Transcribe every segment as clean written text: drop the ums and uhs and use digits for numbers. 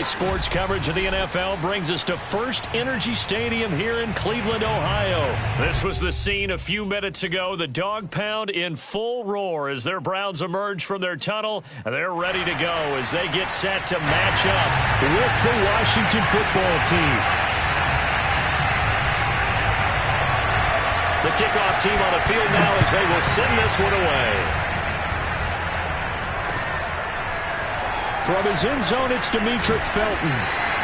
Today's sports coverage of the NFL brings us to First Energy Stadium here in Cleveland, Ohio. This was the scene a few minutes ago. The dog pound in full roar as their Browns emerge from their tunnel. They're ready to go as they get set to match up with the Washington football team. The kickoff team on the field now as they will send this one away. From his end zone, it's Demetric Felton.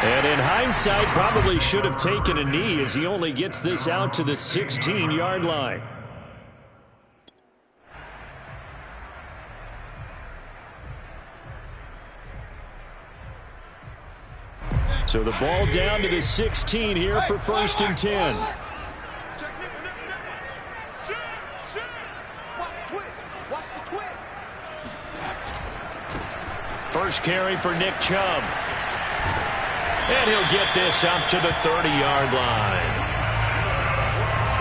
And in hindsight, probably should have taken a knee as he only gets this out to the 16-yard line. So the ball down to the 16 here for 1st and 10. First carry for Nick Chubb. And he'll get this up to the 30-yard line.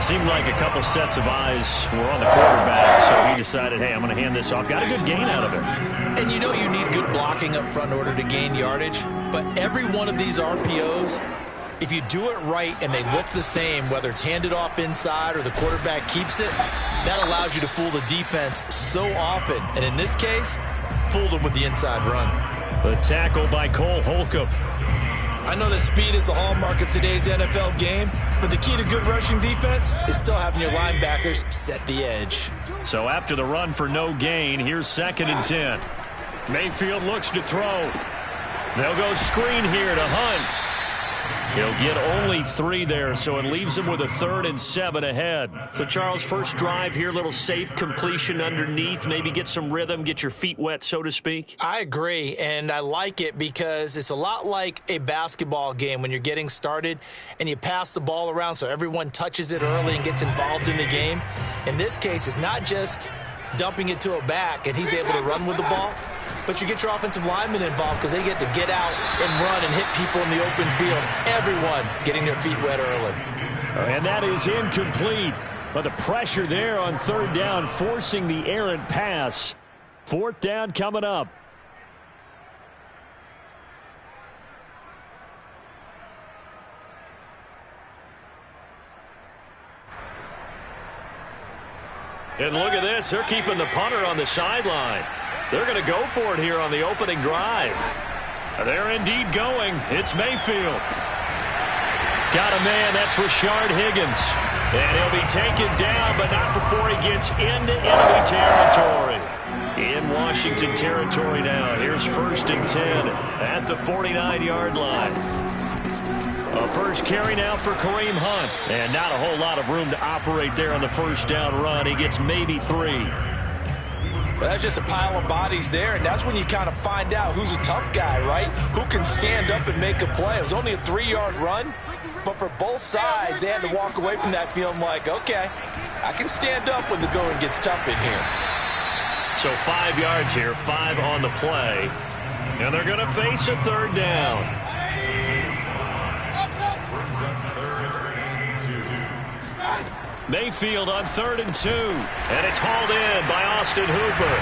Seemed like a couple sets of eyes were on the quarterback, so he decided, hey, I'm going to hand this off. Got a good gain out of it. And you know you need good blocking up front in order to gain yardage, but every one of these RPOs, if you do it right and they look the same, whether it's handed off inside or the quarterback keeps it, that allows you to fool the defense so often. And in this case, fooled him with the inside run. The tackle by Cole Holcomb. I know that speed is the hallmark of today's NFL game, but the key to good rushing defense is still having your linebackers set the edge. So after the run for no gain, here's 2nd and 10. Mayfield looks to throw. They'll go screen here to Hunt. He'll get only 3 there, so it leaves him with a 3rd and 7 ahead. So, Charles, first drive here, little safe completion underneath, maybe get some rhythm, get your feet wet, so to speak. I agree, and I like it because it's a lot like a basketball game when you're getting started and you pass the ball around so everyone touches it early and gets involved in the game. In this case, it's not just dumping it to a back and he's able to run with the ball, but you get your offensive linemen involved because they get to get out and run and hit people in the open field. Everyone getting their feet wet early. And that is incomplete. But the pressure there on 3rd down, forcing the errant pass. 4th down coming up. And look at this. They're keeping the punter on the sideline. They're going to go for it here on the opening drive. They're indeed going. It's Mayfield. Got a man. That's Rashard Higgins. And he'll be taken down, but not before he gets into enemy territory. In Washington territory now. Here's 1st and 10 at the 49-yard line. A first carry now for Kareem Hunt. And not a whole lot of room to operate there on the 1st down run. He gets maybe 3. Well, that's just a pile of bodies there, and that's when you kind of find out who's a tough guy, right? Who can stand up and make a play. It was only a 3-yard run, but for both sides, they had to walk away from that feeling like, okay, I can stand up when the going gets tough in here. So 5 yards here, 5 on the play, and they're going to face a 3rd down. Mayfield on 3rd and 2, and it's hauled in by Austin Hooper.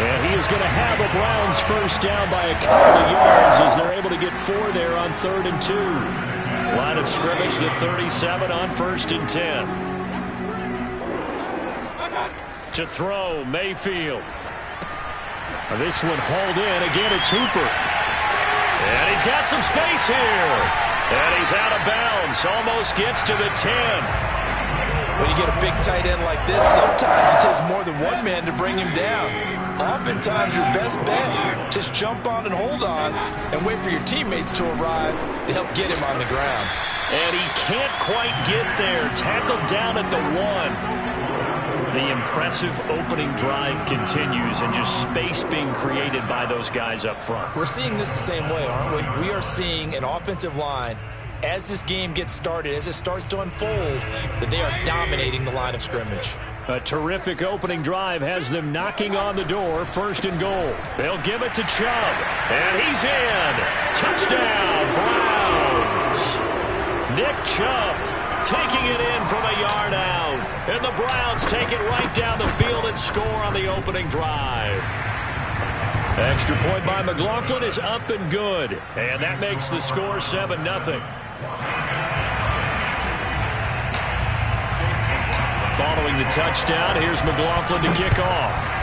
And he is going to have a Browns first down by a couple of yards as they're able to get 4 there on 3rd and 2. Line of scrimmage, the 37 on 1st and 10. To throw, Mayfield. This one hauled in. Again, it's Hooper. And he's got some space here. And he's out of bounds. Almost gets to the 10. When you get a big tight end like this, sometimes it takes more than one man to bring him down. Oftentimes, your best bet, just jump on and hold on and wait for your teammates to arrive to help get him on the ground. And he can't quite get there. Tackled down at the 1. The impressive opening drive continues and just space being created by those guys up front. We're seeing this the same way, aren't we? We are seeing an offensive line as this game gets started, as it starts to unfold, that they are dominating the line of scrimmage. A terrific opening drive has them knocking on the door. 1st and goal. They'll give it to Chubb. And he's in. Touchdown, Browns. Nick Chubb taking it in from a yard out. And the Browns take it right down the field and score on the opening drive. Extra point by McLaughlin is up and good. And that makes the score 7-0. Following the touchdown, here's McLaughlin to kick off.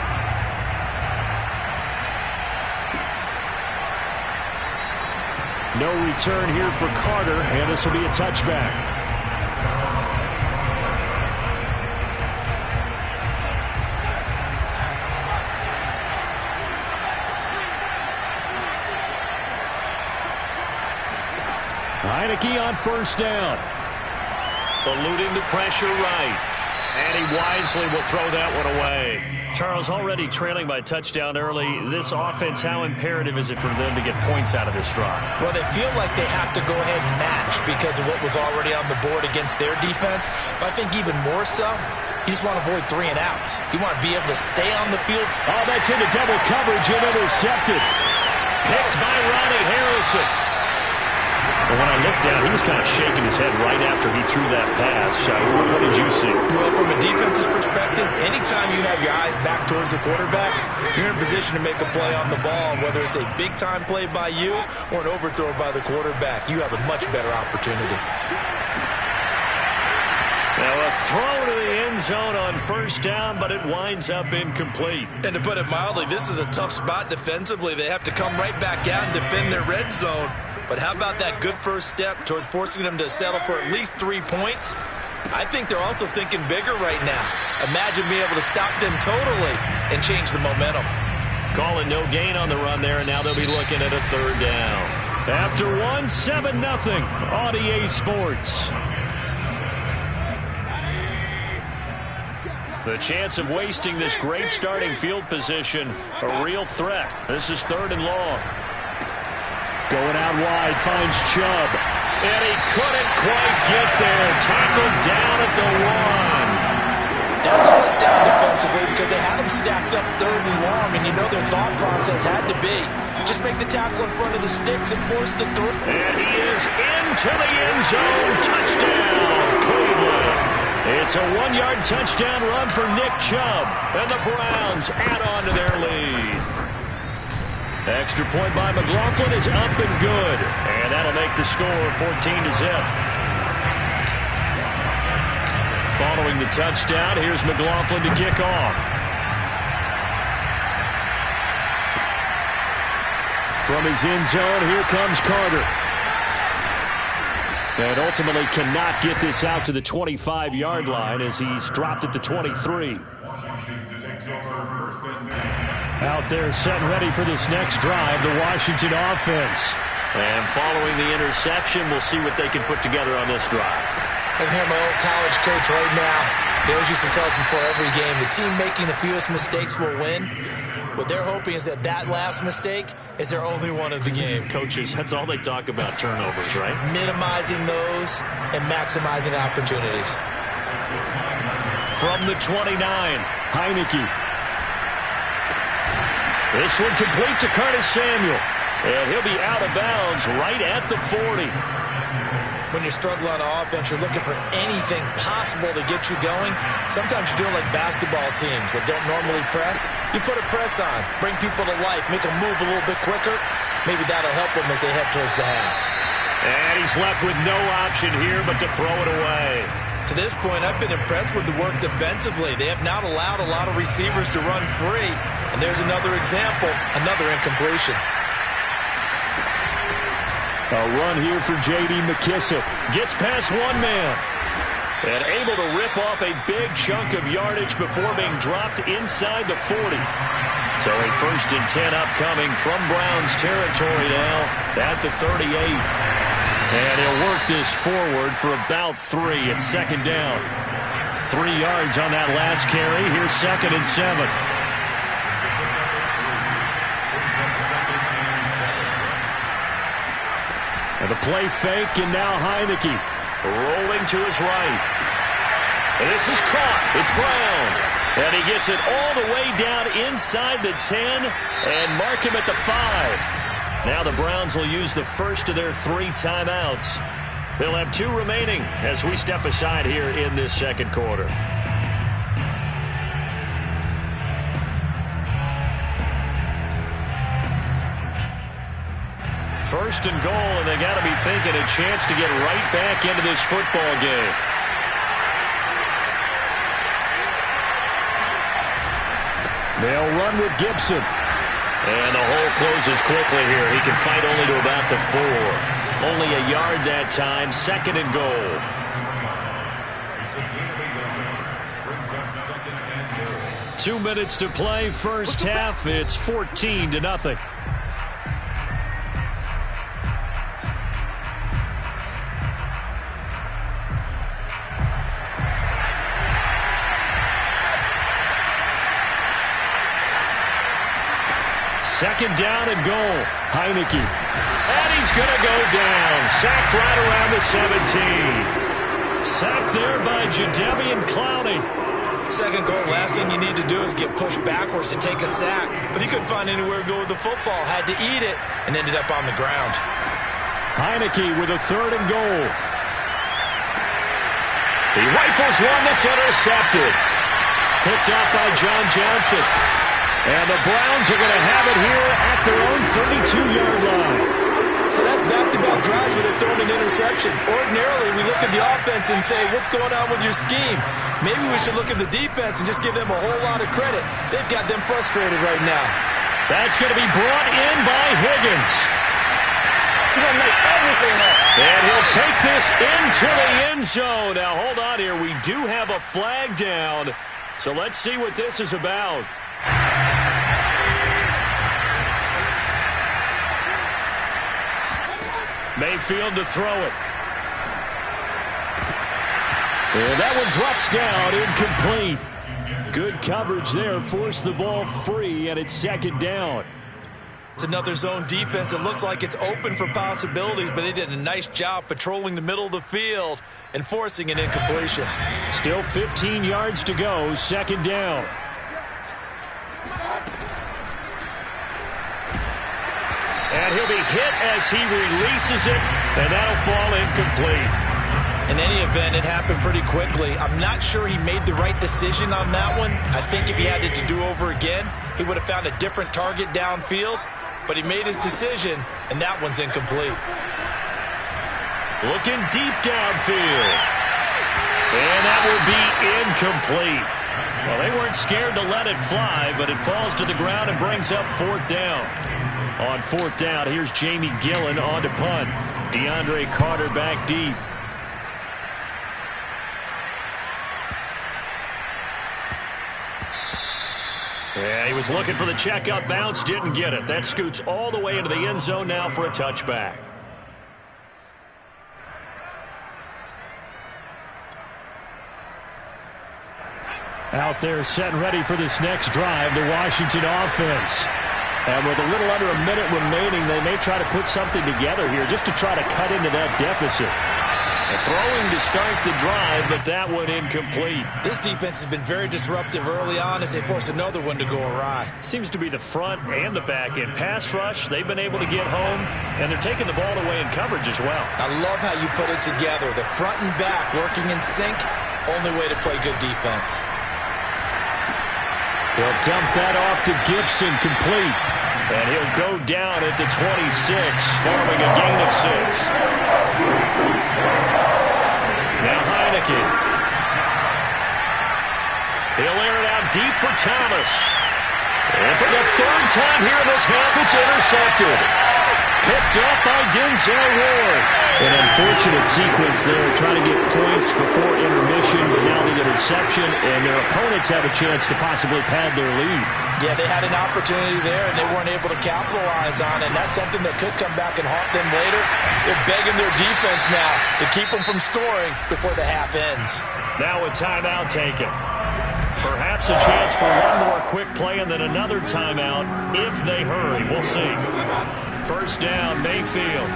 No return here for Carter, and this will be a touchback. Heineke on first down. Eluding the pressure right. And he wisely will throw that one away. Charles, already trailing by touchdown early. This offense, how imperative is it for them to get points out of this drive? Well, they feel like they have to go ahead and match because of what was already on the board against their defense. But I think even more so, you just want to avoid 3 and outs. You want to be able to stay on the field. Oh, that's into double coverage and intercepted. Picked by Ronnie Harrison. Well, when I looked down, he was kind of shaking his head right after he threw that pass. What did you see? Well, from a defense's perspective, anytime you have your eyes back towards the quarterback, you're in a position to make a play on the ball, whether it's a big-time play by you or an overthrow by the quarterback. You have a much better opportunity. Now a throw to the end zone on first down, but it winds up incomplete. And to put it mildly, this is a tough spot defensively. They have to come right back out and defend their red zone. But how about that good first step towards forcing them to settle for at least 3 points? I think they're also thinking bigger right now. Imagine being able to stop them totally and change the momentum. Calling no gain on the run there, and now they'll be looking at a third down. After 7-0 on EA Sports. The chance of wasting this great starting field position, a real threat. This is 3rd and long. Going out wide, finds Chubb. And he couldn't quite get there. Tackled down at the 1. That's a letdown defensively because they had him stacked up 3rd and long, and you know their thought process had to be just make the tackle in front of the sticks and force the throw. And he is into the end zone. Touchdown, Cleveland. It's a 1-yard touchdown run for Nick Chubb. And the Browns add on to their lead. Extra point by McLaughlin is up and good. And that'll make the score 14-0. Following the touchdown, here's McLaughlin to kick off. From his end zone, here comes Carter. And ultimately cannot get this out to the 25-yard line as he's dropped at the 23. Out there set and ready for this next drive, the Washington offense. And following the interception, we'll see what they can put together on this drive. I can hear my old college coach right now. He always used to tell us before every game, the team making the fewest mistakes will win. What they're hoping is that last mistake is their only one of the game. Coaches, that's all they talk about, turnovers, right? Minimizing those and maximizing opportunities. From the 29, Heineke. This one complete to Curtis Samuel. And he'll be out of bounds right at the 40. When you're struggling on offense, you're looking for anything possible to get you going. Sometimes you do it like basketball teams that don't normally press. You put a press on, bring people to life, make them move a little bit quicker. Maybe that'll help them as they head towards the half. And he's left with no option here but to throw it away. To this point, I've been impressed with the work defensively. They have not allowed a lot of receivers to run free. And there's another example, another incompletion. A run here for J.D. McKissick. Gets past one man. And able to rip off a big chunk of yardage before being dropped inside the 40. So a 1st and 10 upcoming from Browns territory now at the 38. And he'll work this forward for about 3 at 2nd down. 3 yards on that last carry. Here's 2nd and 7. And the play fake, and now Heineke rolling to his right. And this is caught. It's Brown. And he gets it all the way down inside the 10 and mark him at the 5. Now the Browns will use the first of their 3 timeouts. They'll have 2 remaining as we step aside here in this 2nd quarter. first and goal, and they got to be thinking a chance to get right back into this football game. They'll run with Gibson. And the hole closes quickly here. He can fight only to about the 4. Only a yard that time. Second and goal. 2 minutes to play. First half. It's 14-0. Second down and goal. Heineke. And he's going to go down. Sacked right around the 17. Sacked there by Jadeveon Clowney. Second goal, last thing you need to do is get pushed backwards to take a sack. But he couldn't find anywhere to go with the football. Had to eat it and ended up on the ground. Heineke with a third and goal. He rifles one that's intercepted. Picked up by John Johnson. And the Browns are going to have it here at their own 32-yard line. So that's back-to-back drives where they're throwing an interception. Ordinarily, we look at the offense and say, what's going on with your scheme? Maybe we should look at the defense and just give them a whole lot of credit. They've got them frustrated right now. That's going to be brought in by Higgins. He's going to make everything up. And he'll take this into the end zone. Now, hold on here. We do have a flag down. So let's see what this is about. Mayfield to throw it. And that one drops down, incomplete. Good coverage there, forced the ball free, and it's second down. It's another zone defense. It looks like it's open for possibilities, but they did a nice job patrolling the middle of the field and forcing an incompletion. Still 15 yards to go, second down. And he'll be hit as he releases it, and that'll fall incomplete. In any event, it happened pretty quickly. I'm not sure he made the right decision on that one. I think if he had it to do over again, he would have found a different target downfield. But he made his decision, and that one's incomplete. Looking deep downfield. And that will be incomplete. Well, they weren't scared to let it fly, but it falls to the ground and brings up fourth down. On fourth down, here's Jamie Gillen on to punt. DeAndre Carter back deep. Yeah, he was looking for the checkup bounce, didn't get it. That scoots all the way into the end zone now for a touchback. Out there set and ready for this next drive, the Washington offense. And with a little under a minute remaining, they may try to put something together here just to try to cut into that deficit. Throwing to start the drive, but that one incomplete. This defense has been very disruptive early on as they force another one to go awry. Seems to be the front and the back end. Pass rush, they've been able to get home, and they're taking the ball away in coverage as well. I love how you put it together. The front and back working in sync, only way to play good defense. They'll dump that off to Gibson, complete. And he'll go down at the 26, following a gain of 6. Now Heineke. He'll air it out deep for Thomas. And for the third time here in this half, it's intercepted. Picked up by Denzel Ward. An unfortunate sequence there, trying to get points before intermission, but now the interception, and their opponents have a chance to possibly pad their lead. Yeah, they had an opportunity there, and they weren't able to capitalize on it, and that's something that could come back and haunt them later. They're begging their defense now to keep them from scoring before the half ends. Now a timeout taken. Perhaps a chance for one more quick play and then another timeout if they hurry. We'll see. First down, Mayfield.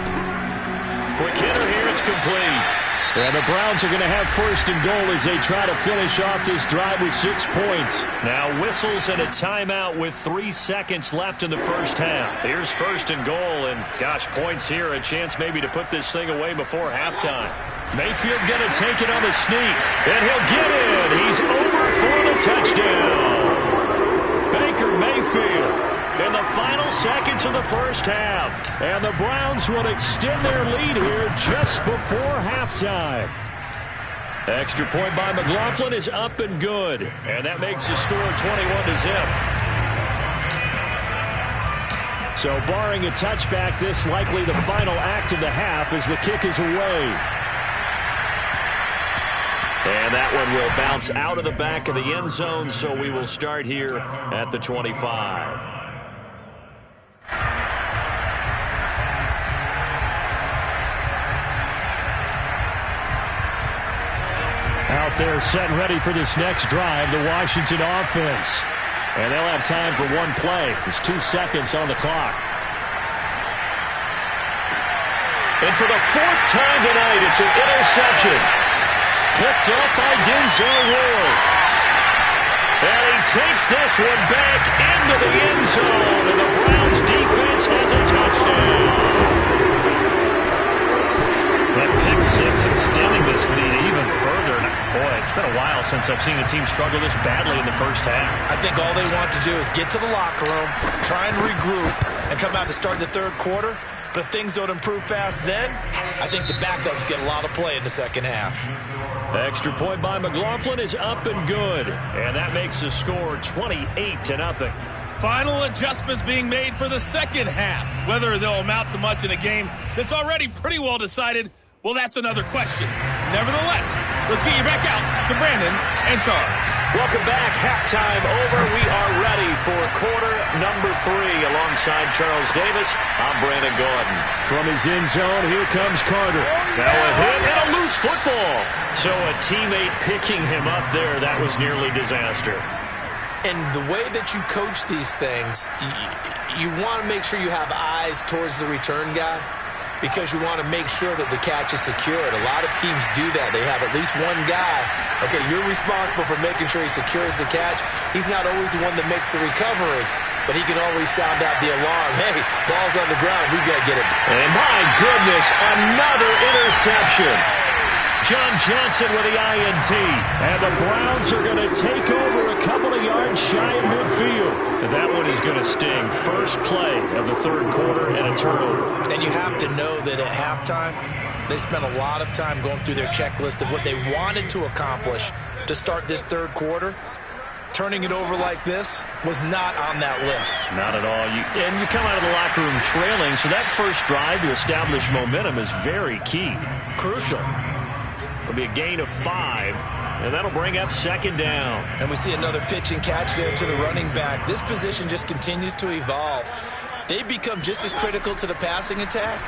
Quick hitter here, it's complete. And the Browns are going to have first and goal as they try to finish off this drive with 6 points. Now whistles and a timeout with 3 seconds left in the first half. Here's first and goal, and gosh, points here, a chance maybe to put this thing away before halftime. Mayfield going to take it on the sneak, and he'll get in. He's over for the touchdown. Baker Mayfield. in the final seconds of the first half. And the Browns will extend their lead here just before halftime. Extra point by McLaughlin is up and good. And that makes the score 21-0. So barring a touchback, this likely the final act of the half as the kick is away. And that one will bounce out of the back of the end zone, so we will start here at the 25. Out there set and ready for this next drive, the Washington offense. And they'll have time for one play. There's 2 seconds on the clock. And for the 4th time tonight, it's an interception. Picked up by Denzel Ward. And he takes this one back into the end zone. And the Browns defense has a touchdown. That pick six extending this lead even further. Boy, it's been a while since I've seen a team struggle this badly in the first half. I think all they want to do is get to the locker room, try and regroup, and come out to start the third quarter. But if things don't improve fast then, I think the backups get a lot of play in the second half. Extra point by McLaughlin is up and good. And that makes the score 28-0. Final adjustments being made for the second half. Whether they'll amount to much in a game that's already pretty well decided, well, that's another question. Nevertheless, let's get you back out to Brandon and Charles. Welcome back. Halftime over. We are ready for quarter number 3 alongside Charles Davis. I'm Brandon Gordon. From his end zone, here comes Carter. Now a hit and a loose football. So a teammate picking him up there, that was nearly disaster. And the way that you coach these things, you want to make sure you have eyes towards the return guy because you want to make sure that the catch is secured. A lot of teams do that. They have at least one guy. Okay, you're responsible for making sure he secures the catch. He's not always the one that makes the recovery, but he can always sound out the alarm. Hey, ball's on the ground. We got to get it. And my goodness, another interception. John Johnson with the INT. And the Browns are going to take over a couple of yards shy of midfield. And that one is going to sting. First play of the third quarter and a turnover. And you have to know that at halftime, they spent a lot of time going through their checklist of what they wanted to accomplish to start this third quarter. Turning it over like this was not on that list. Not at all. And you come out of the locker room trailing, so that first drive to establish momentum is very key. Crucial. It'll be a gain of 5, and that'll bring up second down. And we see another pitch and catch there to the running back. This position just continues to evolve. They become just as critical to the passing attack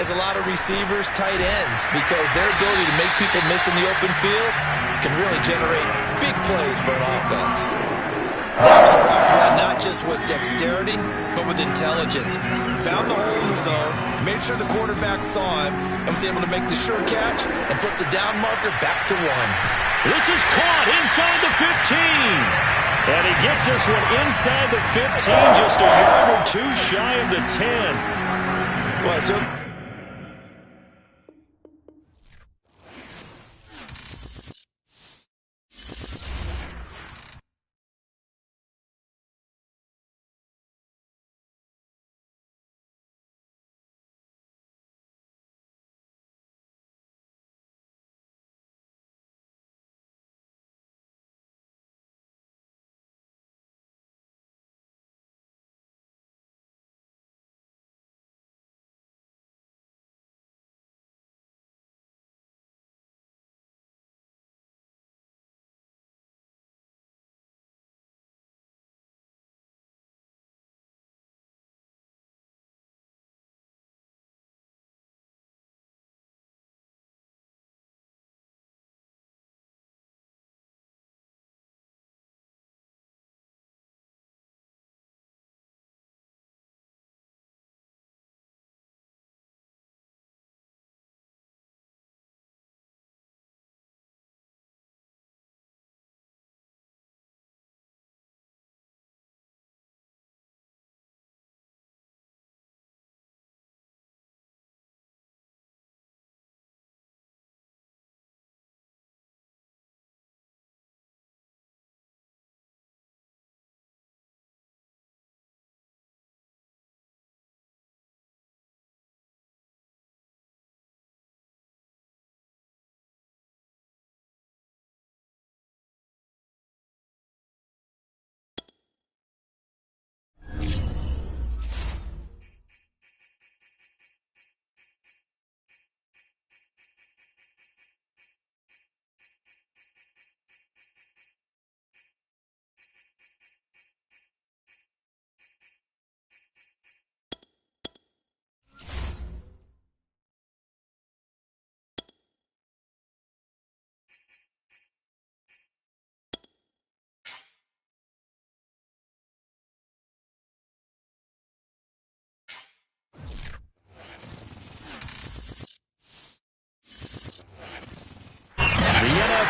as a lot of receivers, tight ends, because their ability to make people miss in the open field can really generate big plays for an offense. Run not just with dexterity, but with intelligence. Found the hole in the zone, made sure the quarterback saw him, and was able to make the sure catch and flip the down marker back to 1. This is caught inside the 15. And he gets this one inside the 15, just a yard or 2 shy of the 10. Well, so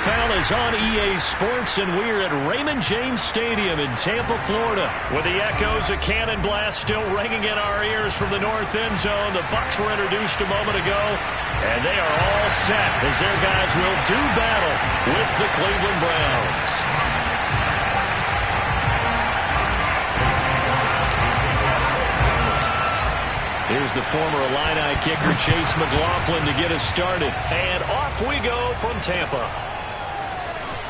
NFL is on EA Sports, and we're at Raymond James Stadium in Tampa, Florida, with the echoes of Cannon Blast still ringing in our ears from the north end zone. The Bucs were introduced a moment ago, and they are all set as their guys will do battle with the Cleveland Browns. Here's the former Illini kicker, Chase McLaughlin, to get us started. And off we go from Tampa.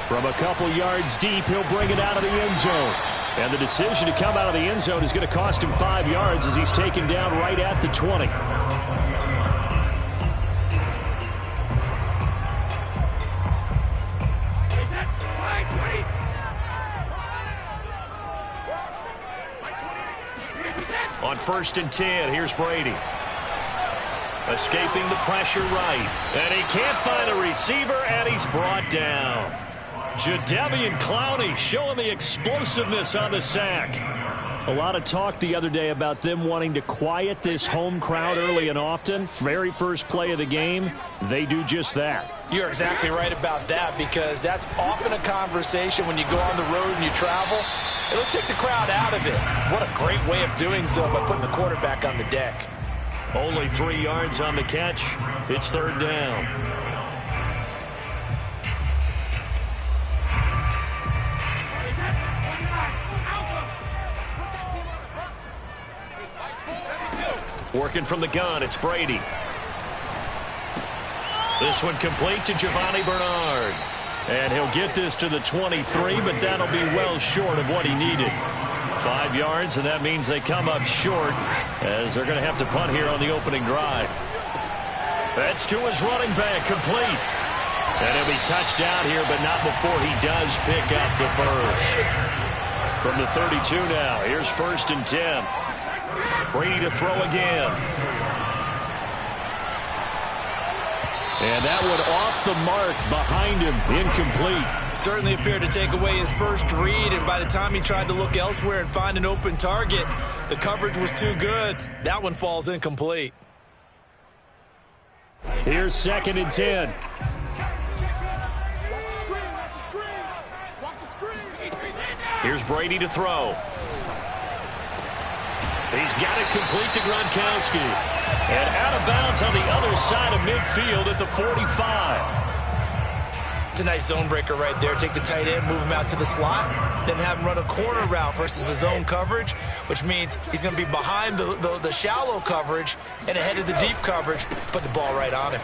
From a couple yards deep, he'll bring it out of the end zone. And the decision to come out of the end zone is going to cost him 5 yards as he's taken down right at the 20. On 1st and 10, here's Brady. Escaping the pressure right. And he can't find a receiver, and he's brought down. Jadeveon Clowney showing the explosiveness on the sack. A lot of talk the other day about them wanting to quiet this home crowd early and often. Very first play of the game, they do just that. You're exactly right about that, because that's often a conversation when you go on the road and you travel. Hey, let's take the crowd out of it. What a great way of doing so by putting the quarterback on the deck. Only 3 yards on the catch. It's 3rd down. Working from the gun, it's Brady. This one complete to Giovanni Bernard. And he'll get this to the 23, but that'll be well short of what he needed. 5 yards, and that means they come up short as they're going to have to punt here on the opening drive. That's to his running back, complete. And he'll be touched out here, but not before he does pick up the first. From the 32 now, here's 1st and 10. Brady to throw again. And that one off the mark behind him, incomplete. Certainly appeared to take away his first read, and by the time he tried to look elsewhere and find an open target, the coverage was too good. That one falls incomplete. Here's 2nd and 10. Here's Brady to throw. He's got it complete to Gronkowski. And out of bounds on the other side of midfield at the 45. It's a nice zone breaker right there. Take the tight end, move him out to the slot, then have him run a corner route versus the zone coverage, which means he's going to be behind the shallow coverage and ahead of the deep coverage. Put the ball right on him.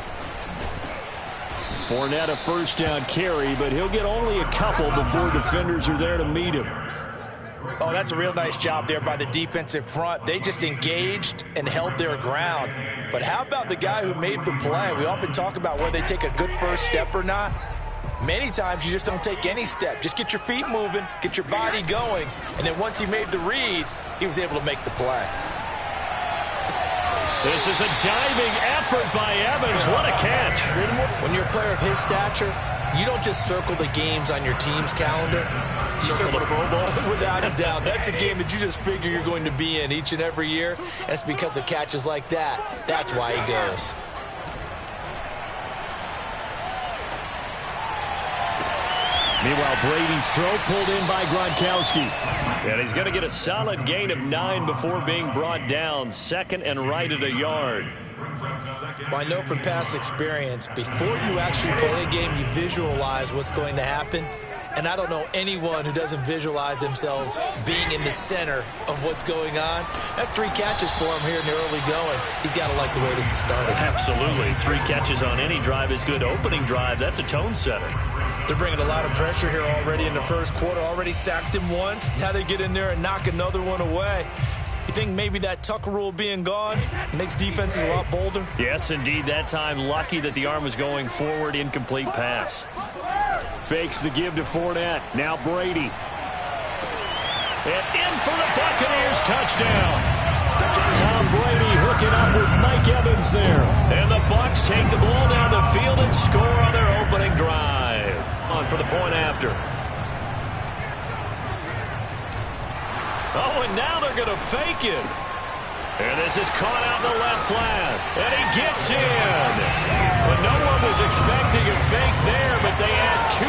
Fournette a 1st down carry, but he'll get only a couple before defenders are there to meet him. Oh, that's a real nice job there by the defensive front. They just engaged and held their ground. But how about the guy who made the play? We often talk about whether they take a good first step or not. Many times you just don't take any step. Just get your feet moving, get your body going, and then once he made the read, he was able to make the play. This is a diving effort by Evans. What a catch. When you're a player of his stature, you don't just circle the games on your team's calendar. You circle the Pro Bowl. Without a doubt. That's a game that you just figure you're going to be in each and every year. And it's because of catches like that. That's why he goes. Meanwhile, Brady's throw pulled in by Gronkowski. And he's going to get a solid gain of 9 before being brought down. 2nd and right at a yard. Well, I know from past experience, before you actually play a game, you visualize what's going to happen. And I don't know anyone who doesn't visualize themselves being in the center of what's going on. That's 3 catches for him here in the early going. He's got to like the way this is started. Absolutely. 3 catches on any drive is good. Opening drive, that's a tone setter. They're bringing a lot of pressure here already in the first quarter. Already sacked him once. Now they get in there and knock another one away. You think maybe that Tucker rule being gone makes defenses a lot bolder? Yes, indeed. That time, lucky that the arm was going forward. Incomplete pass. Fakes the give to Fournette. Now Brady. And in for the Buccaneers touchdown. Tom Brady hooking up with Mike Evans there. And the Bucs take the ball down the field and score on their opening drive. On for the point after. Oh, and now they're going to fake it. And this is caught out in the left flat. And he gets in. But no one was expecting a fake there, but they add 2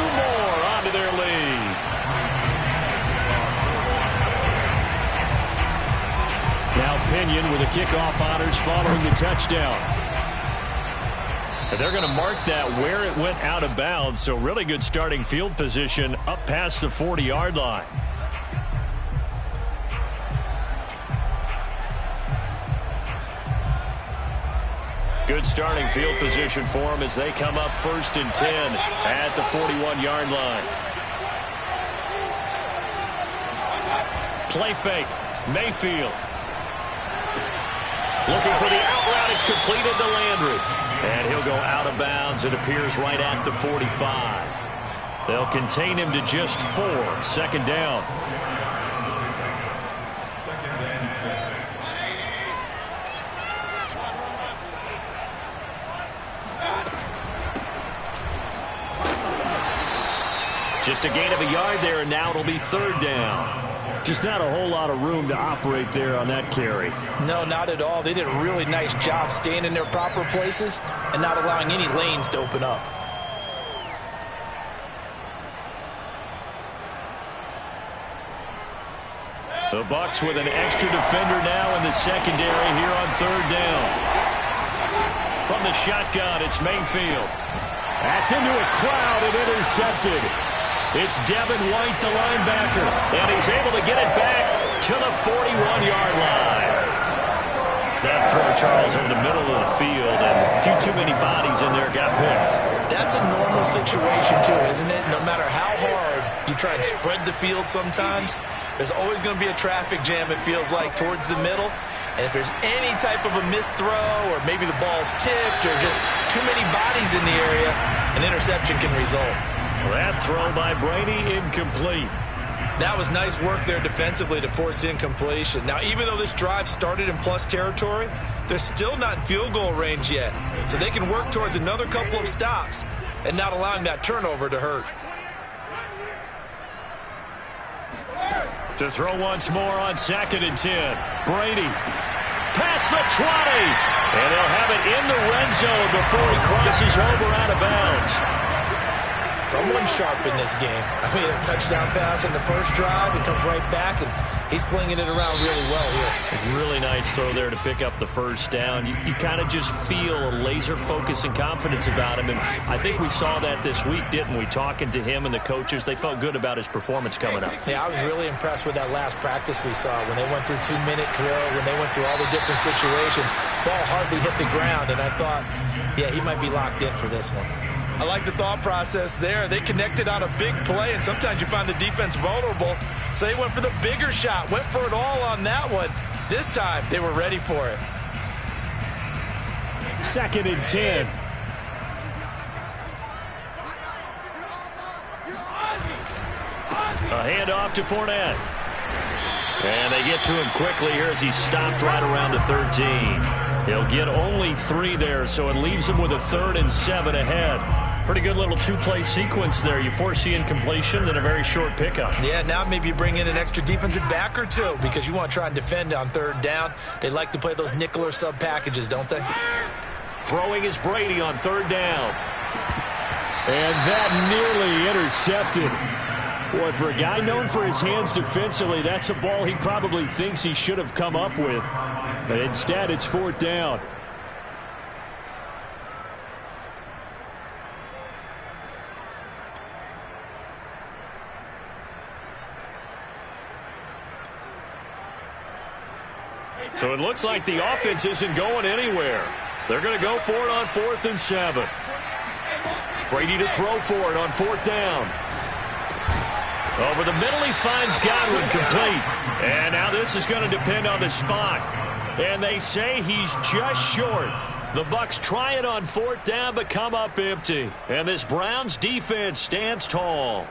Kenyon with the kickoff honors following the touchdown. And they're going to mark that where it went out of bounds, so really good starting field position up past the 40-yard line. Good starting field position for them as they come up 1st and 10 at the 41-yard line. Play fake. Mayfield. Looking for the out route. It's completed to Landry. And he'll go out of bounds. It appears right at the 45. They'll contain him to just 4. 2nd down. Just a gain of a yard there, and now it'll be 3rd down. Just not a whole lot of room to operate there on that carry. No, not at all. They did a really nice job staying in their proper places and not allowing any lanes to open up. The Bucs with an extra defender now in the secondary here on 3rd down. From the shotgun, it's Mayfield. That's into a crowd and intercepted. It's Devin White, the linebacker, and he's able to get it back to the 41-yard line. That throw, Charles, over the middle of the field, and a few too many bodies in there got picked. That's a normal situation, too, isn't it? No matter how hard you try and spread the field sometimes, there's always going to be a traffic jam, it feels like, towards the middle. And if there's any type of a missed throw or maybe the ball's tipped or just too many bodies in the area, an interception can result. That throw by Brady incomplete. That was nice work there defensively to force incompletion. Now, even though this drive started in plus territory, they're still not in field goal range yet. So they can work towards another couple of stops and not allowing that turnover to hurt. To throw once more on 2nd and 10. Brady. Past the 20. And they'll have it in the red zone before he crosses over out of bounds. Someone sharp in this game. I mean, a touchdown pass in the first drive. He comes right back, and he's flinging it around really well here. A really nice throw there to pick up the 1st down. You kind of just feel a laser focus and confidence about him, and I think we saw that this week, didn't we? Talking to him and the coaches, they felt good about his performance coming up. Yeah, I was really impressed with that last practice we saw when they went through 2-minute drill, when they went through all the different situations. Ball hardly hit the ground, and I thought, yeah, he might be locked in for this one. I like the thought process there. They connected on a big play, and sometimes you find the defense vulnerable. So they went for the bigger shot, went for it all on that one. This time, they were ready for it. 2nd and 10. A handoff to Fournette. And they get to him quickly here as he stopped right around the 13. He'll get only 3 there, so it leaves him with a 3rd and 7 ahead. Pretty good little 2-play sequence there. You force the incompletion, then a very short pickup. Yeah, now maybe you bring in an extra defensive back or 2 because you want to try and defend on 3rd down. They like to play those nickel or sub packages, don't they? Throwing is Brady on 3rd down. And that nearly intercepted. Boy, for a guy known for his hands defensively, that's a ball he probably thinks he should have come up with. But instead, it's 4th down. So it looks like the offense isn't going anywhere. They're going to go for it on 4th and 7. Brady to throw for it on 4th down. Over the middle, he finds Godwin complete. And now this is going to depend on the spot. And they say he's just short. The Bucs try it on 4th down, but come up empty. And this Browns defense stands tall.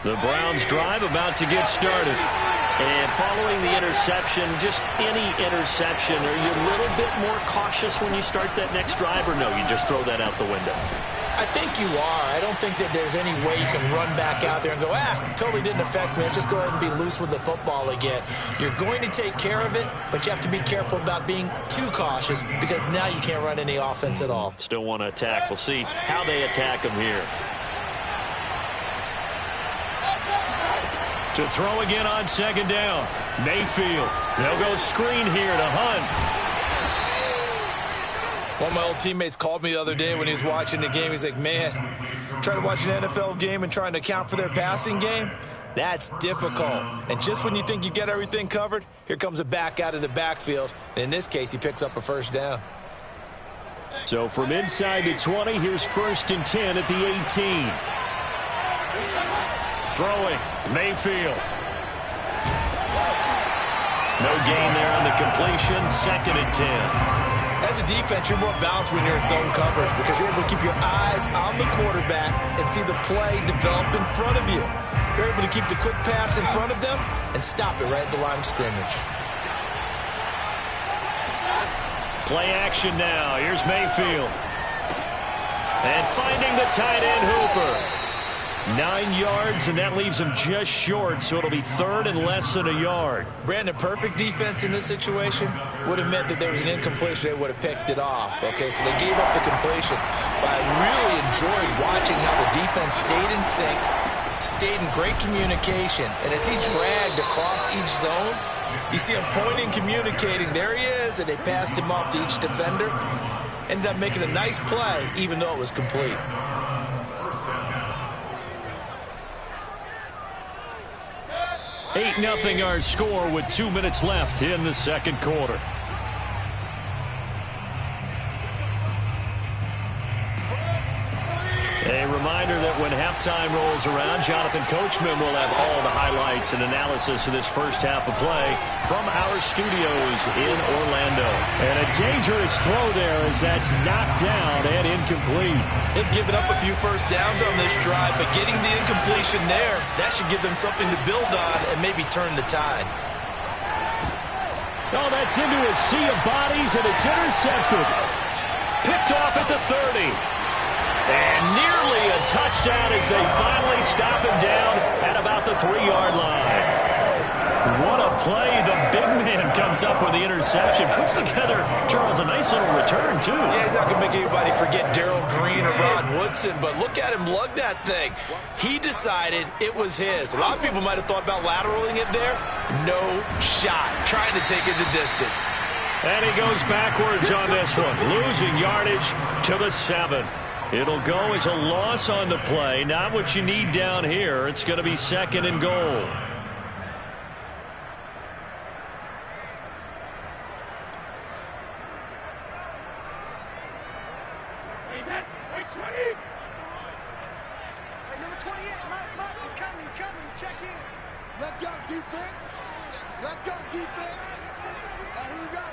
The Browns drive about to get started. And following the interception, just any interception, are you a little bit more cautious when you start that next drive, or no, you just throw that out the window? I think you are. I don't think that there's any way you can run back out there and go, totally didn't affect me. Let's just go ahead and be loose with the football again. You're going to take care of it, but you have to be careful about being too cautious because now you can't run any offense at all. Still want to attack. We'll see how they attack them here. To throw again on second down. Mayfield. They'll go screen here to Hunt. One of my old teammates called me the other day when he was watching the game. He's like, man, trying to watch an NFL game and trying to account for their passing game, that's difficult. And just when you think you get everything covered, here comes a back out of the backfield. And in this case, he picks up a first down. So from inside the 20, here's 1st and 10 at the 18. Throwing, Mayfield. No gain there on the completion, 2nd and 10. As a defense, you're more balanced when you're in zone coverage because you're able to keep your eyes on the quarterback and see the play develop in front of you. You're able to keep the quick pass in front of them and stop it right at the line of scrimmage. Play action now. Here's Mayfield. And finding the tight end Hooper. 9 yards, and that leaves him just short, so it'll be 3rd and less than a yard. Brandon, perfect defense in this situation would have meant that there was an incompletion. They would have picked it off. Okay, so they gave up the completion. But I really enjoyed watching how the defense stayed in sync, stayed in great communication. And as he dragged across each zone, you see him pointing, communicating. There he is, and they passed him off to each defender. Ended up making a nice play, even though it was complete. 8-0 our score with 2 minutes left in the second quarter. A reminder that when halftime rolls around, Jonathan Coachman will have all the highlights and analysis of this first half of play from our studios in Orlando. And a dangerous throw there as that's knocked down and incomplete. They've given up a few first downs on this drive, but getting the incompletion there, that should give them something to build on and maybe turn the tide. Oh, that's into a sea of bodies, and it's intercepted. Picked off at the 30. And nearly a touchdown as they finally stop him down at about the 3-yard line. What a play. The big man comes up with the interception. Puts together, Charles, a nice little return, too. Yeah, he's not going to make anybody forget Darrell Green or Rod Woodson, but look at him lug that thing. He decided it was his. A lot of people might have thought about lateraling it there. No shot. Trying to take it the distance. And he goes backwards on this one, losing yardage to the 7. It'll go as a loss on the play. Not what you need down here. It's going to be 2nd and goal. Number 28, Mike, he's coming. Check in. Let's go, defense. Let's go, defense. Who we got?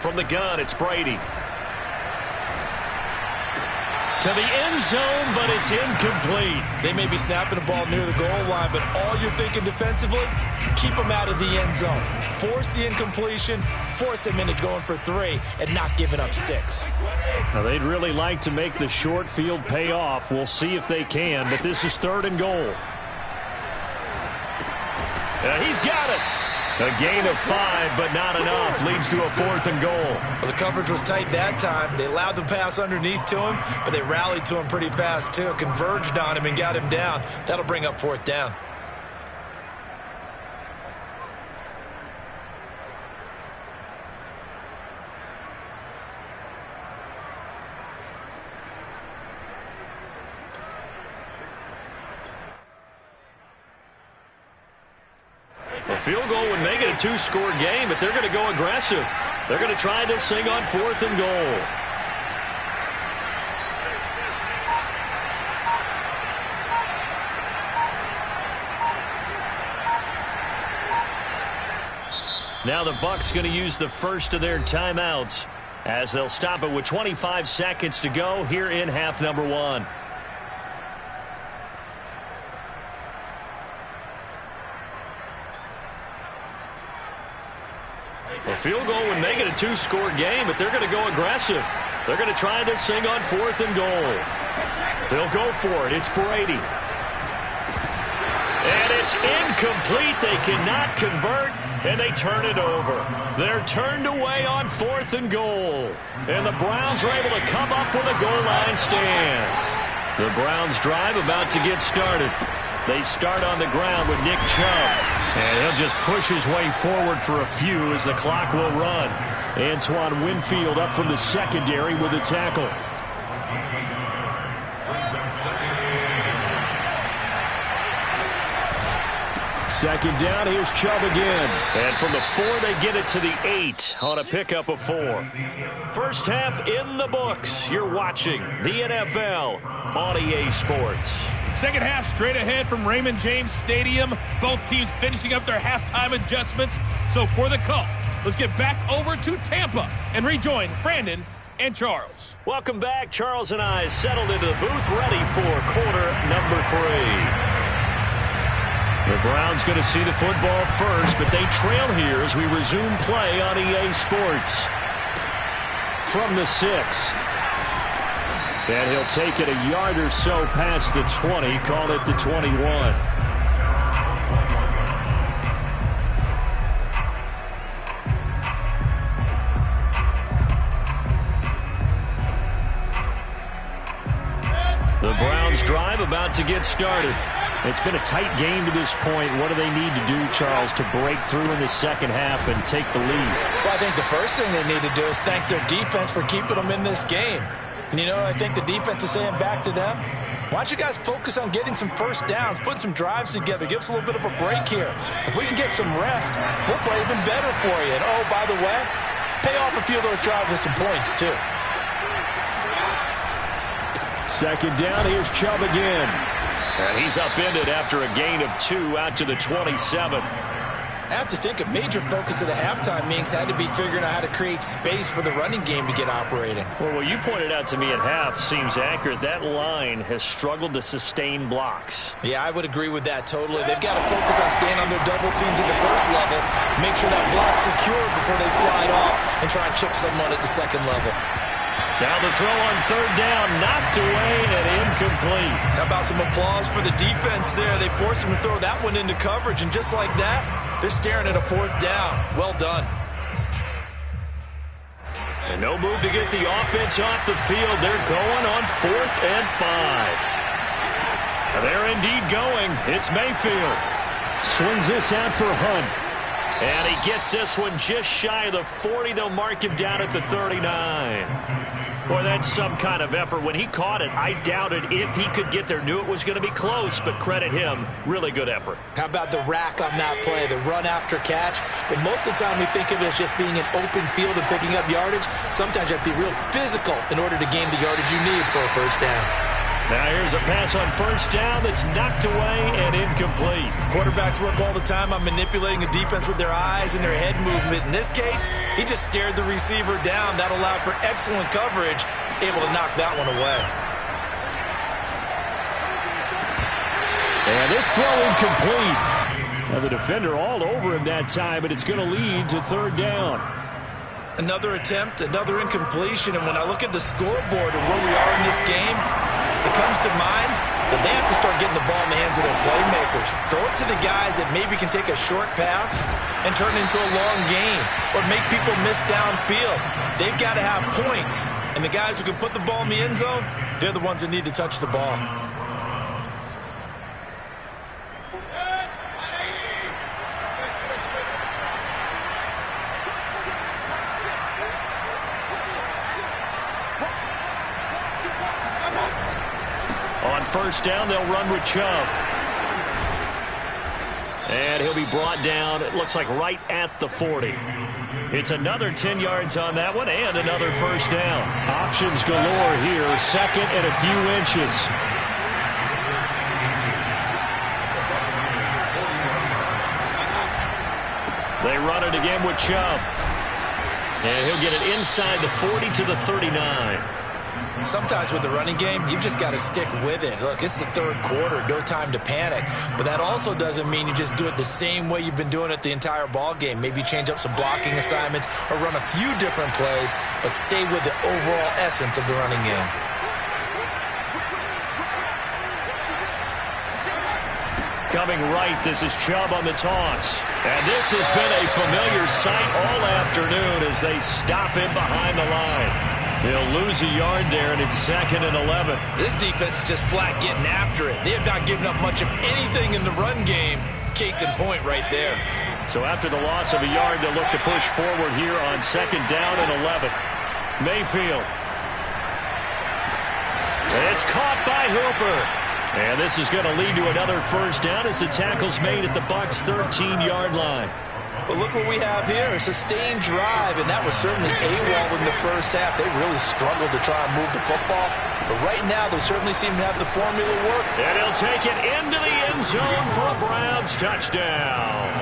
From the gun, it's Brady. To the end zone, but it's incomplete. They may be snapping the ball near the goal line, but all you're thinking defensively, keep them out of the end zone. Force the incompletion, force them into going for 3, and not giving up 6. Now, they'd really like to make the short field pay off. We'll see if they can, but this is 3rd and goal. He's got it. A gain of 5, but not enough. Leads to a 4th and goal. Well, the coverage was tight that time. They allowed the pass underneath to him, but they rallied to him pretty fast, too. Converged on him and got him down. That'll bring up 4th down. A field goal would make it a 2-score game, but they're going to go aggressive. They're going to try this thing on 4th and goal. Now the Bucs going to use the first of their timeouts as they'll stop it with 25 seconds to go here in half number 1. A field goal would make it a 2-score game, but they're going to go aggressive. They're going to try this thing on 4th and goal. They'll go for it. It's Brady. And it's incomplete. They cannot convert. and they turn it over. They're turned away on 4th and goal. And the Browns are able to come up with a goal line stand. The Browns drive about to get started. They start on the ground with Nick Chubb. And he'll just push his way forward for a few as the clock will run. Antoine Winfield up from the secondary with a tackle. Second down, here's Chubb again. And from the 4, they get it to the 8 on a pickup of 4. First half in the books. You're watching the NFL on EA Sports. Second half straight ahead from Raymond James Stadium. Both teams finishing up their halftime adjustments. So for the call, let's get back over to Tampa and rejoin Brandon and Charles. Welcome back. Charles and I settled into the booth ready for quarter number 3. The Browns going to see the football first, but they trail here as we resume play on EA Sports. From the 6. And he'll take it a yard or so past the 20, call it the 21. The Browns drive about to get started. It's been a tight game to this point. What do they need to do, Charles, to break through in the second half and take the lead? Well, I think the first thing they need to do is thank their defense for keeping them in this game. And, you know, I think the defense is saying back to them, why don't you guys focus on getting some first downs, putting some drives together, give us a little bit of a break here. If we can get some rest, we'll play even better for you. And, oh, by the way, pay off a few of those drives with some points, too. Second down, here's Chubb again. And he's upended after a gain of 2 out to the 27. I have to think a major focus of the halftime meetings had to be figuring out how to create space for the running game to get operating. Well, what you pointed out to me at half seems accurate. That line has struggled to sustain blocks. Yeah, I would agree with that totally. They've got to focus on staying on their double teams at the first level, make sure that block's secure before they slide off and try and chip someone at the second level. Now the throw on third down, knocked away and incomplete. How about some applause for the defense there? They forced him to throw that one into coverage, and just like that, they're staring at a 4th down. Well done. And no move to get the offense off the field. They're going on 4th and 5. They're indeed going. It's Mayfield. Swings this out for Hunt. And he gets this one just shy of the 40. They'll mark him down at the 39. Boy, that's some kind of effort. When he caught it, I doubted if he could get there. Knew it was going to be close, but credit him. Really good effort. How about the rack on that play, the run after catch? But most of the time we think of it as just being an open field and picking up yardage. Sometimes you have to be real physical in order to gain the yardage you need for a first down. Now here's a pass on first down that's knocked away and incomplete. Quarterbacks work all the time on manipulating a defense with their eyes and their head movement. In this case, he just stared the receiver down. That allowed for excellent coverage, able to knock that one away. And this throw incomplete. Now the defender all over him that time, but it's going to lead to third down. Another attempt, another incompletion, and when I look at the scoreboard and where we are in this game, it comes to mind that they have to start getting the ball in the hands of their playmakers. Throw it to the guys that maybe can take a short pass and turn it into a long gain or make people miss downfield. They've got to have points, and the guys who can put the ball in the end zone, they're the ones that need to touch the ball. First down, they'll run with Chubb. And he'll be brought down, it looks like right at the 40. It's another 10 yards on that one and another first down. Options galore here, second and a few inches. They run it again with Chubb. And he'll get it inside the 40 to the 39. Sometimes with the running game, you've just got to stick with it. Look, it's the third quarter, no time to panic. But that also doesn't mean you just do it the same way you've been doing it the entire ball game. Maybe change up some blocking assignments or run a few different plays, but stay with the overall essence of the running game. coming right. This is Chubb on the toss. And this has been a familiar sight all afternoon as they stop him behind the line. He'll lose a yard there, and it's 2nd and 11. This defense is just flat getting after it. They have not given up much of anything in the run game. Case in point right there. So after the loss of a yard, they'll look to push forward here on 2nd down and 11. Mayfield. It's caught by Hooper. And this is going to lead to another first down as the tackle's made at the Bucs' 13-yard line. Well, look what we have here. A sustained drive, and that was certainly AWOL in the first half. They really struggled to try and move the football. But right now, they certainly seem to have the formula work. And he'll take it into the end zone for a Browns touchdown.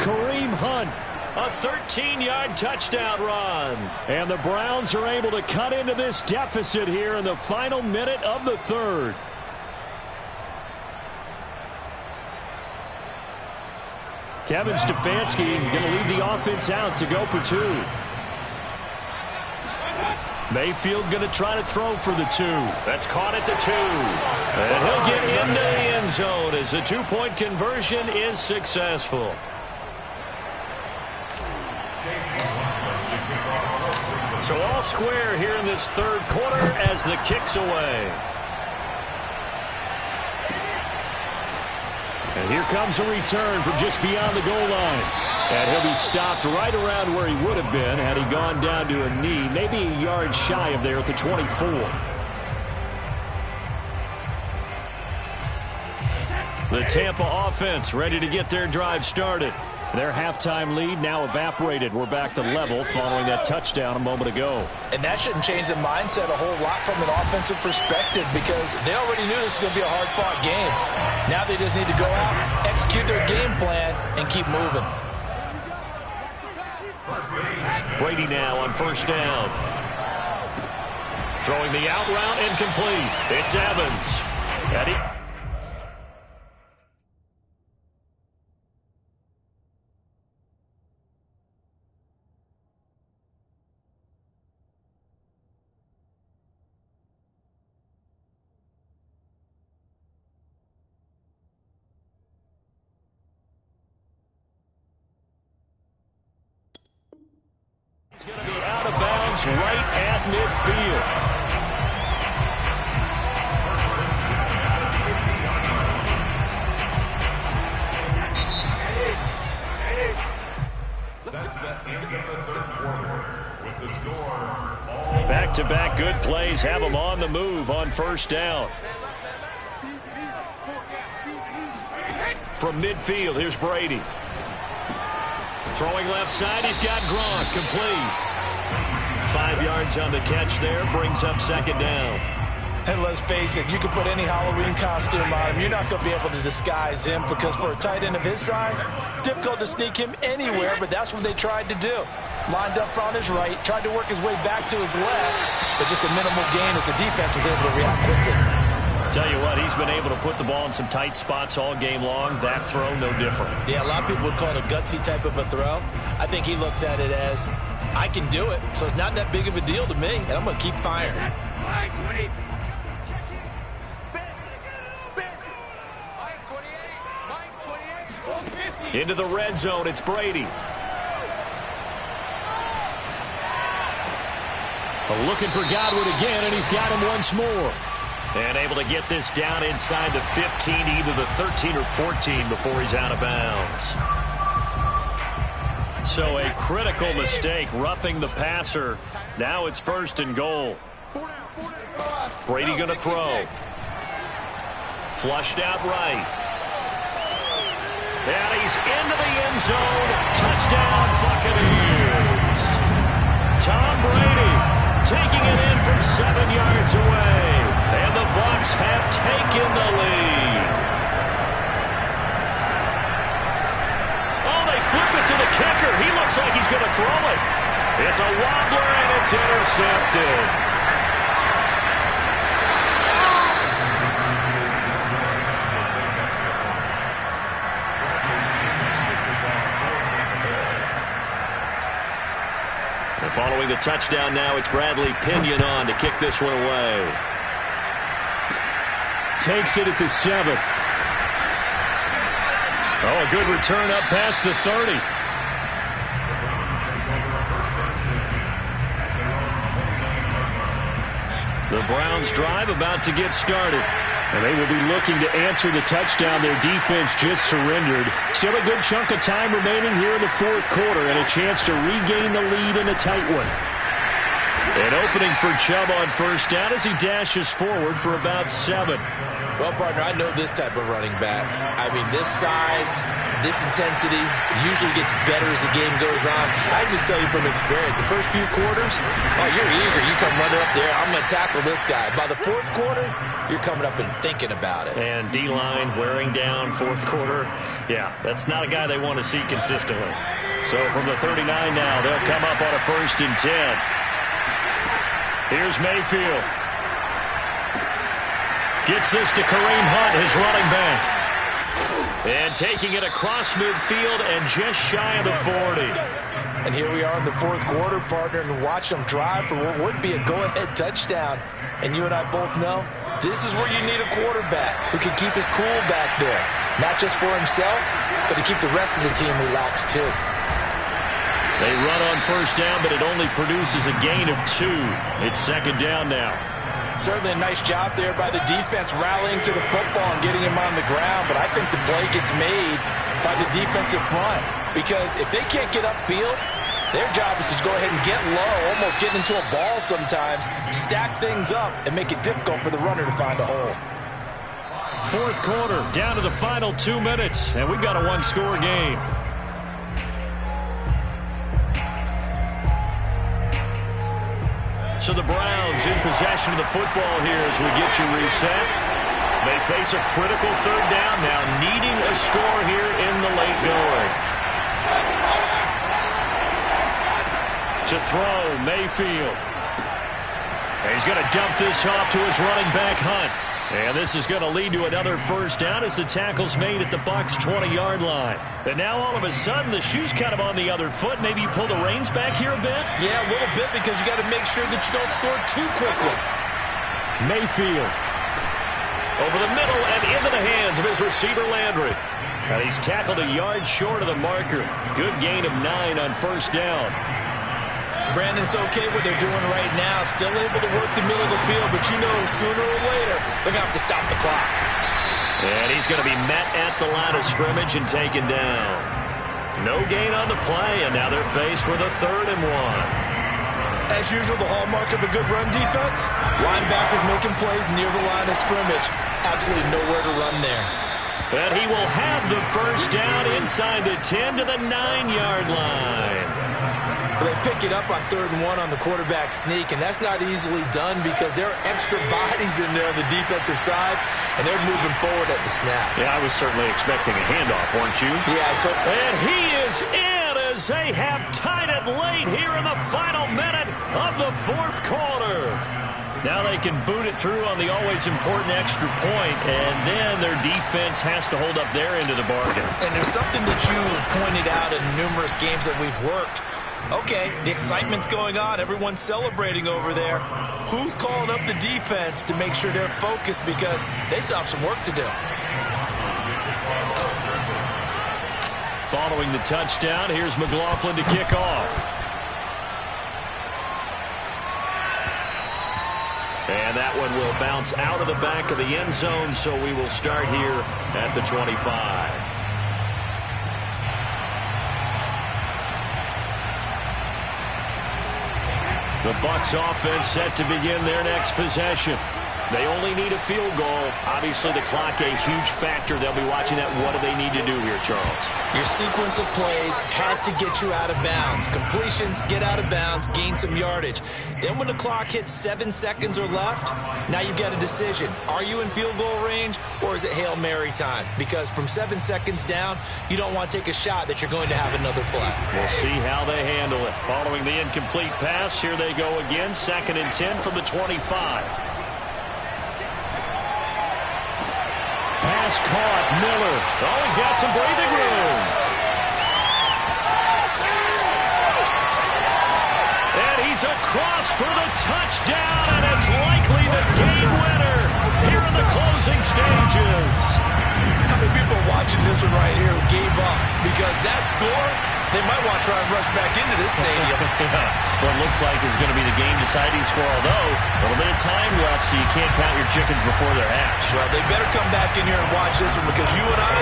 Kareem Hunt, a 13-yard touchdown run. And the Browns are able to cut into this deficit here in the final minute of the third. Kevin Stefanski going to leave the offense out to go for 2. Mayfield going to try to throw for the 2. That's caught at the 2. And he'll get into the end zone as the 2-point conversion is successful. So all square here in this third quarter as the kick's away. And here comes a return from just beyond the goal line. And he'll be stopped right around where he would have been had he gone down to a knee, maybe a yard shy of there at the 24. The Tampa offense ready to get their drive started. Their halftime lead now evaporated. We're back to level following that touchdown a moment ago. And that shouldn't change the mindset a whole lot from an offensive perspective because they already knew this was going to be a hard-fought game. Now they just need to go out, execute their game plan, and keep moving. Brady now on first down. Throwing the out route incomplete. It's Evans. And it's going to be out of bounds right at midfield. That's the end of the third quarter with the score. Back-to-back good plays have them on the move on first down. From midfield, here's Brady. Throwing left side, he's got Gronk, complete. 5 yards on the catch there, brings up second down. And let's face it, you can put any Halloween costume on him. You're not going to be able to disguise him because for a tight end of his size, difficult to sneak him anywhere, but that's what they tried to do. Lined up on his right, tried to work his way back to his left, but just a minimal gain as the defense was able to react quickly. Tell you what, he's been able to put the ball in some tight spots all game long. That throw, no different. Yeah, a lot of people would call it a gutsy type of a throw. I think he looks at it as, I can do it, so it's not that big of a deal to me, and I'm going to keep firing. Into the red zone, it's Brady. Looking for Godwin again, and he's got him once more. And able to get this down inside the 15, either the 13 or 14 before he's out of bounds. So a critical mistake, roughing the passer. Now it's 1st and goal. Brady going to throw. Flushed out right. And he's into the end zone. Touchdown, Buccaneers. Tom Brady taking it in from 7 yards away. And the Bucs have taken the lead. Oh, they flip it to the kicker. He looks like he's going to throw it. It's a wobbler, and it's intercepted. And following the touchdown now, it's Bradley Pinion on to kick this one away. Takes it at the 7. Oh, a good return up past the 30. The Browns drive about to get started. And they will be looking to answer the touchdown their defense just surrendered. Still a good chunk of time remaining here in the fourth quarter and a chance to regain the lead in a tight one. An opening for Chubb on first down as he dashes forward for about 7. Well, partner, I know this type of running back. I mean, this size, this intensity usually gets better as the game goes on. I just tell you from experience, the first few quarters, oh, you're eager. You come running up there, I'm going to tackle this guy. By the fourth quarter, you're coming up and thinking about it. And D-line wearing down fourth quarter. Yeah, that's not a guy they want to see consistently. So from the 39 now, they'll come up on a 1st and 10. Here's Mayfield. Gets this to Kareem Hunt, his running back. And taking it across midfield and just shy of the 40. And here we are in the fourth quarter, partner, and watch them drive for what would be a go-ahead touchdown. And you and I both know this is where you need a quarterback who can keep his cool back there. Not just for himself, but to keep the rest of the team relaxed too. They run on first down, but it only produces a gain of 2. It's 2nd down now. Certainly a nice job there by the defense rallying to the football and getting him on the ground, but I think the play gets made by the defensive front because if they can't get upfield, their job is to go ahead and get low, almost get into a ball sometimes, stack things up, and make it difficult for the runner to find a hole. Fourth quarter, down to the final 2 minutes, and we've got a one-score game. So the Browns in possession of the football here as we get you reset. They face a critical 3rd down now, needing a score here in the late going. To throw, Mayfield. And he's going to dump this off to his running back, Hunt. And this is going to lead to another 1st down as the tackle's made at the Bucs' 20-yard line. And now all of a sudden the shoe's kind of on the other foot. Maybe you pull the reins back here a bit? Yeah, a little bit because you got to make sure that you don't score too quickly. Mayfield. Over the middle and into the hands of his receiver Landry. And he's tackled a yard short of the marker. Good gain of 9 on 1st down. Brandon, it's okay what they're doing right now. Still able to work the middle of the field, but you know sooner or later they're going to have to stop the clock. And he's going to be met at the line of scrimmage and taken down. No gain on the play, and now they're faced with a 3rd and 1. As usual, the hallmark of a good run defense, linebackers making plays near the line of scrimmage. Absolutely nowhere to run there. And he will have the 1st down inside the 10 to the 9-yard line. They pick it up on 3rd and 1 on the quarterback sneak, and that's not easily done because there are extra bodies in there on the defensive side, and they're moving forward at the snap. Yeah, I was certainly expecting a handoff, weren't you? Yeah, I took. And he is in as they have tied it late here in the final minute of the fourth quarter. Now they can boot it through on the always important extra point, and then their defense has to hold up their end of the bargain. And there's something that you've pointed out in numerous games that we've worked. Okay, the excitement's going on. Everyone's celebrating over there. Who's calling up the defense to make sure they're focused because they still have some work to do? Following the touchdown, here's McLaughlin to kick off. And that one will bounce out of the back of the end zone, so we will start here at the 25. The Bucs offense set to begin their next possession. They only need a field goal. Obviously, the clock a huge factor. They'll be watching that. What do they need to do here, Charles? Your sequence of plays has to get you out of bounds. Completions, get out of bounds, gain some yardage. Then when the clock hits 7 seconds or left, now you've got a decision. Are you in field goal range or is it Hail Mary time? Because from 7 seconds down, you don't want to take a shot that you're going to have another play. We'll see how they handle it. Following the incomplete pass, here they go again. 2nd and 10 from the 25. Pass caught. Miller. Oh, he's got some breathing room. And he's across for the touchdown, and it's likely the game winner here in the closing stages. How many people are watching this one right here who gave up? Because that score, they might want to try and rush back into this stadium. Yeah. What looks like is going to be the game-deciding score, although a little bit of time left, so you can't count your chickens before they're hatched. Well, they better come back in here and watch this one because you and I,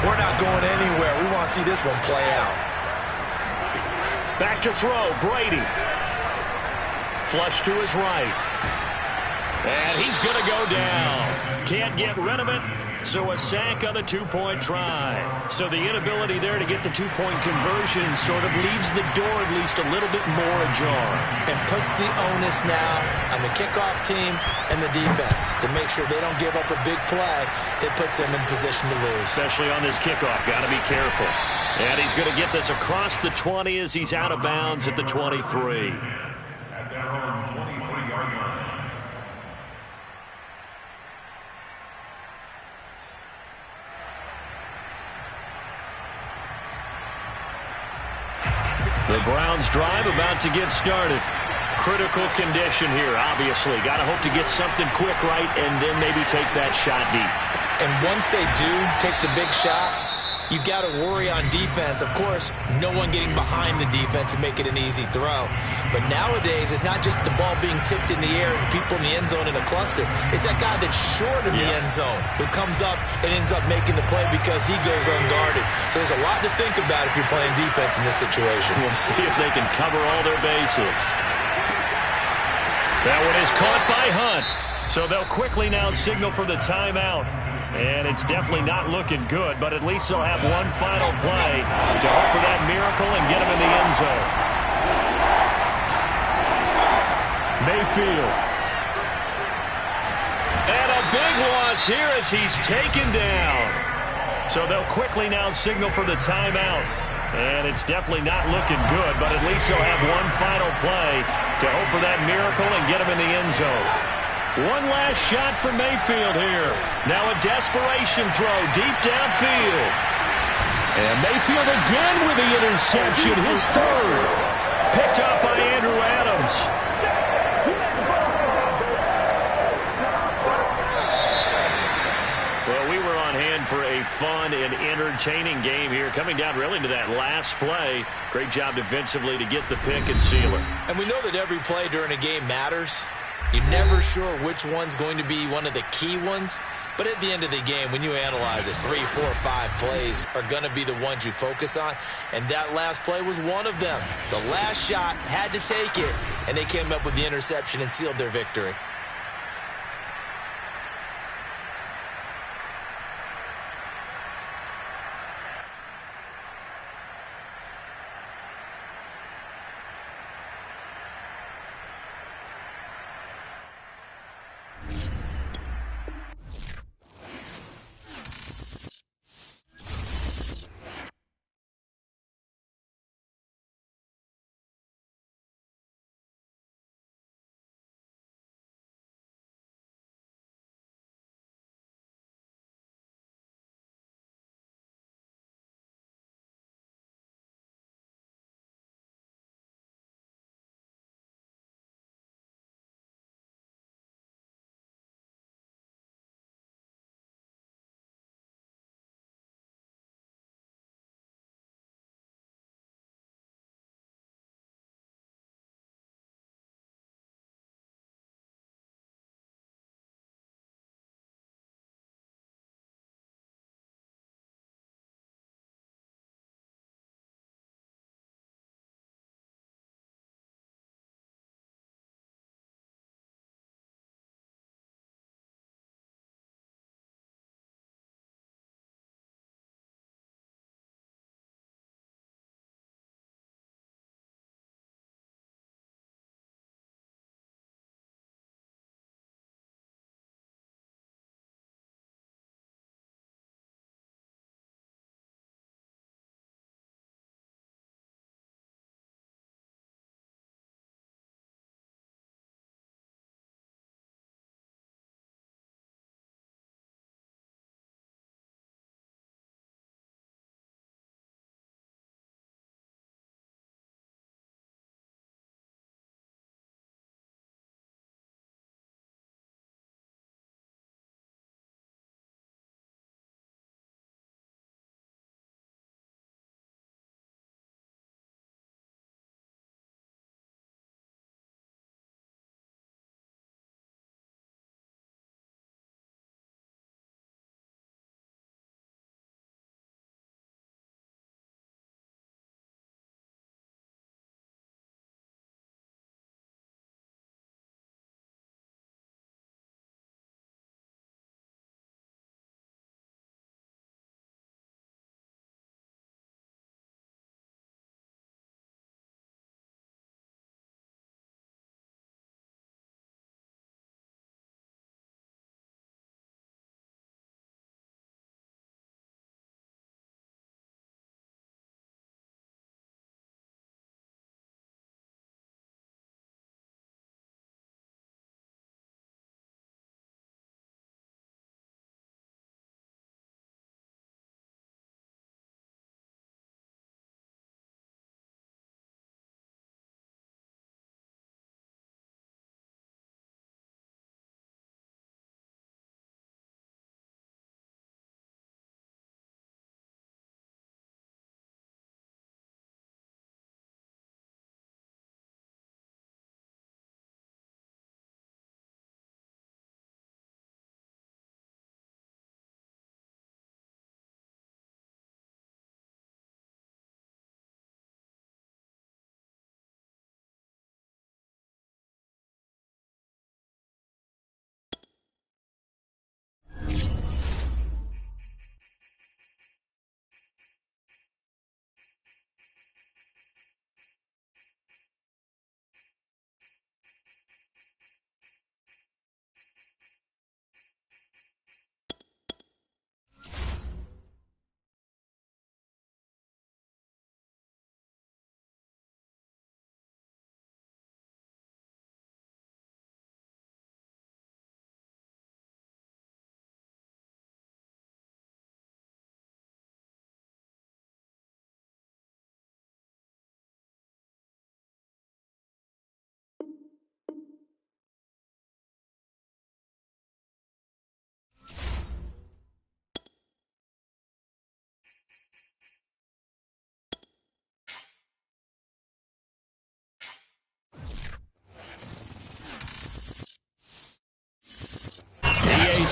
we're not going anywhere. We want to see this one play out. Back to throw, Brady. Flush to his right. And he's going to go down. Can't get rid of it. So a sack on the two-point try. So the inability there to get the two-point conversion sort of leaves the door at least a little bit more ajar. And puts the onus now on the kickoff team and the defense to make sure they don't give up a big play that puts them in position to lose. Especially on this kickoff. Got to be careful. And he's going to get this across the 20 as he's out of bounds at the 23. At their own 23-yard line. The Browns drive about to get started. Critical condition here, obviously. Got to hope to get something quick right and then maybe take that shot deep. And once they do take the big shot, you've got to worry on defense. Of course, no one getting behind the defense and make it an easy throw. But nowadays, it's not just the ball being tipped in the air and people in the end zone in a cluster. It's that guy that's short in the end zone who comes up and ends up making the play because he goes unguarded. So there's a lot to think about if you're playing defense in this situation. We'll see if they can cover all their bases. That one is caught by Hunt. So they'll quickly now signal for the timeout. And it's definitely not looking good, but at least they'll have one final play to hope for that miracle and get him in the end zone. Mayfield. And a big loss here as he's taken down. So they'll quickly now signal for the timeout. And it's definitely not looking good, but at least they'll have one final play to hope for that miracle and get him in the end zone. One last shot for Mayfield here. Now a desperation throw deep downfield. And Mayfield again with the interception, his third. Picked up by Andrew Adams. Well, we were on hand for a fun and entertaining game here. Coming down really to that last play. Great job defensively to get the pick and seal it. And we know that every play during a game matters. You're never sure which one's going to be one of the key ones. But at the end of the game, when you analyze it, 3, 4, 5 plays are going to be the ones you focus on. And that last play was one of them. The last shot had to take it, and they came up with the interception and sealed their victory.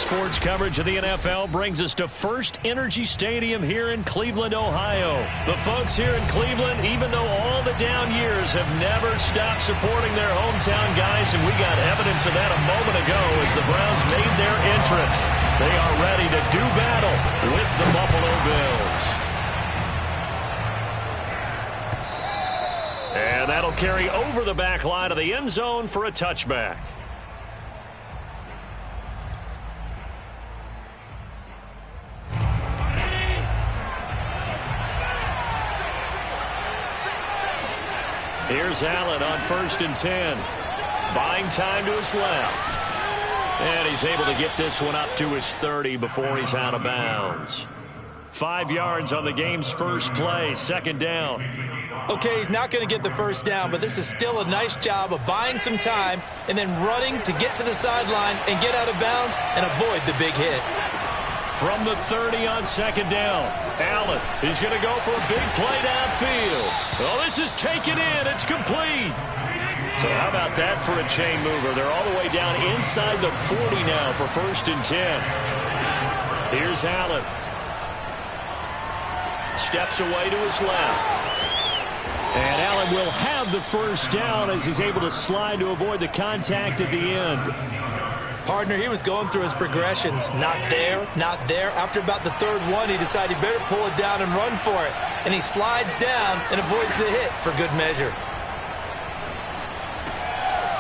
sports coverage of the NFL brings us to First Energy Stadium here in Cleveland, Ohio. The folks here in Cleveland, even though all the down years, have never stopped supporting their hometown guys, and we got evidence of that a moment ago as the Browns made their entrance. They are ready to do battle with the Buffalo Bills. And that'll carry over the back line of the end zone for a touchback. Here's Allen on 1st and 10. Buying time to his left. And he's able to get this one up to his 30 before he's out of bounds. 5 yards on the game's first play, 2nd down. Okay, he's not going to get the first down, but this is still a nice job of buying some time and then running to get to the sideline and get out of bounds and avoid the big hit. From the 30 on 2nd down, Allen, he's going to go for a big play downfield. Oh, this is taken in. It's complete. So how about that for a chain mover? They're all the way down inside the 40 now for 1st and 10. Here's Allen. Steps away to his left. And Allen will have the first down as he's able to slide to avoid the contact at the end. Partner, he was going through his progressions. Not there, not there. After about the 3rd one, he decided he better pull it down and run for it. And he slides down and avoids the hit for good measure.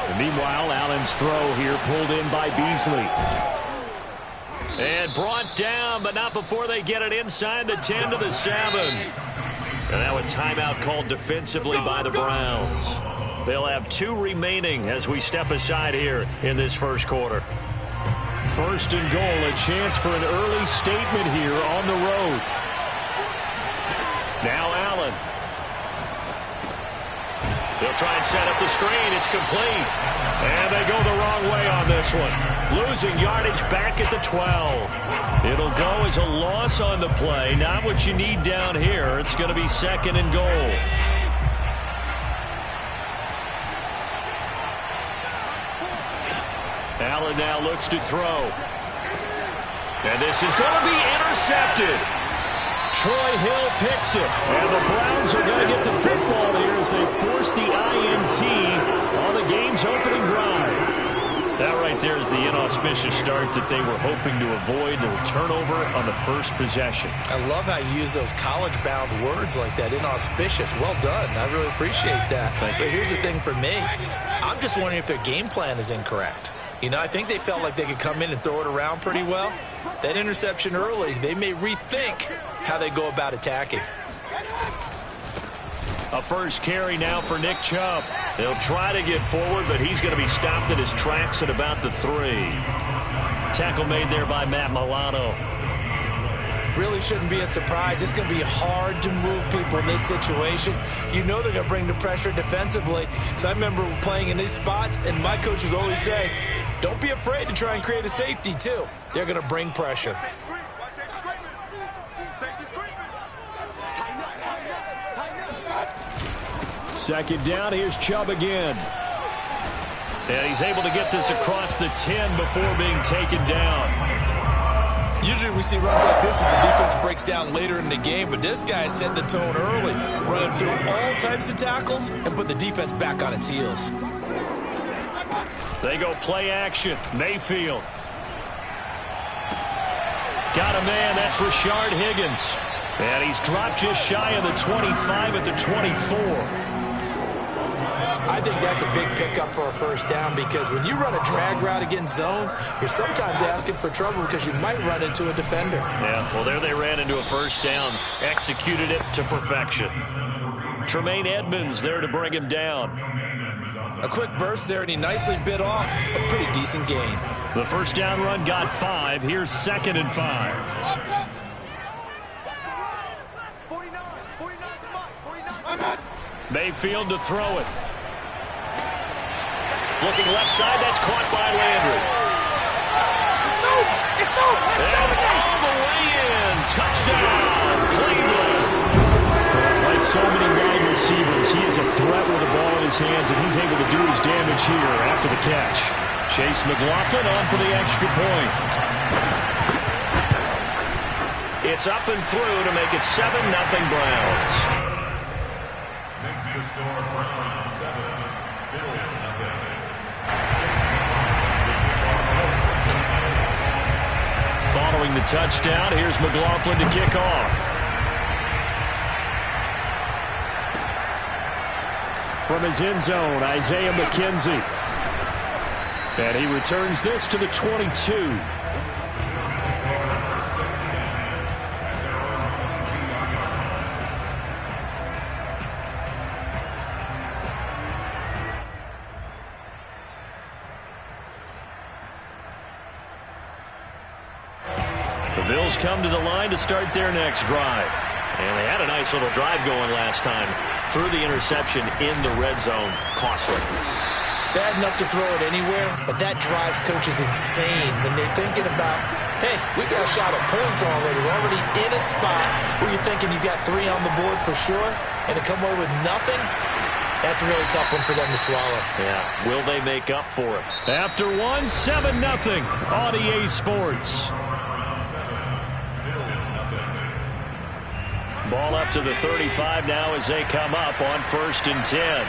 And meanwhile, Allen's throw here pulled in by Beasley. And brought down, but not before they get it inside the 10 to the 7. And now a timeout called defensively by the Browns. They'll have 2 remaining as we step aside here in this first quarter. 1st and goal, a chance for an early statement here on the road. Now Allen. They'll try and set up the screen. It's complete. And they go the wrong way on this one. Losing yardage back at the 12. It'll go as a loss on the play. Not what you need down here. It's going to be 2nd and goal. Allen now looks to throw. And this is going to be intercepted. Troy Hill picks it. And the Browns are going to get the football here as they force the INT on the game's opening drive. That right there is the inauspicious start that they were hoping to avoid. A turnover on the first possession. I love how you use those college-bound words like that, inauspicious. Well done. I really appreciate that. But here's the thing for me. I'm just wondering if their game plan is incorrect. You know, I think they felt like they could come in and throw it around pretty well. That interception early, they may rethink how they go about attacking. A first carry now for Nick Chubb. They'll try to get forward, but he's going to be stopped in his tracks at about the 3. Tackle made there by Matt Milano. Really shouldn't be a surprise. It's going to be hard to move people in this situation. You know they're going to bring the pressure defensively. Because I remember playing in these spots, and my coaches always say, don't be afraid to try and create a safety, too. They're going to bring pressure. 2nd down, here's Chubb again. And he's able to get this across the 10 before being taken down. Usually we see runs like this as the defense breaks down later in the game, but this guy set the tone early, running through all types of tackles and put the defense back on its heels. They go play action. Mayfield. Got a man, that's Rashard Higgins. And he's dropped just shy of the 25 at the 24. I think that's a big pickup for a first down because when you run a drag route against zone, you're sometimes asking for trouble because you might run into a defender. Yeah, well, there they ran into a first down. Executed it to perfection. Tremaine Edmonds there to bring him down. A quick burst there, and he nicely bit off a pretty decent gain. The first down run got 5. Here's 2nd and 5. Mayfield to throw it. Looking left side, that's caught by Landry. And all the way in. Touchdown, Cleveland. Like so many wide receivers, he is a threat with the ball in his hands, and he's able to do his damage here after the catch. Chase McLaughlin on for the extra point. It's up and through to make it 7-0 Browns. Makes the score Browns 7, Bills 0. Following the touchdown, here's McLaughlin to kick off. From his end zone, Isaiah McKenzie. And he returns this to the 22. The Bills come to the line to start their next drive. And they had a nice little drive going last time. Threw the interception in the red zone. Costly. Bad enough to throw it anywhere, but that drives coaches insane when they're thinking about, hey, we got a shot at points already. We're already in a spot where you're thinking you got 3 on the board for sure, and to come away with nothing, that's a really tough one for them to swallow. Yeah, will they make up for it? After 7-0 on EA Sports. Ball up to the 35 now as they come up on 1st and 10.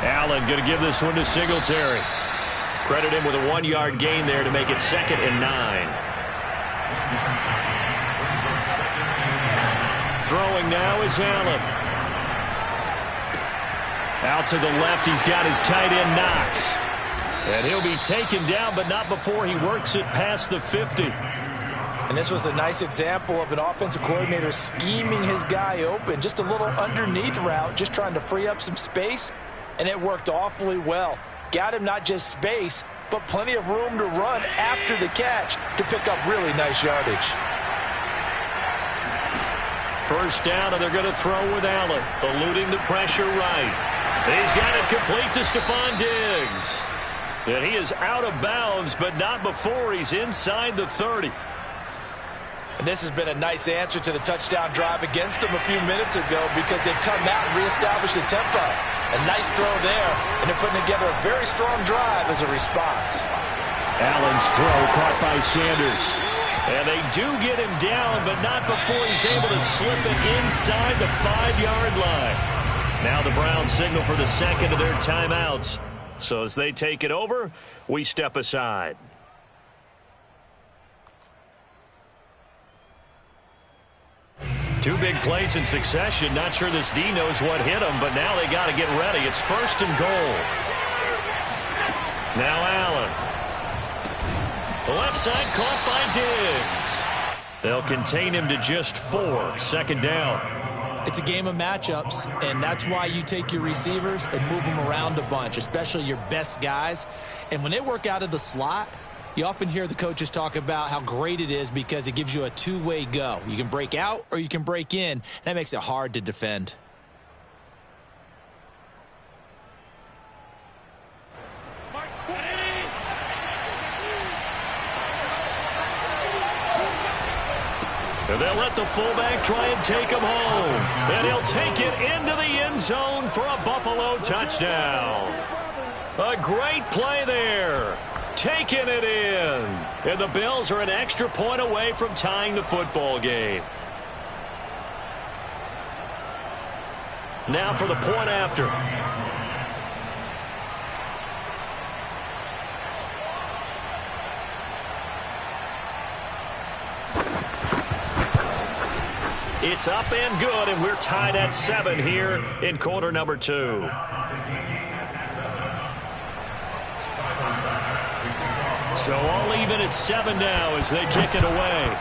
Allen going to give this one to Singletary. Credit him with a 1-yard gain there to make it 2nd and 9. Throwing now is Allen. Out to the left, he's got his tight end Knox. And he'll be taken down, but not before he works it past the 50. And this was a nice example of an offensive coordinator scheming his guy open. Just a little underneath route, just trying to free up some space, and it worked awfully well. Got him not just space, but plenty of room to run after the catch to pick up really nice yardage. 1st down, and they're going to throw with Allen, eluding the pressure right. He's got it complete to Stephon Diggs. And he is out of bounds, but not before he's inside the 30. And this has been a nice answer to the touchdown drive against them a few minutes ago because they've come out and reestablished the tempo. A nice throw there, and they're putting together a very strong drive as a response. Allen's throw caught by Sanders. And they do get him down, but not before he's able to slip it inside the 5-yard line. Now the Browns signal for the 2nd of their timeouts. So as they take it over, we step aside. Two big plays in succession. Not sure this D knows what hit him, but now they got to get ready. It's 1st and goal. Now Allen. The left side caught by Diggs. They'll contain him to just 4. 2nd down. It's a game of matchups, and that's why you take your receivers and move them around a bunch, especially your best guys. And when they work out of the slot, you often hear the coaches talk about how great it is because it gives you a two-way go. You can break out or you can break in. That makes it hard to defend. And they'll let the fullback try and take him home. And he'll take it into the end zone for a Buffalo touchdown. A great play there. Taking it in. And the Bills are an extra point away from tying the football game. Now for the point after. It's up and good, and we're tied at 7 here in quarter number 2. So all even at 7 now as they kick it away.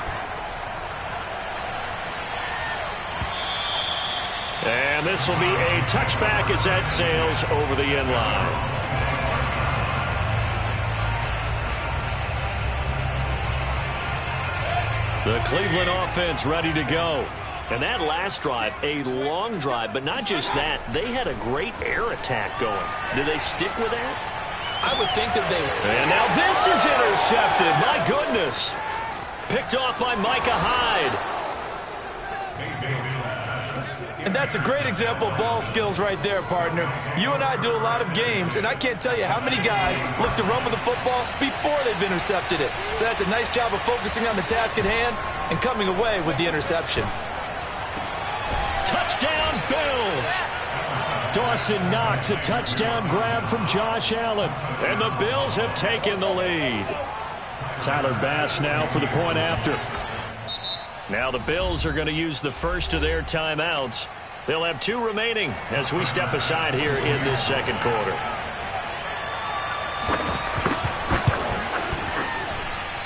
And this will be a touchback as that sails over the end line. The Cleveland offense ready to go. And that last drive, a long drive, but not just that. They had a great air attack going. Do they stick with that? I would think that they... And now this is intercepted. My goodness. Picked off by Micah Hyde. And that's a great example of ball skills right there, partner. You and I do a lot of games, and I can't tell you how many guys look to run with the football before they've intercepted it. So that's a nice job of focusing on the task at hand and coming away with the interception. Touchdown, Bills! Dawson Knox, a touchdown grab from Josh Allen. And the Bills have taken the lead. Tyler Bass now for the point after. Now the Bills are going to use the first of their timeouts. They'll have 2 remaining as we step aside here in this second quarter.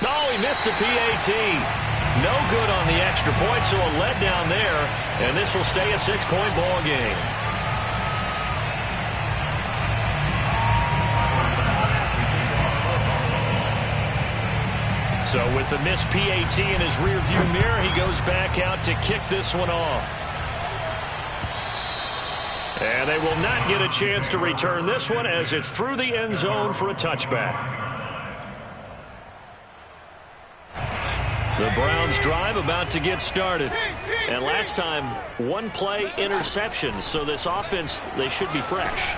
Oh, he missed the PAT. No good on the extra point, so a letdown there. And this will stay a 6-point ball game. So with the missed PAT in his rearview mirror, he goes back out to kick this one off. And they will not get a chance to return this one as it's through the end zone for a touchback. The Browns drive about to get started. And last time, 1-play interceptions. So this offense, they should be fresh.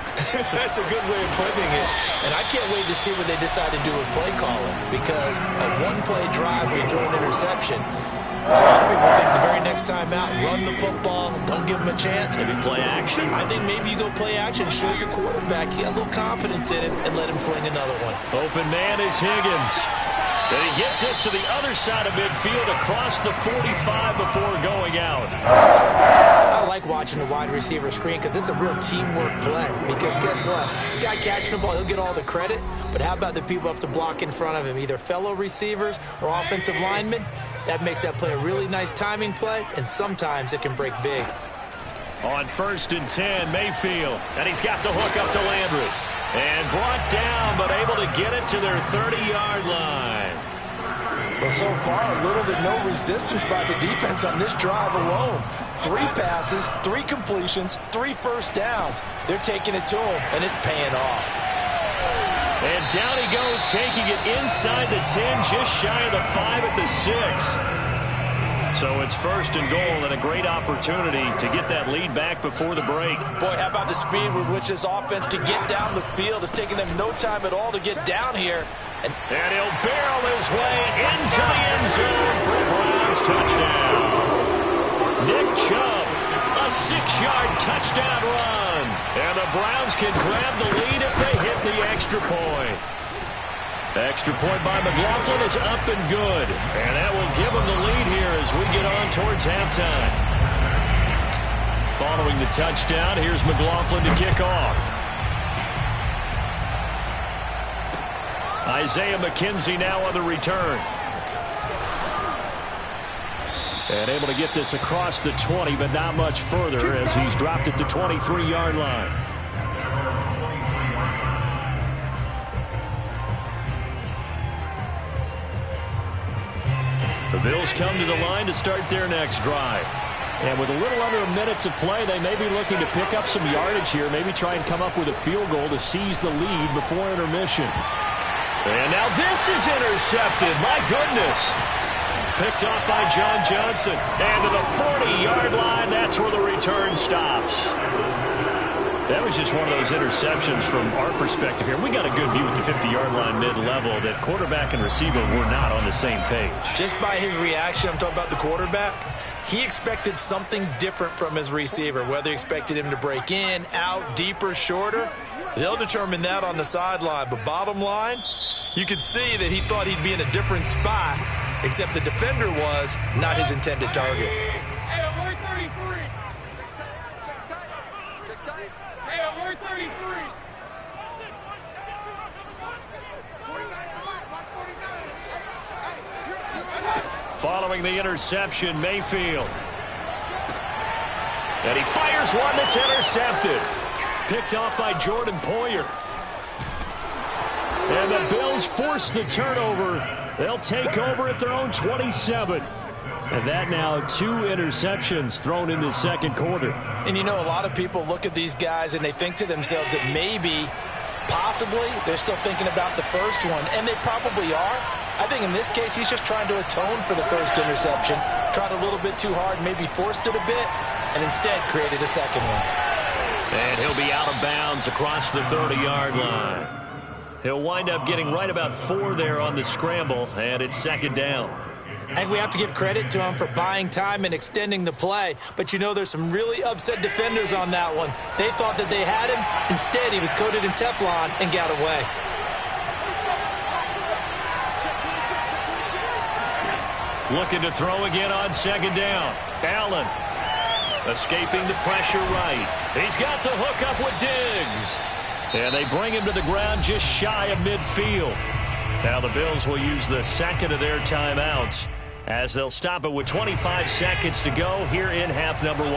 That's a good way of putting it. And I can't wait to see what they decide to do with play calling. Because a 1-play drive where you throw an interception, a lot of people think the very next time out, run the football, don't give them a chance. Maybe play action. I think maybe you go play action, show your quarterback you got a little confidence in him, and let him fling another one. Open man is Higgins. And he gets this to the other side of midfield across the 45 before going out. I like watching the wide receiver screen because it's a real teamwork play. Because guess what? The guy catching the ball, he'll get all the credit. But how about the people up to block in front of him, either fellow receivers or offensive linemen? That makes that play a really nice timing play, and sometimes it can break big. On 1st and 10, Mayfield. And he's got the hook up to Landry. And brought down, but able to get it to their 30-yard line. Well, so far, little to no resistance by the defense on this drive alone. 3 passes, 3 completions, 3 first downs. They're taking it to him, and it's paying off. And down he goes, taking it inside the 10, just shy of the 5 at the 6. So it's 1st and goal, and a great opportunity to get that lead back before the break. Boy, how about the speed with which this offense can get down the field? It's taking them no time at all to get down here. And he'll barrel his way into the end zone for a Browns touchdown. Nick Chubb, a 6-yard touchdown run. And the Browns can grab the lead if they hit the extra point. Extra point by McLaughlin is up and good. And that will give them the lead here as we get on towards halftime. Following the touchdown, here's McLaughlin to kick off. Isaiah McKenzie now on the return. And able to get this across the 20, but not much further as he's dropped it to 23-yard line. The Bills come to the line to start their next drive. And with a little under a minute to play, they may be looking to pick up some yardage here, maybe try and come up with a field goal to seize the lead before intermission. And now this is intercepted. My goodness. Picked off by John Johnson. And to the 40-yard line, that's where the return stops. That was just one of those interceptions from our perspective here. We got a good view at the 50-yard line mid-level that quarterback and receiver were not on the same page. Just by his reaction, I'm talking about the quarterback, he expected something different from his receiver, whether he expected him to break in, out, deeper, shorter. They'll determine that on the sideline. But bottom line, you could see that he thought he'd be in a different spot, except the defender was not his intended target. Following the interception, Mayfield. And he fires one that's intercepted. Picked off by Jordan Poyer. And the Bills force the turnover. They'll take over at their own 27. And that now 2 interceptions thrown in the second quarter. And you know, a lot of people look at these guys and they think to themselves that maybe, possibly, they're still thinking about the first one. And they probably are. I think in this case, he's just trying to atone for the first interception. Tried a little bit too hard, maybe forced it a bit. and instead created a second one. And he'll be out of bounds across the 30-yard line. He'll wind up getting right about 4 there on the scramble, and it's second down. I think we have to give credit to him for buying time and extending the play. But you know there's some really upset defenders on that one. They thought that they had him. Instead, he was coated in Teflon and got away. Looking to throw again on second down. Allen escaping the pressure right. He's got the hook up with Diggs. And they bring him to the ground just shy of midfield. Now the Bills will use the second of their timeouts as they'll stop it with 25 seconds to go here in half number 1.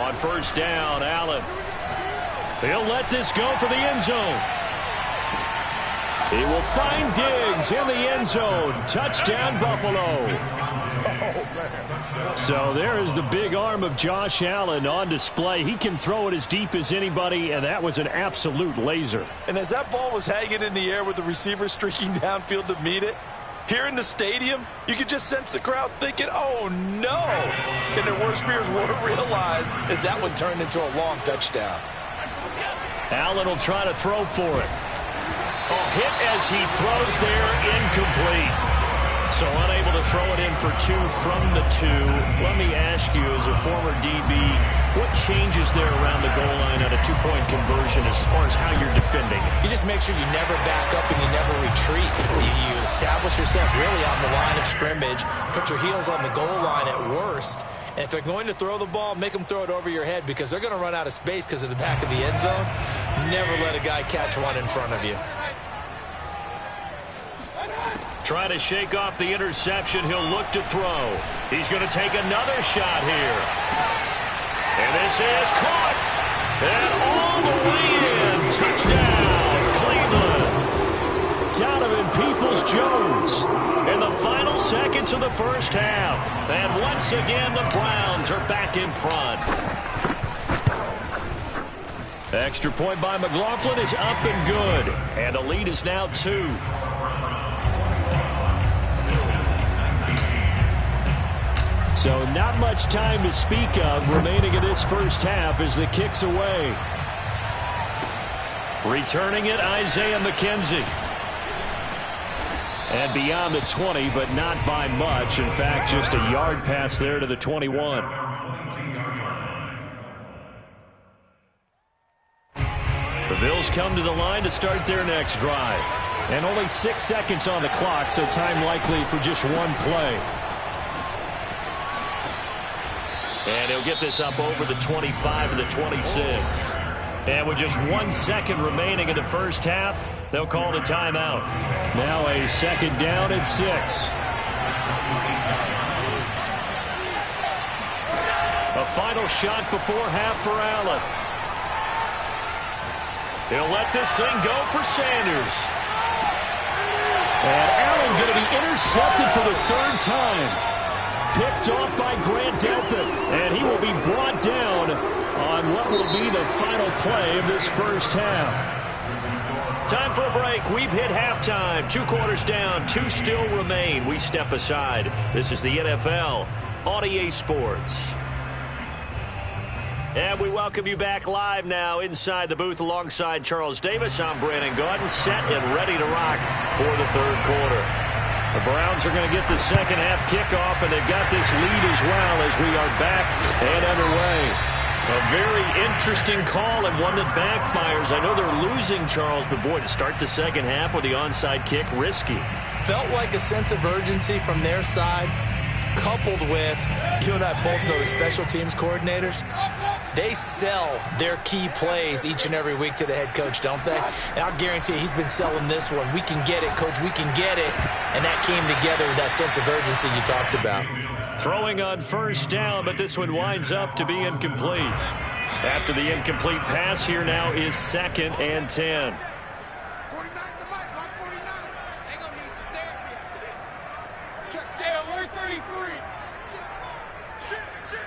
On first down, Allen. He'll let this go for the end zone. He will find Diggs in the end zone. Touchdown, Buffalo. So there is the big arm of Josh Allen on display. He can throw it as deep as anybody, and that was an absolute laser. And as that ball was hanging in the air with the receiver streaking downfield to meet it, here in the stadium, you could just sense the crowd thinking, oh, no. And their worst fears were realized as that one turned into a long touchdown. Allen will try to throw for it. Hit as he throws there, incomplete. So unable to throw it in for 2 from the 2. Let me ask you, as a former DB, what changes there around the goal line on a 2-point conversion as far as how you're defending? You just make sure you never back up and you never retreat. You establish yourself really on the line of scrimmage, put your heels on the goal line at worst, and if they're going to throw the ball, make them throw it over your head because they're going to run out of space because of the back of the end zone. Never let a guy catch one in front of you. Trying to shake off the interception. He'll look to throw. He's going to take another shot here. And this is caught. And all the way in. Touchdown, Cleveland. Donovan Peoples-Jones in the final seconds of the first half. And once again, the Browns are back in front. Extra point by McLaughlin is up and good. And the lead is now 2. So not much time to speak of remaining in this first half as the kick's away. Returning it, Isaiah McKenzie. And beyond the 20, but not by much. In fact, just a yard pass there to the 21. The Bills come to the line to start their next drive. And only 6 seconds on the clock, so time likely for just one play. And he'll get this up over the 25 and the 26. And with just 1 second remaining in the first half, they'll call the timeout. Now a second down and 6. A final shot before half for Allen. He'll let this thing go for Sanders. And Allen going to be intercepted for the 3rd time. Picked off by Grant Delpit, and he will be brought down on what will be the final play of this first half. Time for a break. We've hit halftime. 2 quarters down, 2 still remain. We step aside. This is the NFL on EA Sports. And we welcome you back live now inside the booth alongside Charles Davis. I'm Brandon Gaudin, set and ready to rock for the 3rd quarter. The Browns are going to get the second half kickoff, and they've got this lead as well as we are back and underway. A very interesting call and one that backfires. I know they're losing, Charles, but boy, to start the second half with the onside kick, risky. Felt like a sense of urgency from their side, coupled with, you and I both know the special teams coordinators. They sell their key plays each and every week to the head coach, don't they? And I'll guarantee you he's been selling this one. We can get it, coach. We can get it. And that came together with that sense of urgency you talked about. Throwing on first down, but this one winds up to be incomplete. After the incomplete pass, here now is 2nd and 10. 49 the mic, watch 49. They're going to need some therapy after this. Check, check. 133. Shit.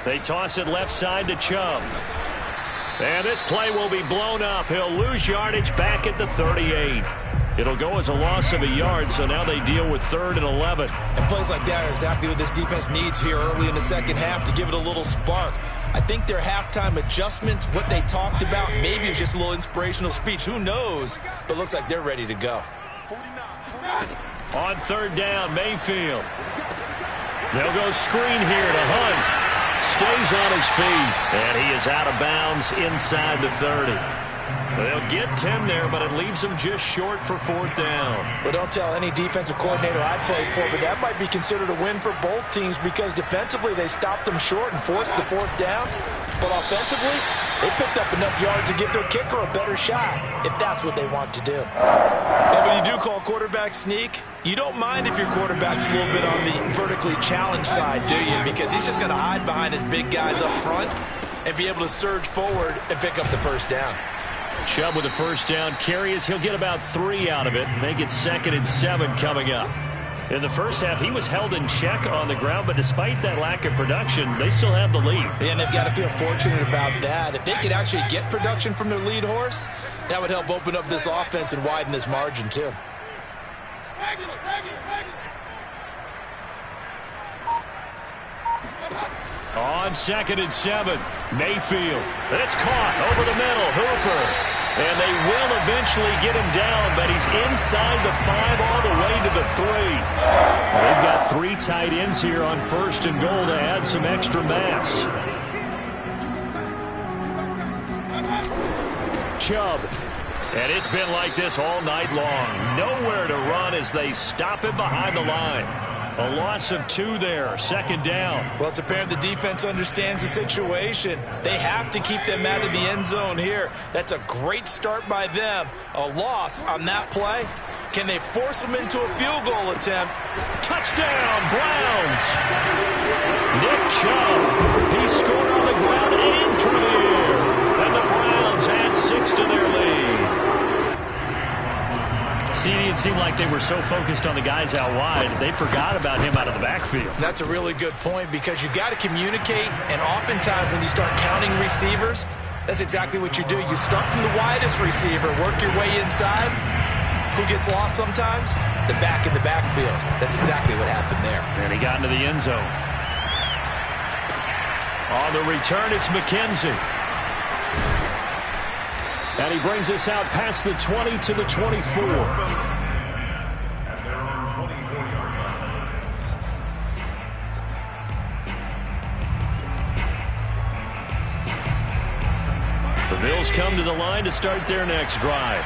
They toss it left side to Chubb. And this play will be blown up. He'll lose yardage back at the 38. It'll go as a loss of a yard, so now they deal with 3rd and 11. And plays like that are exactly what this defense needs here early in the second half to give it a little spark. I think their halftime adjustments, what they talked about, maybe it was just a little inspirational speech. Who knows? But looks like they're ready to go. On 3rd down, Mayfield. They'll go screen here to Hunt. Stays on his feet, and he is out of bounds inside the 30. They'll get 10 there, but it leaves them just short for 4th down. Well, don't tell any defensive coordinator I played for, but that might be considered a win for both teams because defensively they stopped them short and forced the 4th down. But offensively, they picked up enough yards to give their kicker a better shot if that's what they want to do. And when you do call quarterback sneak, you don't mind if your quarterback's a little bit on the vertically challenged side, do you? Because he's just going to hide behind his big guys up front and be able to surge forward and pick up the 1st down. Chubb with a 1st down carry as he'll get about 3 out of it. Make it 2nd and 7 coming up. In the first half, he was held in check on the ground, but despite that lack of production, they still have the lead. And they've got to feel fortunate about that. If they could actually get production from their lead horse, that would help open up this offense and widen this margin, too. On 2nd and 7, Mayfield. It's caught over the middle. Hooper. And they will eventually get him down, but he's inside the 5 all the way to the 3. They've got 3 tight ends here on 1st and goal to add some extra mass. Chubb. And it's been like this all night long. Nowhere to run as they stop him behind the line. A loss of 2 there, 2nd down. Well, it's apparent the defense understands the situation. They have to keep them out of the end zone here. That's a great start by them. A loss on that play. Can they force them into a field goal attempt? Touchdown, Browns! Nick Chubb, he scored on the ground and through the air. And the Browns add 6 to their lead. It seemed like they were so focused on the guys out wide, they forgot about him out of the backfield. That's a really good point because you've got to communicate, and oftentimes when you start counting receivers, that's exactly what you do. You start from the widest receiver, work your way inside. Who gets lost sometimes? The back in the backfield. That's exactly what happened there. And he got into the end zone. On the return, it's McKenzie. And he brings us out past the 20 to the 24. The Bills come to the line to start their next drive.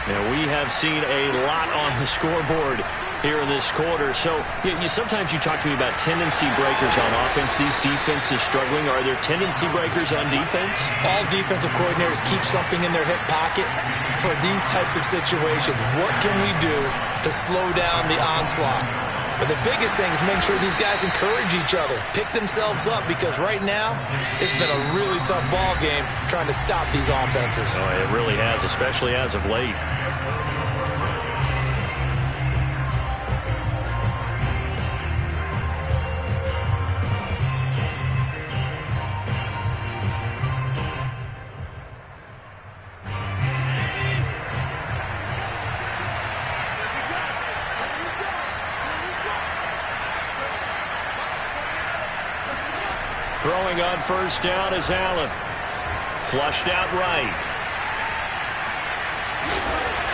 Now, we have seen a lot on the scoreboard here in this quarter. So sometimes you talk to me about tendency breakers on offense. These defenses struggling. Are there tendency breakers on defense? All defensive coordinators keep something in their hip pocket for these types of situations. What can we do to slow down the onslaught? But the biggest thing is make sure these guys encourage each other, pick themselves up, because right now it's been a really tough ball game trying to stop these offenses. Oh, it really has, especially as of late. Throwing on 1st down is Allen. Flushed out right.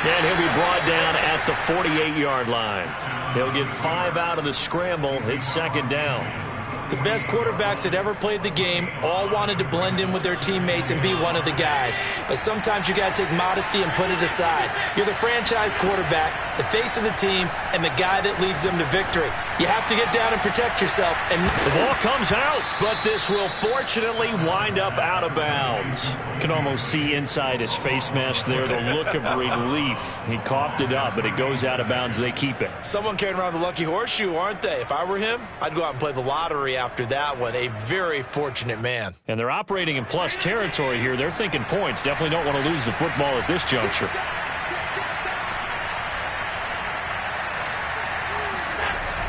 And he'll be brought down at the 48-yard line. He'll get 5 out of the scramble. It's 2nd down. The best quarterbacks that ever played the game all wanted to blend in with their teammates and be one of the guys. But sometimes you got to take modesty and put it aside. You're the franchise quarterback, the face of the team, and the guy that leads them to victory. You have to get down and protect yourself. And the ball comes out, but this will fortunately wind up out of bounds. You can almost see inside his face mask there the look of relief. He coughed it up, but it goes out of bounds. They keep it. Someone carrying around the lucky horseshoe, aren't they? If I were him, I'd go out and play the lottery after that one. A very fortunate man. And they're operating in plus territory here. They're thinking points. Definitely don't want to lose the football at this juncture.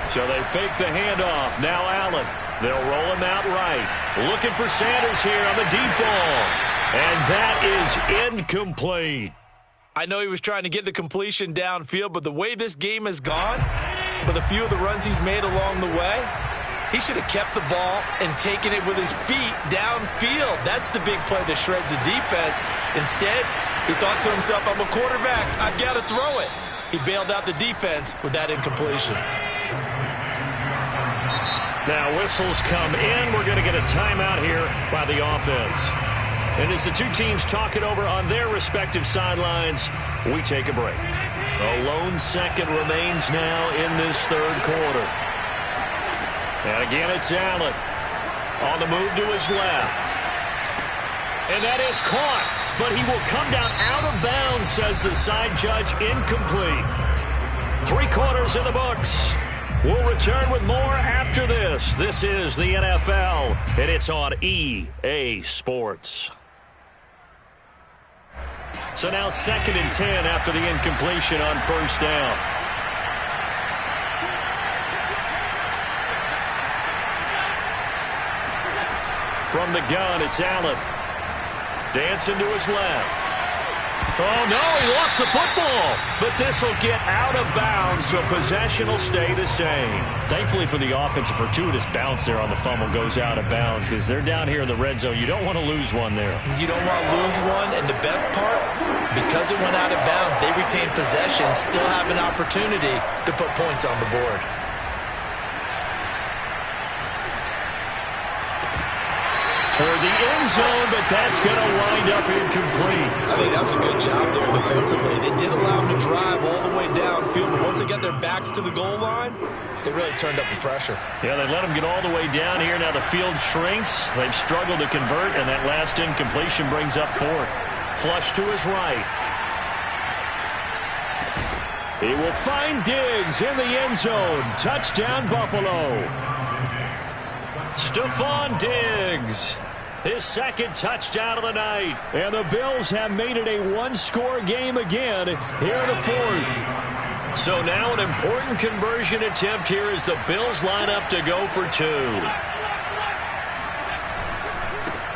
So they fake the handoff. Now Allen. They'll roll him out right. Looking for Sanders here on the deep ball. And that is incomplete. I know he was trying to get the completion downfield, but the way this game has gone, with a few of the runs he's made along the way, he should have kept the ball and taken it with his feet downfield. That's the big play that shreds the defense. Instead, he thought to himself, I'm a quarterback. I've got to throw it. He bailed out the defense with that incompletion. Now whistles come in. We're going to get a timeout here by the offense. And as the two teams talk it over on their respective sidelines, we take a break. A lone second remains now in this third quarter. And again, it's Allen on the move to his left. And that is caught, but he will come down out of bounds, says the side judge, incomplete. 3 quarters in the books. We'll return with more after this. This is the NFL, and it's on EA Sports. So now 2nd and 10 after the incompletion on first down. From the gun, it's Allen. Dancing to his left. Oh, no, he lost the football. But this will get out of bounds, so possession will stay the same. Thankfully for the offense, a fortuitous bounce there on the fumble goes out of bounds because they're down here in the red zone. You don't want to lose one there. You don't want to lose one, and the best part, because it went out of bounds, they retain possession, still have an opportunity to put points on the board. For the end zone, but that's going to wind up incomplete. I think that was a good job there defensively. They did allow them to drive all the way downfield, but once they got their backs to the goal line, they really turned up the pressure. Yeah, they let them get all the way down here. Now the field shrinks. They've struggled to convert, and that last incompletion brings up 4th. Flush to his right. He will find Diggs in the end zone. Touchdown, Buffalo. Stephon Diggs, his 2nd touchdown of the night. And the Bills have made it a 1-score game again here in the 4th. So now an important conversion attempt here as the Bills line up to go for 2.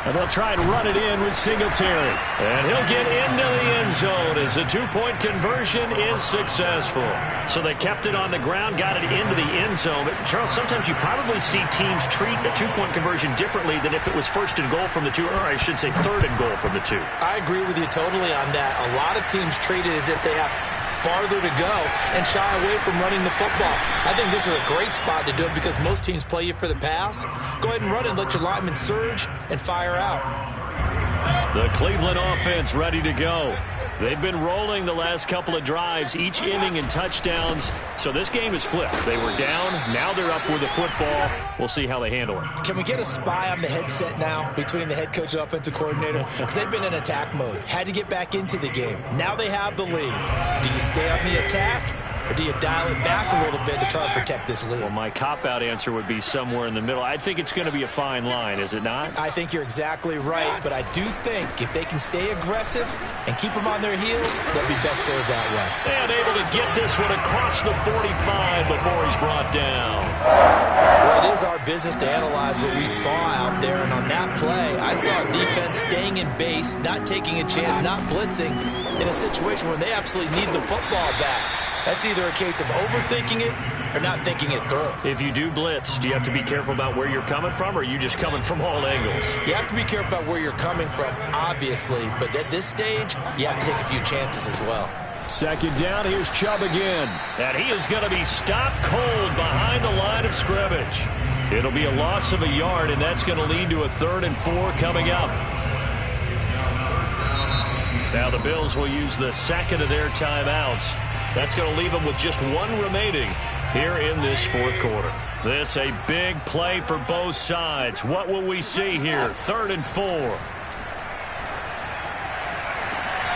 And they'll try and run it in with Singletary. And he'll get into the end zone as the 2-point conversion is successful. So they kept it on the ground, got it into the end zone. But, Charles, sometimes you probably see teams treat a 2-point conversion differently than if it was 1st and goal from the 2, or I should say 3rd and goal from the 2. I agree with you totally on that. A lot of teams treat it as if they have farther to go and shy away from running the football. I think this is a great spot to do it because most teams play you for the pass. Go ahead and run it, let your linemen surge, and fire out. The Cleveland offense ready to go. They've been rolling the last couple of drives, each inning in touchdowns. So this game is flipped. They were down. Now they're up with the football. We'll see how they handle it. Can we get a spy on the headset now between the head coach and offensive coordinator? Because they've been in attack mode. Had to get back into the game. Now they have the lead. Do you stay on the attack? Or do you dial it back a little bit to try and protect this lead? Well, my cop-out answer would be somewhere in the middle. I think it's going to be a fine line, is it not? I think you're exactly right, but I do think if they can stay aggressive and keep them on their heels, they'll be best served that way. And able to get this one across the 45 before he's brought down. Well, it is our business to analyze what we saw out there, and on that play, I saw defense staying in base, not taking a chance, not blitzing in a situation where they absolutely need the football back. That's either a case of overthinking it or not thinking it through. If you do blitz, do you have to be careful about where you're coming from, or are you just coming from all angles? You have to be careful about where you're coming from, obviously, but at this stage, you have to take a few chances as well. 2nd down, here's Chubb again. And he is going to be stopped cold behind the line of scrimmage. It'll be a loss of a yard, and that's going to lead to a 3rd and 4 coming up. Now the Bills will use the 2nd of their timeouts. That's going to leave them with just 1 remaining here in this 4th quarter. This a big play for both sides. What will we see here? 3rd and 4.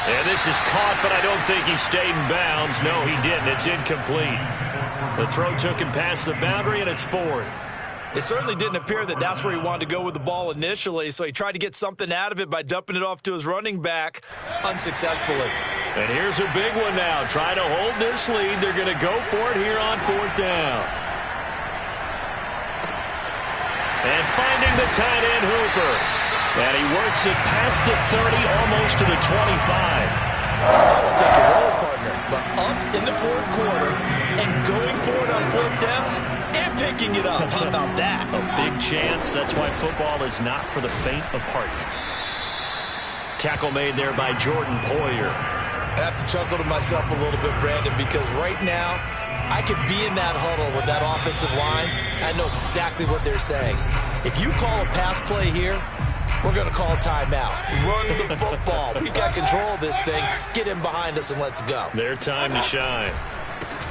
And this is caught, but I don't think he stayed in bounds. No, he didn't. It's incomplete. The throw took him past the boundary, and it's 4th. It certainly didn't appear that that's where he wanted to go with the ball initially, so he tried to get something out of it by dumping it off to his running back unsuccessfully. And here's a big one now. Trying to hold this lead. They're going to go for it here on 4th down. And finding the tight end Hooper. And he works it past the 30, almost to the 25. I will take your role, partner, but up in the fourth quarter and going for it on fourth down and picking it up. How about that? A big chance. That's why football is not for the faint of heart. Tackle made there by Jordan Poyer. I have to chuckle to myself a little bit, Brandon, because right now I could be in that huddle with that offensive line. I know exactly what they're saying. If you call a pass play here, we're going to call timeout. Run the football. We've got control of this thing. Get him behind us and let's go. Their time to shine.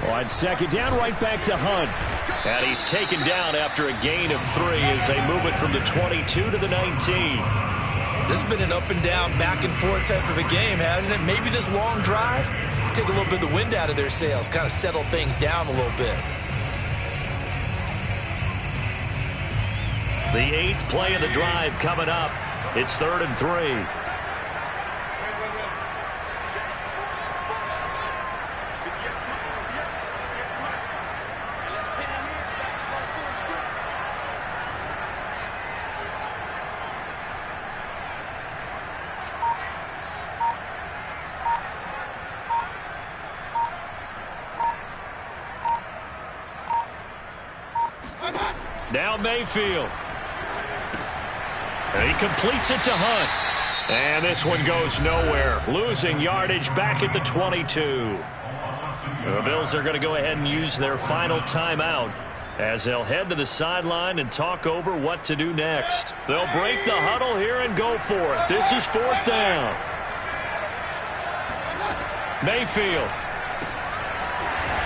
On second down, right back to Hunt. And he's taken down after a gain of 3 as they move it from the 22 to the 19. This has been an up and down, back and forth type of a game, hasn't it? Maybe this long drive, take a little bit of the wind out of their sails, kind of settle things down a little bit. The 8th play of the drive coming up. It's 3rd and 3. Now Mayfield. And he completes it to Hunt. And this one goes nowhere. Losing yardage back at the 22. The Bills are going to go ahead and use their final timeout as they'll head to the sideline and talk over what to do next. They'll break the huddle here and go for it. This is 4th down. Mayfield.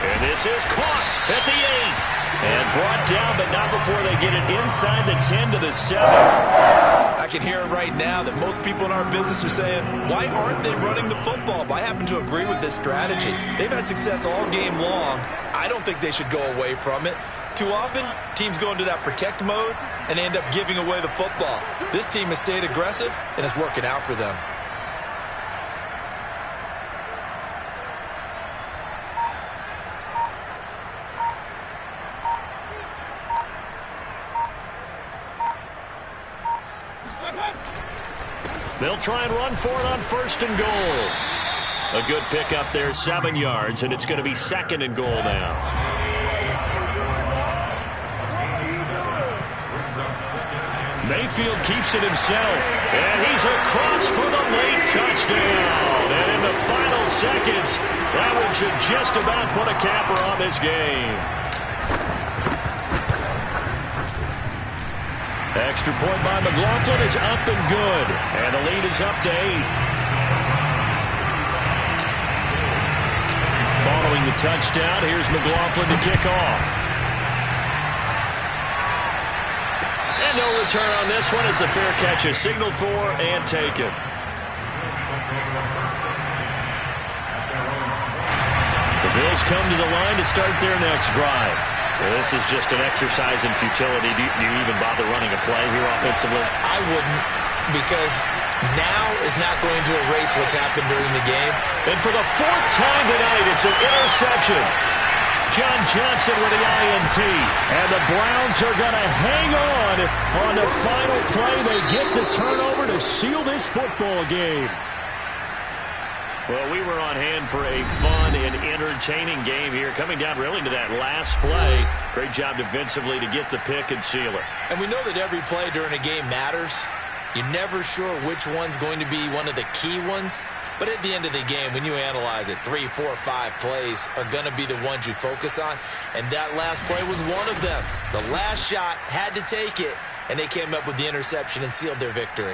And this is caught at the 8. And brought down, but not before they get it inside the 10 to the 7. I can hear it right now that most people in our business are saying, why aren't they running the football? But I happen to agree with this strategy. They've had success all game long. I don't think they should go away from it. Too often, teams go into that protect mode and end up giving away the football. This team has stayed aggressive, and it's working out for them. They'll try and run for it on 1st and goal. A good pickup there, 7 yards, and it's going to be 2nd and goal now. Mayfield keeps it himself, and he's across for the late touchdown. And in the final seconds, that one should just about put a capper on this game. Extra point by McLaughlin is up and good. And the lead is up to 8. Following the touchdown, here's McLaughlin to kick off. And no return on this one as the fair catch is signaled for and taken. The Bills come to the line to start their next drive. This is just an exercise in futility. Do you even bother running a play here offensively? I wouldn't, because now is not going to erase what's happened during the game. And for the 4th time tonight, it's an interception. John Johnson with the INT. And the Browns are going to hang on the final play. They get the turnover to seal this football game. Well, we were on hand for a fun and entertaining game here, coming down really to that last play. Great job defensively to get the pick and seal it. And we know that every play during a game matters. You're never sure which one's going to be one of the key ones. But at the end of the game, when you analyze it, 3, 4, 5 plays are going to be the ones you focus on. And that last play was one of them. The last shot had to take it, and they came up with the interception and sealed their victory.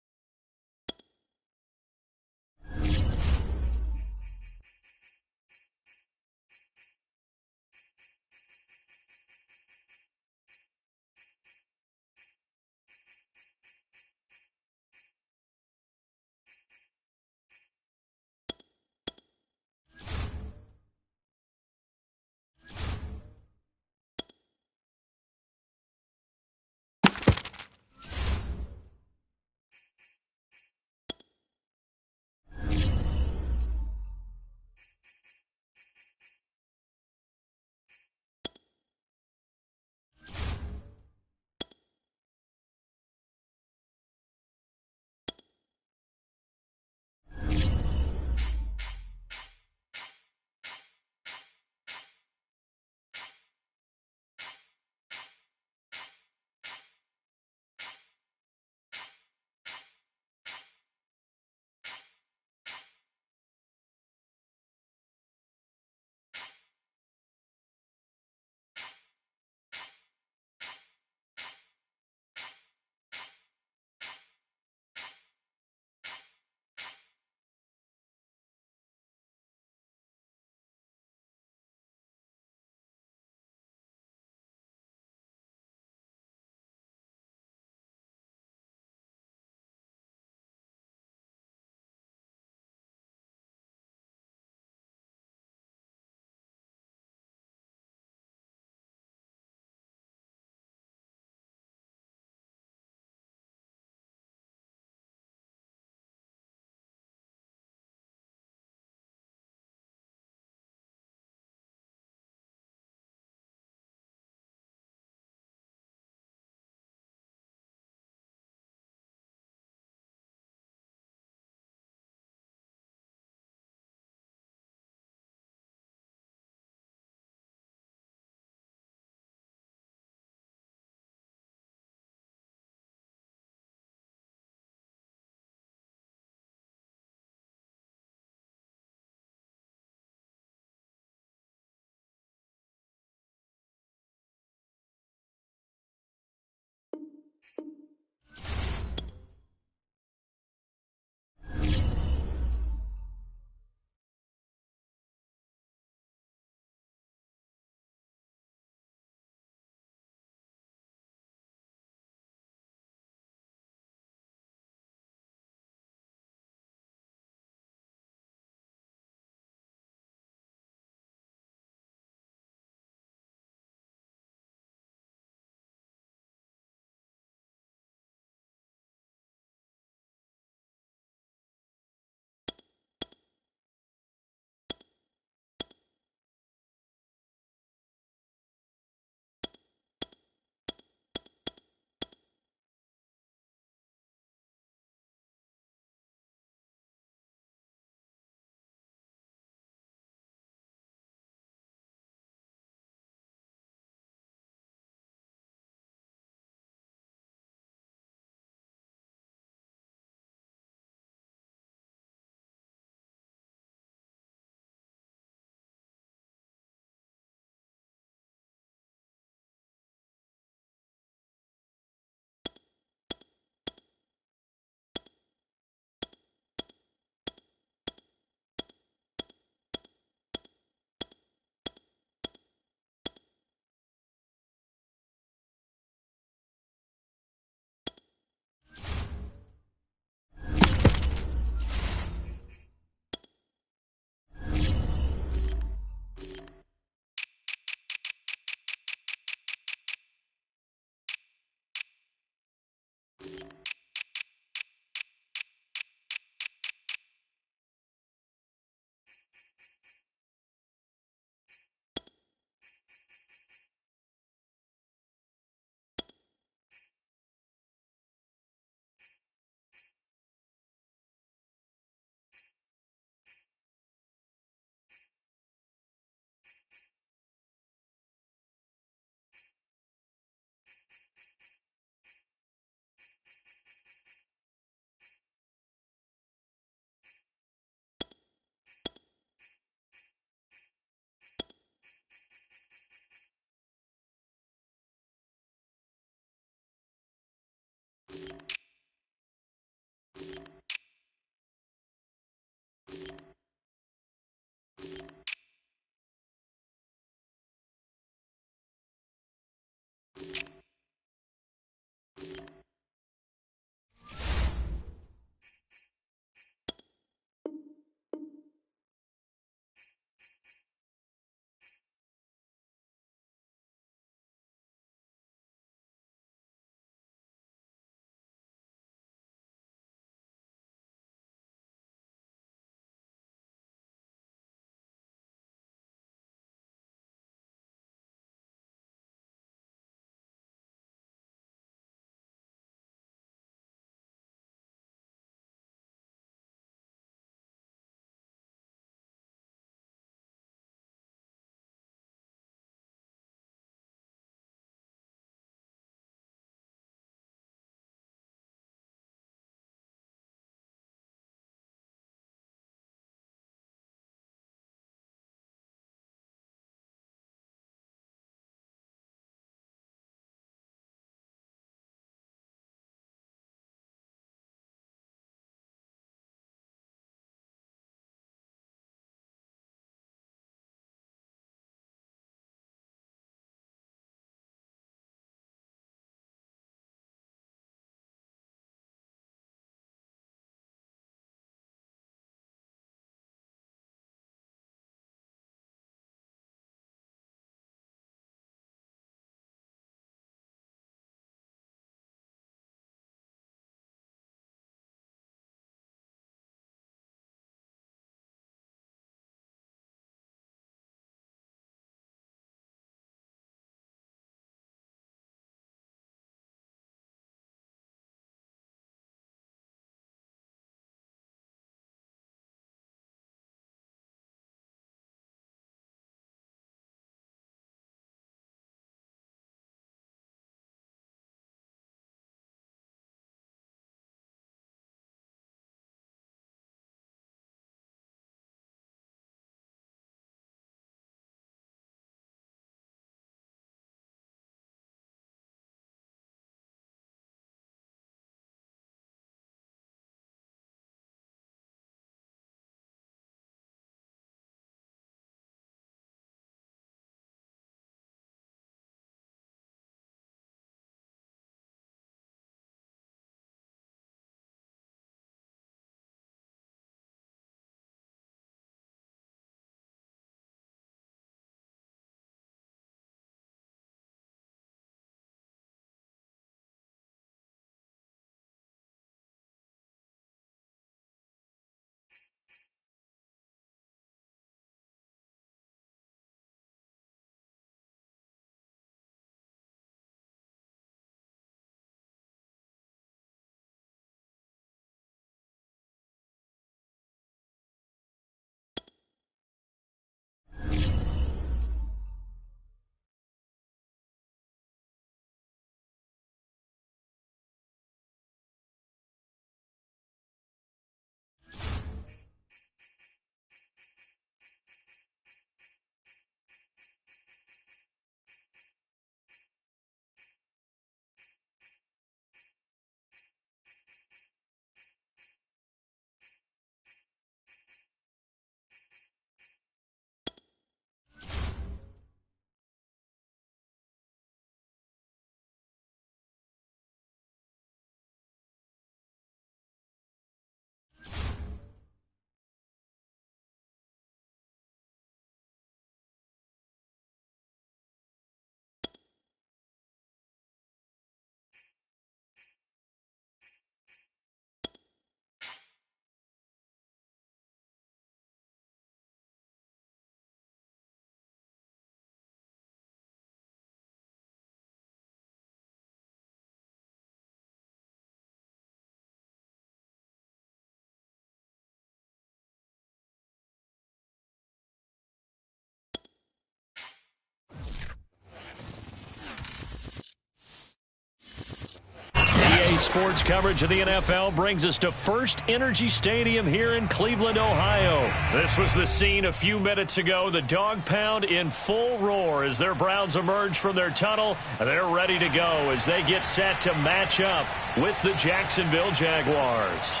NBC Sports coverage of the NFL brings us to First Energy Stadium here in Cleveland, Ohio. This was the scene a few minutes ago. The dog pound in full roar as their Browns emerge from their tunnel. They're ready to go as they get set to match up with the Jacksonville Jaguars.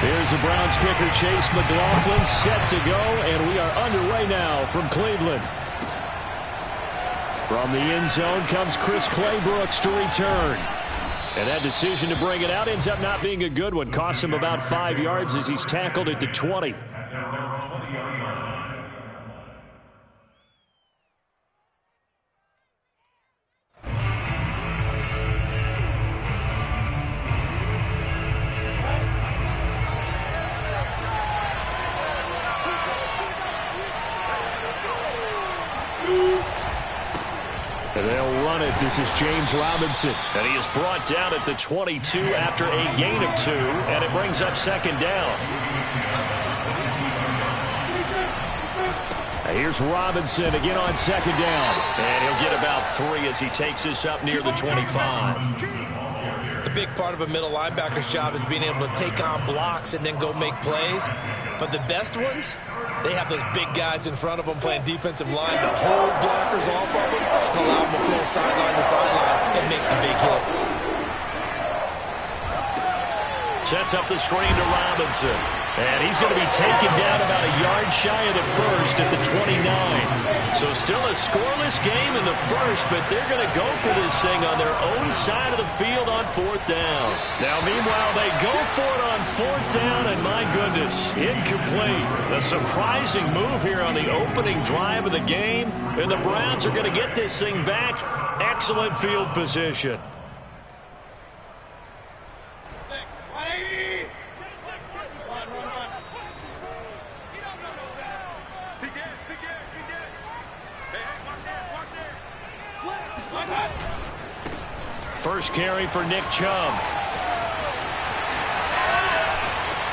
Here's the Browns kicker, Chase McLaughlin, set to go, and we are underway now from Cleveland. From the end zone comes Chris Claybrooks to return. And that decision to bring it out ends up not being a good one. Costs him about 5 yards as he's tackled at the 20. And they'll run it. This is James Robinson. And he is brought down at the 22 after a gain of 2. And it brings up second down. Here's Robinson again on second down. And he'll get about 3 as he takes this up near the 25. The big part of a middle linebacker's job is being able to take on blocks and then go make plays. But the best ones, they have those big guys in front of them playing defensive line to hold blockers off of them and allow them to flow sideline to sideline and make the big hits. Sets up the screen to Robinson. And he's going to be taken down about a yard shy of the first at the 29. So still a scoreless game in the first, but they're going to go for this thing on their own side of the field on fourth down. Now, meanwhile, they go for it on fourth down, and my goodness, incomplete. A surprising move here on the opening drive of the game, and the Browns are going to get this thing back. Excellent field position. First carry for Nick Chubb.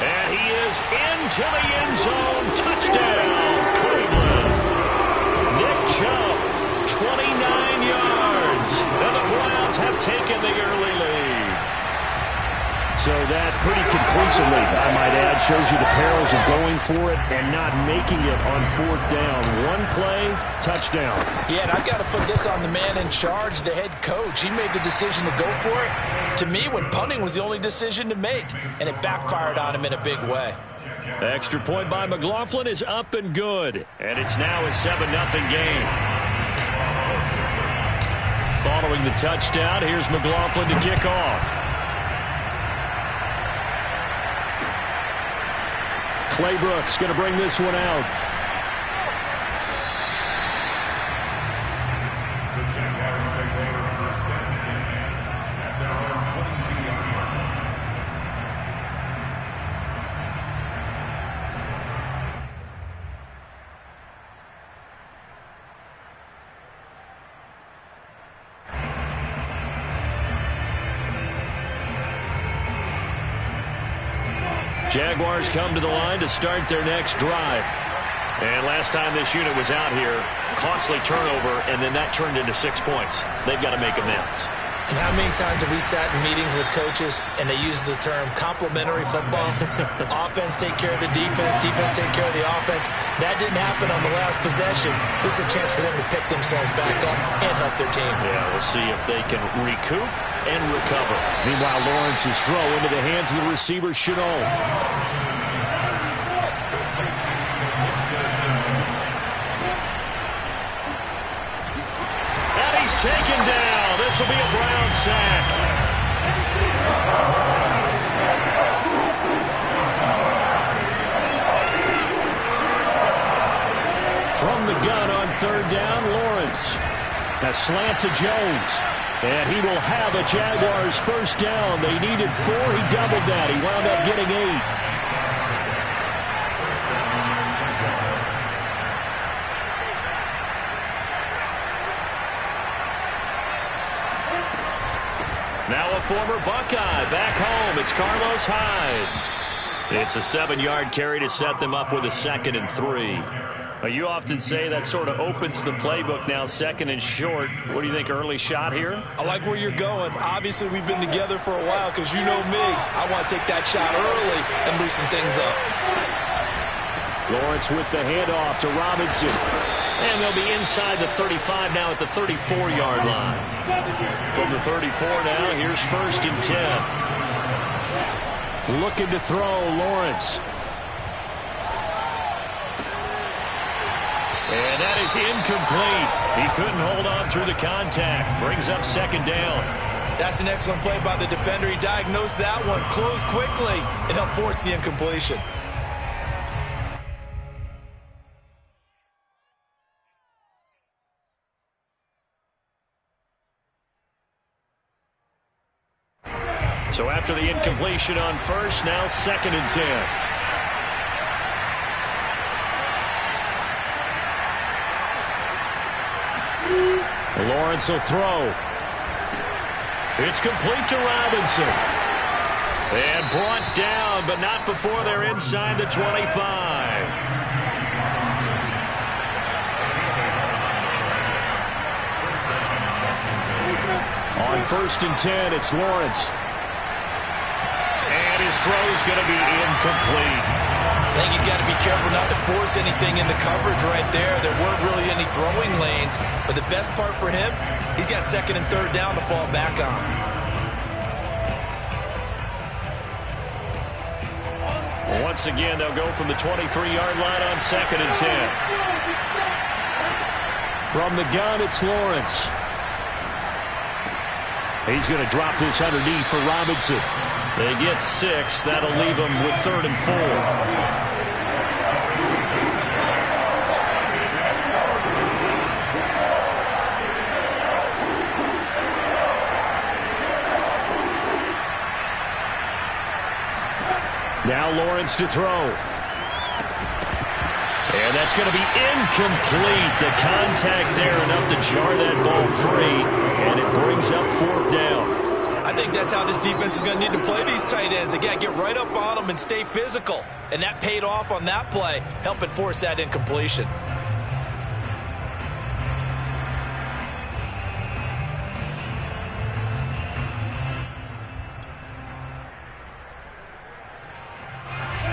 And he is into the end zone. Touchdown, Cleveland. Nick Chubb, 29 yards. And the Browns have taken the early lead. So that pretty conclusively, I might add, shows you the perils of going for it and not making it on fourth down. One play, touchdown. Yeah, and I've got to put this on the man in charge, the head coach. He made the decision to go for it. To me, when punting was the only decision to make, and it backfired on him in a big way. Extra point by McLaughlin is up and good. And it's now a 7-0 game. Following the touchdown, here's McLaughlin to kick off. Claybrooks going to bring this one out. The Jaguars take over first and 10 at their own 22-yard line. Jaguars come to the line to start their next drive. And last time this unit was out here, costly turnover, and then that turned into 6 points. They've got to make amends. And how many times have we sat in meetings with coaches and they use the term complementary football? Offense take care of the defense, defense take care of the offense. That didn't happen on the last possession. This is a chance for them to pick themselves back up and help their team. Yeah, we'll see if they can recoup and recover. Meanwhile, Lawrence's throw into the hands of the receiver, Chenault. And he's taken down. This will be a Brown sack. From the gun on third down, Lawrence. A slant to Jones. And he will have a Jaguars first down. They needed 4. He doubled that. He wound up getting 8. Now a former Buckeye back home. It's Carlos Hyde. It's a 7-yard carry to set them up with a 2nd and 3. You often say that sort of opens the playbook now, 2nd and short. What do you think, early shot here? I like where you're going. Obviously, we've been together for a while because you know me. I want to take that shot early and loosen things up. Lawrence with the handoff to Robinson. And they'll be inside the 35 now at the 34-yard line. From the 34 now, here's 1st and 10. Looking to throw, Lawrence. And that is incomplete. He couldn't hold on through the contact. Brings up 2nd down. That's an excellent play by the defender. He diagnosed that one, closed quickly, and helped force the incompletion. So after the incompletion on 1st, now 2nd and 10. Lawrence will throw. It's complete to Robinson. And brought down, but not before they're inside the 25. On 1st and 10, it's Lawrence. And his throw's going to be incomplete. I think he's got to be careful not to force anything into coverage right there. There weren't really any throwing lanes, but the best part for him, he's got 2nd and 3rd down to fall back on. Once again, they'll go from the 23-yard line on 2nd and 10. From the gun, it's Lawrence. He's going to drop this underneath for Robinson. They get 6. That'll leave them with 3rd and 4. Now Lawrence to throw. And that's going to be incomplete. The contact there enough to jar that ball free. And it brings up 4th down. I think that's how this defense is going to need to play these tight ends. Again, get right up on them and stay physical. And that paid off on that play, helping force that incompletion.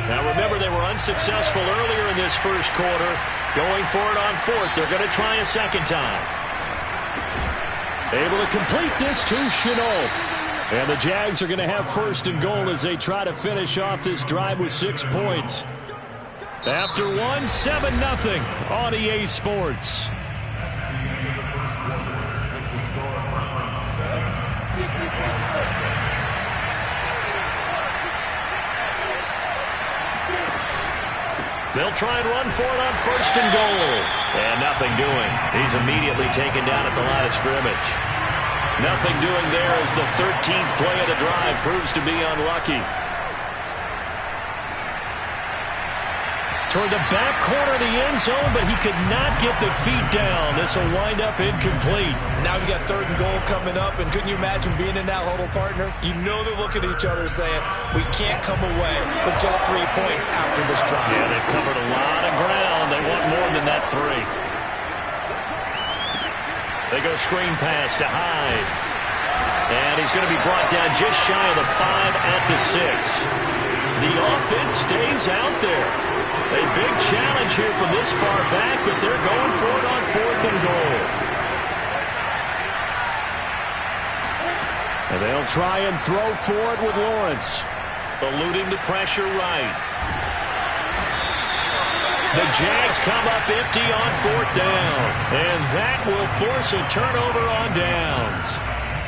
Now remember, they were unsuccessful earlier in this first quarter. Going for it on 4th. They're going to try a 2nd time. Able to complete this to Chenault. And the Jags are going to have 1st and goal as they try to finish off this drive with 6 points. After 1, 7-0 on EA Sports. They'll try and run for it on 1st and goal. And nothing doing. He's immediately taken down at the line of scrimmage. Nothing doing there as the 13th play of the drive proves to be unlucky. Toward the back corner of the end zone, but he could not get the feet down. This will wind up incomplete. Now we got 3rd and goal coming up, and couldn't you imagine being in that huddle, partner? You know they're looking at each other saying, we can't come away with just 3 points after this drive. Yeah, they've covered a lot of ground. They want more than that 3. They go screen pass to Hyde. And he's going to be brought down just shy of the 5 at the 6. The offense stays out there. A big challenge here from this far back, but they're going for it on 4th and goal. And they'll try and throw for it with Lawrence. Eluding the pressure right. The Jags come up empty on 4th down. And that will force a turnover on downs.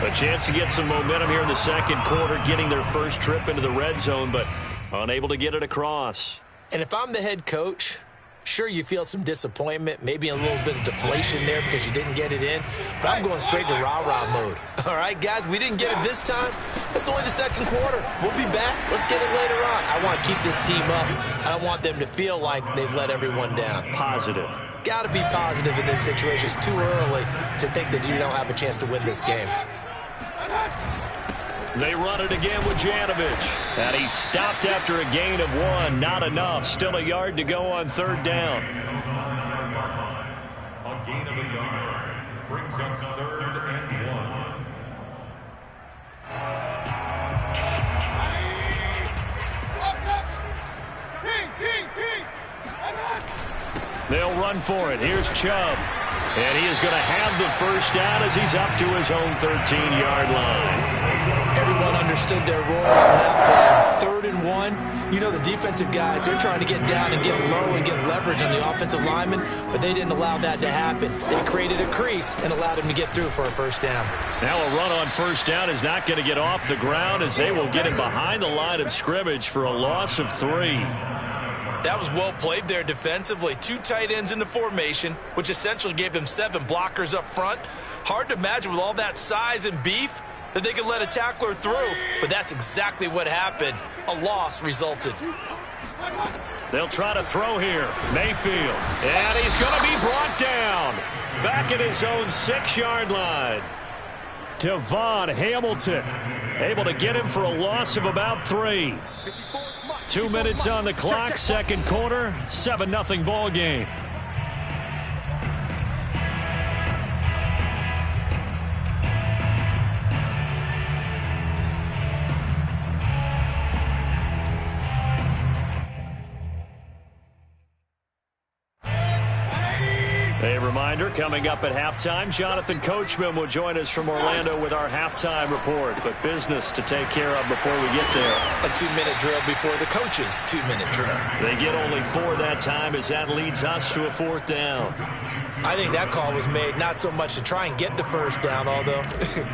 A chance to get some momentum here in the 2nd quarter, getting their first trip into the red zone, but unable to get it across. And if I'm the head coach, sure, you feel some disappointment, maybe a little bit of deflation there because you didn't get it in. But I'm going straight to rah-rah mode. All right, guys, we didn't get it this time. It's only the 2nd quarter. We'll be back. Let's get it later on. I want to keep this team up. I don't want them to feel like they've let everyone down. Positive. Got to be positive in this situation. It's too early to think that you don't have a chance to win this game. They run it again with Janovich. And he stopped after a gain of 1. Not enough. Still a yard to go on third down. A gain of a yard brings up 3rd and 1. They'll run for it. Here's Chubb. And he is going to have the first down as he's up to his own 13-yard line. Everyone understood their role on that play. 3rd and 1. You know the defensive guys, they're trying to get down and get low and get leverage on the offensive lineman, but they didn't allow that to happen. They created a crease and allowed him to get through for a first down. Now a run on first down is not going to get off the ground as they will get him behind the line of scrimmage for a loss of 3. That was well played there defensively. 2 tight ends in the formation, which essentially gave them 7 blockers up front. Hard to imagine with all that size and beef that they could let a tackler through, but that's exactly what happened. A loss resulted. They'll try to throw here. Mayfield. And he's going to be brought down. Back at his own 6-yard line. Devon Hamilton able to get him for a loss of about 3. 2 minutes on the clock, second quarter, 7-0 ball game. A reminder, coming up at halftime, Jonathan Coachman will join us from Orlando with our halftime report. But business to take care of before we get there. A 2-minute drill before the coach's 2-minute drill. They get only 4 that time as that leads us to a 4th down. I think that call was made not so much to try and get the first down, although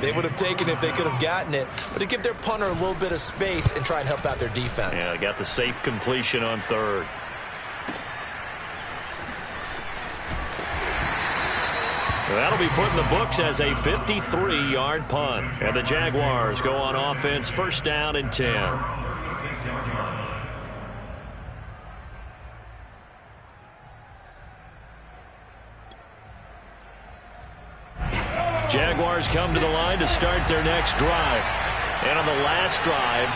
they would have taken it if they could have gotten it, but to give their punter a little bit of space and try and help out their defense. Yeah, they got the safe completion on 3rd. That'll be put in the books as a 53-yard punt. And the Jaguars go on offense, first down and 10. Jaguars come to the line to start their next drive. And on the last drive,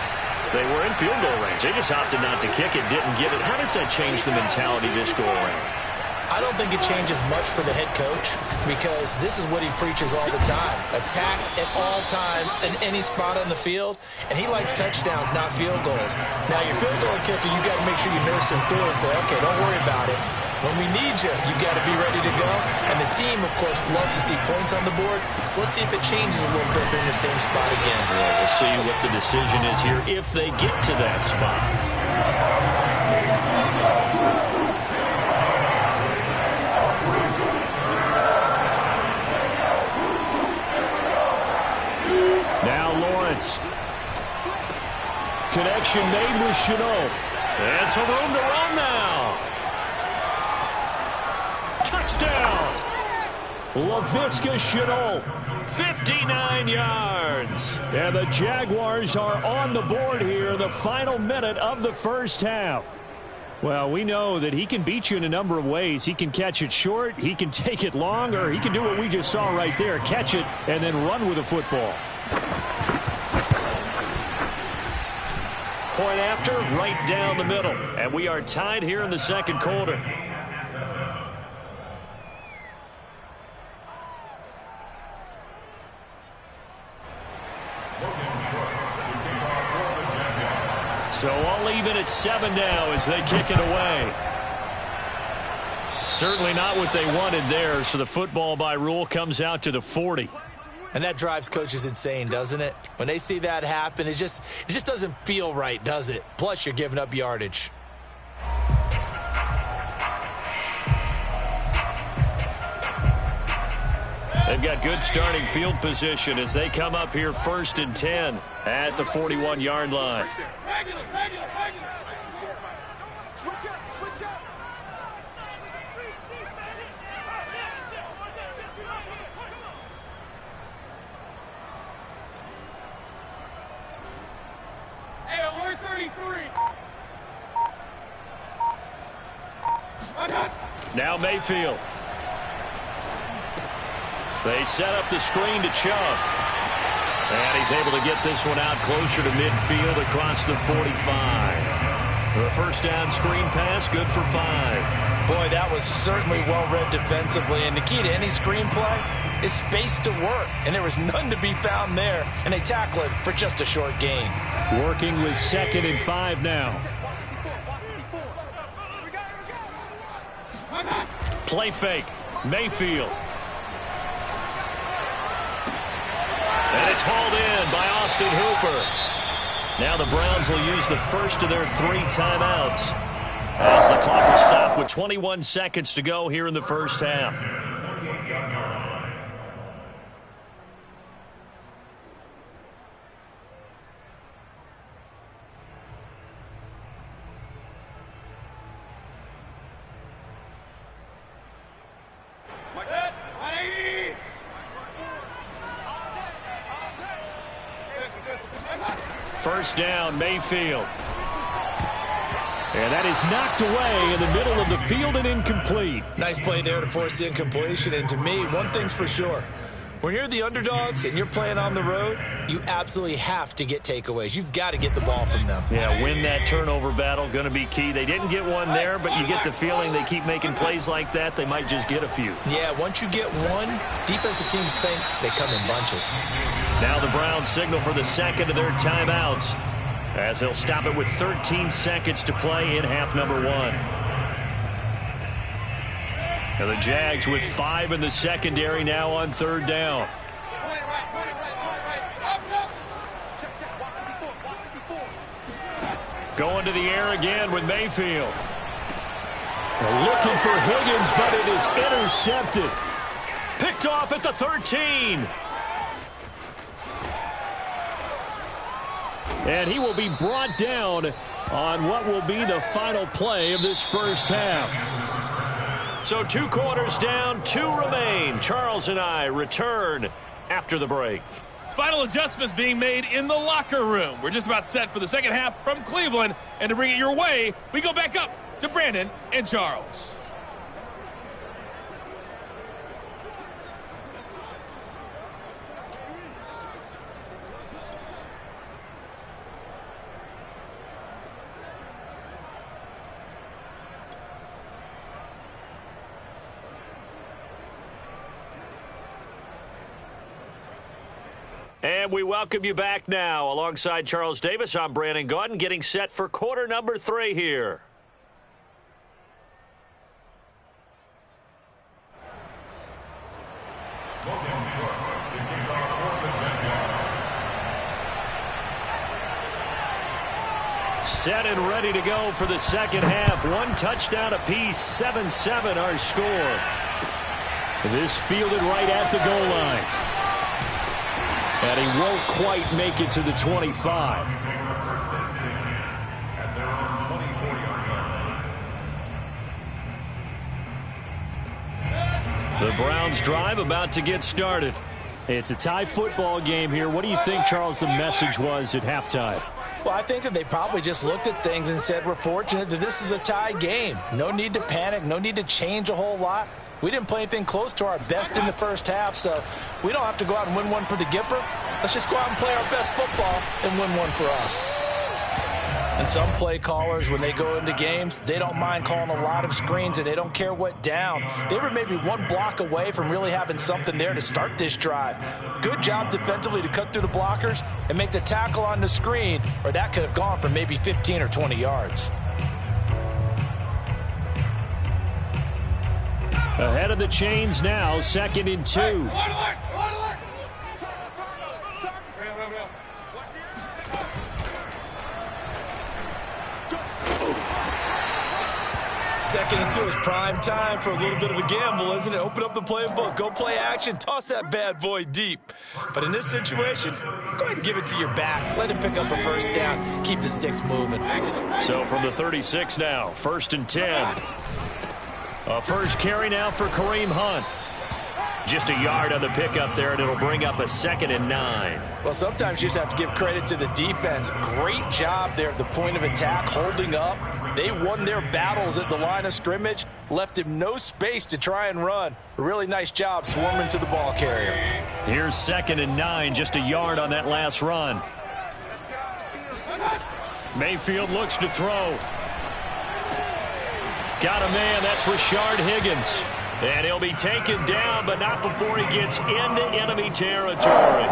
they were in field goal range. They just opted not to kick it, didn't get it. How does that change the mentality this go around? I don't think it changes much for the head coach because this is what he preaches all the time. Attack at all times in any spot on the field, and he likes touchdowns, not field goals. Now, your field goal kicker, you got to make sure you nurse him through and say, okay, don't worry about it. When we need you, you got to be ready to go. And the team, of course, loves to see points on the board. So let's see if it changes a little bit. They're in the same spot again. Well, we'll see what the decision is here if they get to that spot. Now Lawrence. Connection made with Chenault. And some room to run now. Touchdown. Laviska Chenault. 59 yards. And the Jaguars are on the board here in the final minute of the first half. Well, we know that he can beat you in a number of ways. He can catch it short, he can take it long, or he can do what we just saw right there, catch it and then run with the football. Point after, right down the middle. And we are tied here in the second quarter. So all even at 7 now as they kick it away. Certainly not what they wanted there, so the football by rule comes out to the 40. And that drives coaches insane, doesn't it? When they see that happen, it just doesn't feel right, does it? Plus, you're giving up yardage. They've got good starting field position as they come up here 1st and 10 at the 41-yard line. Now Mayfield. They set up the screen to Chubb. And he's able to get this one out closer to midfield across the 45. The first down screen pass, good for 5. Boy, that was certainly well-read defensively. And the key to any screen play is space to work. And there was none to be found there. And they tackle it for just a short gain. Working with 2nd and 5 now. Play fake. Mayfield. And it's hauled in by Austin Hooper. Now the Browns will use the first of their 3 timeouts as the clock will stop with 21 seconds to go here in the first half. First down, Mayfield. And that is knocked away in the middle of the field and incomplete. Nice play there to force the incompletion. And to me, one thing's for sure. When you're the underdogs and you're playing on the road, you absolutely have to get takeaways. You've got to get the ball from them. Yeah, win that turnover battle, going to be key. They didn't get one there, but you get the feeling they keep making plays like that, they might just get a few. Yeah, once you get one, defensive teams think they come in bunches. Now the Browns signal for the second of their timeouts as they'll stop it with 13 seconds to play in half number 1. Now the Jags with 5 in the secondary now on 3rd down. Going to the air again with Mayfield. Looking for Higgins, but it is intercepted. Picked off at the 13. And he will be brought down on what will be the final play of this first half. So 2 quarters down, 2 remain. Charles and I return after the break. Final adjustments being made in the locker room. We're just about set for the second half from Cleveland. And to bring it your way, we go back up to Brandon and Charles. And we welcome you back now. Alongside Charles Davis, I'm Brandon Gaudin, getting set for quarter number 3 here. Set and ready to go for the second half. 1 touchdown apiece, 7-7 our score. This fielded right at the goal line. And he won't quite make it to the 25. The Browns drive about to get started. It's a tie football game here. What do you think, Charles, the message was at halftime? Well, I think that they probably just looked at things and said, we're fortunate that this is a tie game. No need to panic, no need to change a whole lot. We didn't play anything close to our best in the first half, so we don't have to go out and win one for the Gipper. Let's just go out and play our best football and win one for us. And some play callers, when they go into games, they don't mind calling a lot of screens, and they don't care what down. They were maybe 1 block away from really having something there to start this drive. Good job defensively to cut through the blockers and make the tackle on the screen, or that could have gone for maybe 15 or 20 yards. Ahead of the chains now, 2nd and 2. Second and 2 is prime time for a little bit of a gamble, isn't it? Open up the playbook, go play action, toss that bad boy deep. But in this situation, go ahead and give it to your back. Let him pick up a first down, keep the sticks moving. So from the 36 now, 1st and 10. A first carry now for Kareem Hunt. Just a yard on the pickup there, and it'll bring up a 2nd and 9. Well, sometimes you just have to give credit to the defense. Great job there at the point of attack, holding up. They won their battles at the line of scrimmage, left him no space to try and run. A really nice job swarming to the ball carrier. Here's 2nd and 9, just a yard on that last run. Mayfield looks to throw. Got a man, that's Rashard Higgins. And he'll be taken down, but not before he gets into enemy territory.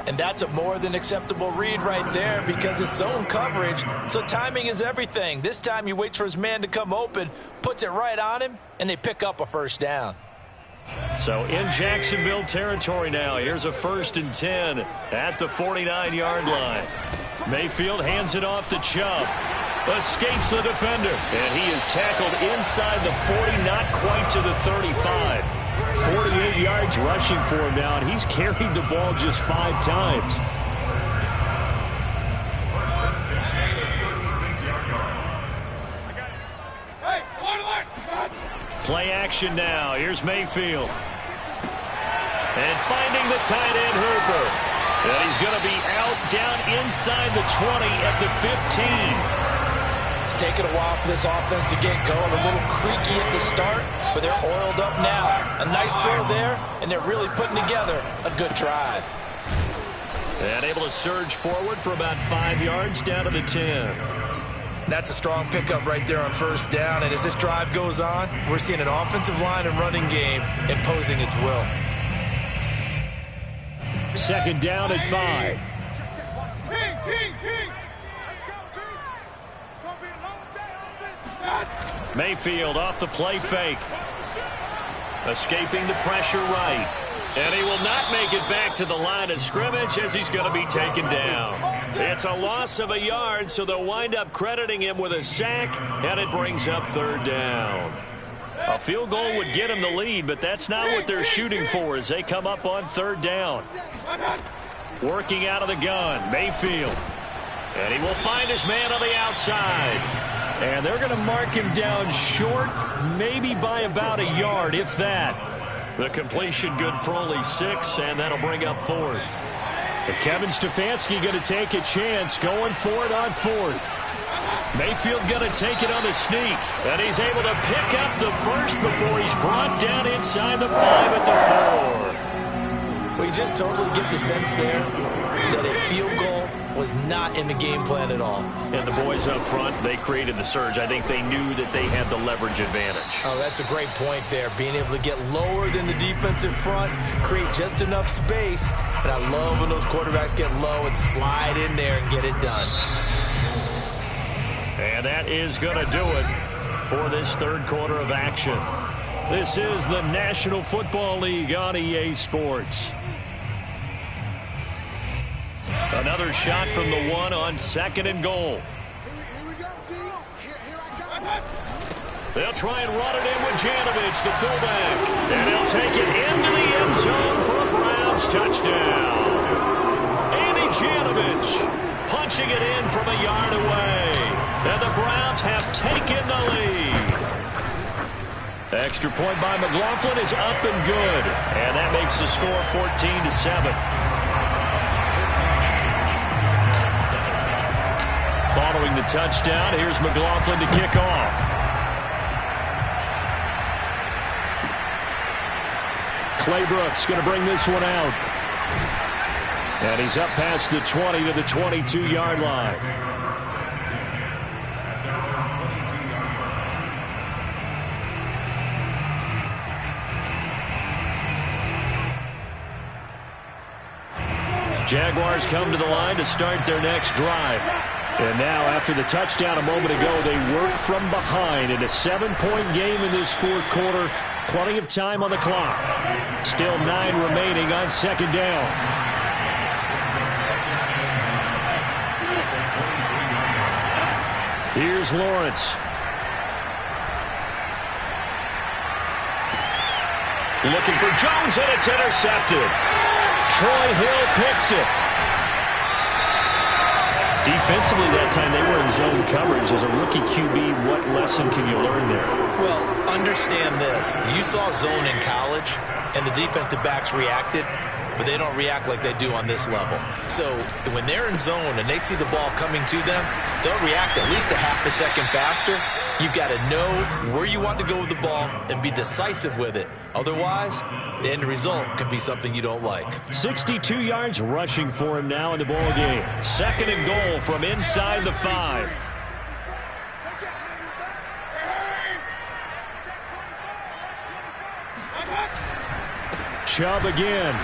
And that's a more than acceptable read right there because it's zone coverage, so timing is everything. This time he waits for his man to come open, puts it right on him, and they pick up a 1st down. So in Jacksonville territory now, here's a 1st and 10 at the 49-yard line. Mayfield hands it off to Chubb. Escapes the defender. And he is tackled inside the 40, not quite to the 35. 48 yards rushing for him now, and he's carried the ball just 5 times. Play action now. Here's Mayfield. And finding the tight end Hooper. And he's going to be out down inside the 20 at the 15. It's taken a while for this offense to get going. A little creaky at the start, but they're oiled up now. A nice throw there, and they're really putting together a good drive. And able to surge forward for about 5 yards down to the 10. That's a strong pickup right there on 1st down, and as this drive goes on, we're seeing an offensive line and running game imposing its will. 2nd down and 5. Mayfield off the play fake. Escaping the pressure right. And he will not make it back to the line of scrimmage as he's going to be taken down. It's a loss of a yard, so they'll wind up crediting him with a sack, and it brings up 3rd down. A field goal would get him the lead, but that's not what they're shooting for as they come up on 3rd down. Working out of the gun, Mayfield. And he will find his man on the outside. And they're going to mark him down short, maybe by about a yard, if that. The completion good for only 6, and that'll bring up 4th. But Kevin Stefanski going to take a chance, going for it on 4th. Mayfield going to take it on the sneak, and he's able to pick up the 1st before he's brought down inside the 5 at the 4. Well, you just totally get the sense there that a field goal was not in the game plan at all. And the boys up front, they created the surge. I think they knew that they had the leverage advantage. Oh, that's a great point there. Being able to get lower than the defensive front, create just enough space. And I love when those quarterbacks get low and slide in there and get it done. And that is going to do it for this 3rd quarter of action. This is the National Football League on EA Sports. Another shot from the 1 on 2nd and goal. Here we go, D. Here I come. They'll try and run it in with Janovich, the fullback. And he'll take it into the end zone for a Browns touchdown. Andy Janovich punching it in from a yard away. And the Browns have taken the lead. Extra point by McLaughlin is up and good. And that makes the score 14-7. Following the touchdown, here's McLaughlin to kick off. Clay Brooks going to bring this one out. And he's up past the 20 to the 22-yard line. Jaguars come to the line to start their next drive. And now, after the touchdown a moment ago, they work from behind in a 7-point game in this 4th quarter. Plenty of time on the clock. Still 9 remaining on 2nd down. Here's Lawrence. Looking for Jones, and it's intercepted. Troy Hill picks it. Defensively that time, they were in zone coverage. As a rookie QB, what lesson can you learn there? Well, understand this. You saw zone in college. and the defensive backs reacted, but they don't react like they do on this level. So when they're in zone and they see the ball coming to them, they'll react at least a half a second faster. You've got to know where you want to go with the ball and be decisive with it. Otherwise, the end result can be something you don't like. 62 yards rushing for him now in the ball game. 2nd and goal from inside the 5. Chubb again.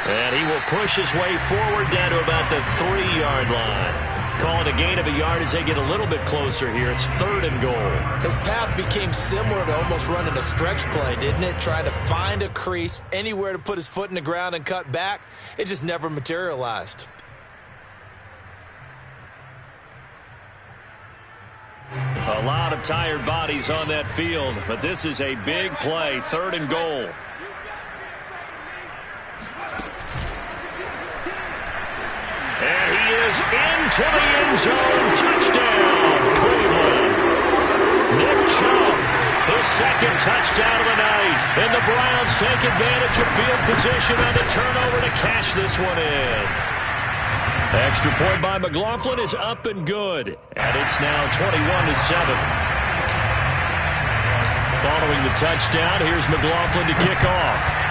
And he will push his way forward down to about the 3-yard line. Calling a gain of a yard as they get a little bit closer here. It's 3rd and goal. His path became similar to almost running a stretch play, didn't it? Trying to find a crease, anywhere to put his foot in the ground and cut back. It just never materialized. A lot of tired bodies on that field, but this is a big play. 3rd and goal. And he is into the end zone. Touchdown, Cleveland. Nick Chubb, his 2nd touchdown of the night. And the Browns take advantage of field position on the turnover to cash this one in. Extra point by McLaughlin is up and good. And it's now 21-7. Following the touchdown, here's McLaughlin to kick off.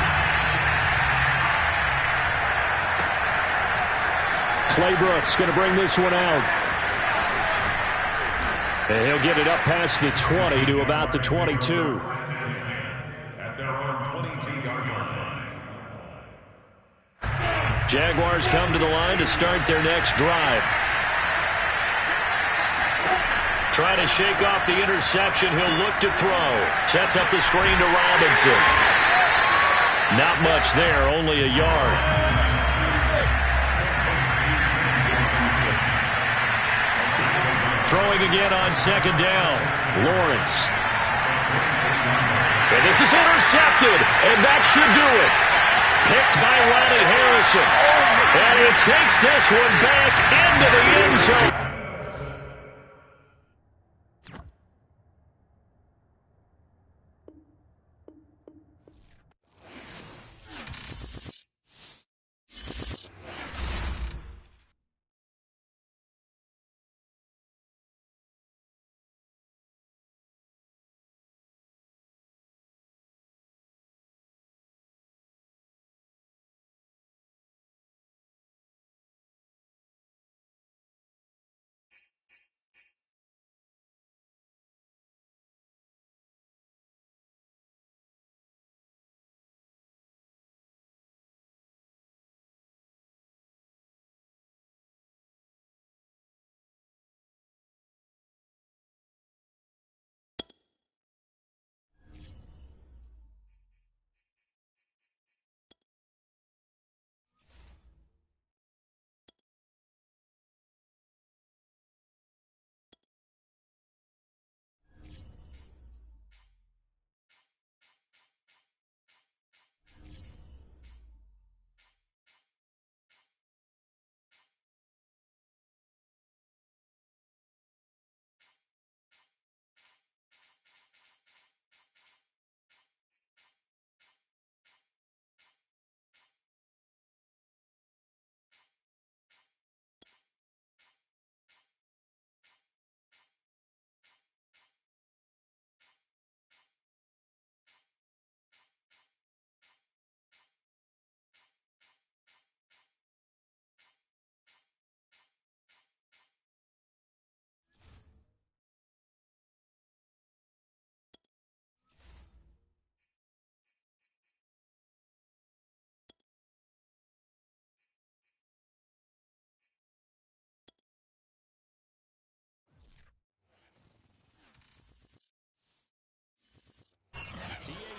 Claybrooks going to bring this one out. And he'll get it up past the 20 to about the 22. At their own 22-yard line. Jaguars come to the line to start their next drive. Trying to shake off the interception. He'll look to throw. Sets up the screen to Robinson. Not much there, only a yard. Throwing again on 2nd down. Lawrence. And this is intercepted, and that should do it. Picked by Ronnie Harrison. And he takes this one back into the end zone.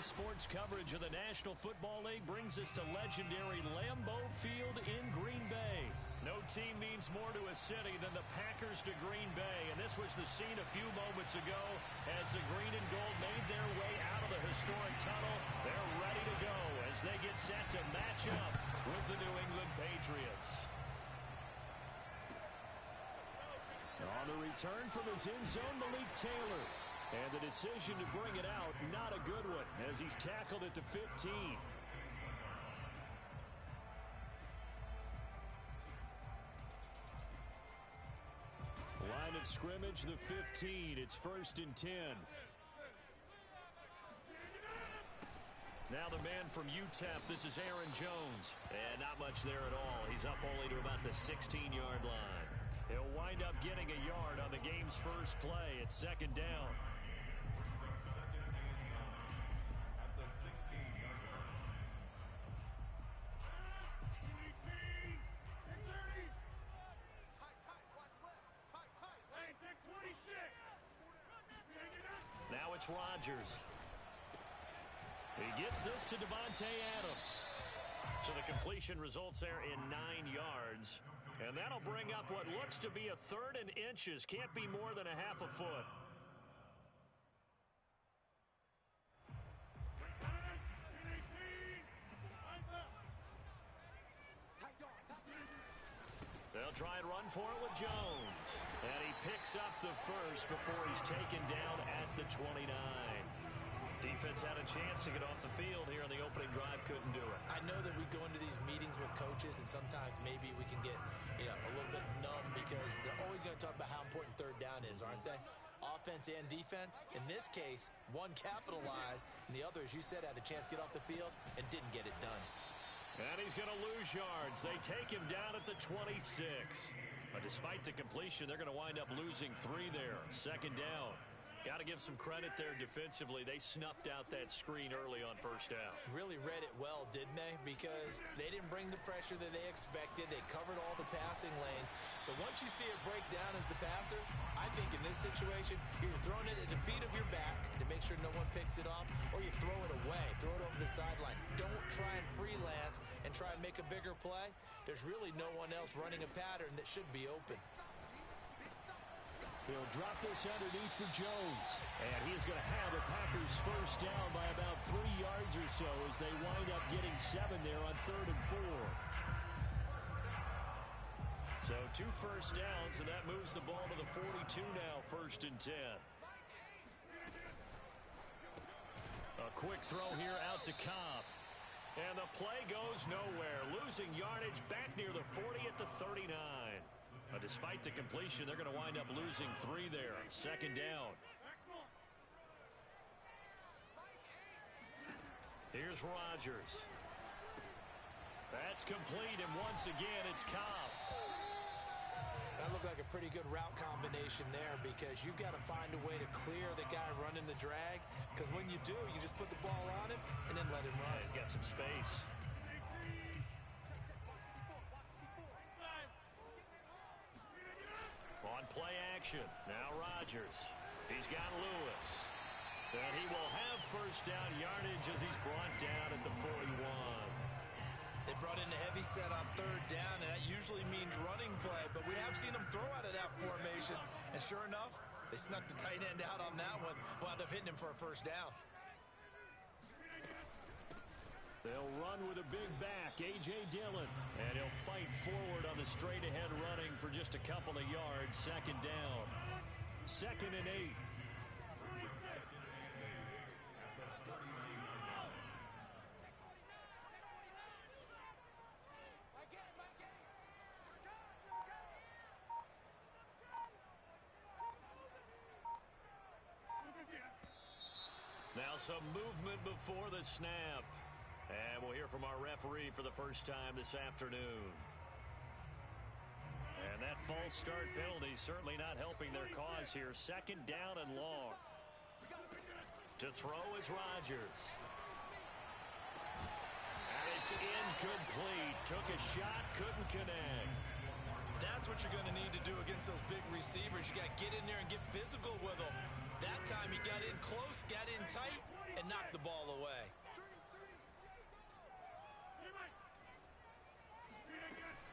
Sports coverage of the National Football League brings us to legendary Lambeau Field in Green Bay. No team means more to a city than the Packers to Green Bay, and this was the scene a few moments ago as the green and gold made their way out of the historic tunnel. They're ready to go as they get set to match up with the New England Patriots. On the return from his end zone, Malik Taylor. And the decision to bring it out, not a good one, as he's tackled at the 15. scrimmage, the 15. It's 1st and 10. Now the man from UTEP, this is Aaron Jones. And not much there at all. He's up only to about the 16-yard line. He'll wind up getting a yard on the game's first play. It's 2nd down. At the 16-yard line. Now it's Rodgers. He gets this to Devontae Adams. So the completion results there in 9 yards. And that'll bring up what looks to be a 3rd and inches. Can't be more than a half a foot. They'll try and run for it with Jones. And he picks up the first before he's taken down at the 29. Defense had a chance to get off the field here on the opening drive, couldn't do it. I know that we go into these meetings with coaches, and sometimes maybe we can get a little bit numb because they're always going to talk about how important 3rd down is, aren't they? Offense and defense. In this case, one capitalized, and the other, as you said, had a chance to get off the field and didn't get it done. And he's going to lose yards. They take him down at the 26. But despite the completion, they're going to wind up losing 3 there. 2nd down. Got to give some credit there defensively. They snuffed out that screen early on 1st down. Really read it well, didn't they? Because they didn't bring the pressure that they expected. They covered all the passing lanes. So once you see it break down as the passer, I think in this situation, you're throwing it at the feet of your back to make sure no one picks it off, or you throw it away, throw it over the sideline. Don't try and freelance and try and make a bigger play. There's really no one else running a pattern that should be open. He'll drop this underneath for Jones. And he's going to have the Packers 1st down by about 3 yards or so as they wind up getting 7 there on 3rd and 4. So 2 1st downs, and that moves the ball to the 42 now, 1st and 10. A quick throw here out to Cobb. And the play goes nowhere. Losing yardage back near the 40 at the 39. But despite the completion, they're going to wind up losing 3 there. 2nd down. Here's Rodgers. That's complete, and once again, it's Cobb. That looked like a pretty good route combination there because you've got to find a way to clear the guy running the drag, because when you do, you just put the ball on him and then let him run. Yeah, he's got some space. On play action, now Rodgers. He's got Lewis. And he will have 1st down yardage as he's brought down at the 41. They brought in the heavy set on 3rd down, and that usually means running play, but we have seen them throw out of that formation, and sure enough, they snuck the tight end out on that one, wound up hitting him for a 1st down. They'll run with a big back, A.J. Dillon, and he'll fight forward on the straight-ahead running for just a couple of yards. 2nd down. 2nd and 8. Now some movement before the snap. And we'll hear from our referee for the first time this afternoon. And that false start penalty certainly not helping their cause here. 2nd down and long. To throw is Rodgers. And it's incomplete. Took a shot, couldn't connect. That's what you're going to need to do against those big receivers. You got to get in there and get physical with them. That time he got in close, got in tight, and knocked the ball away.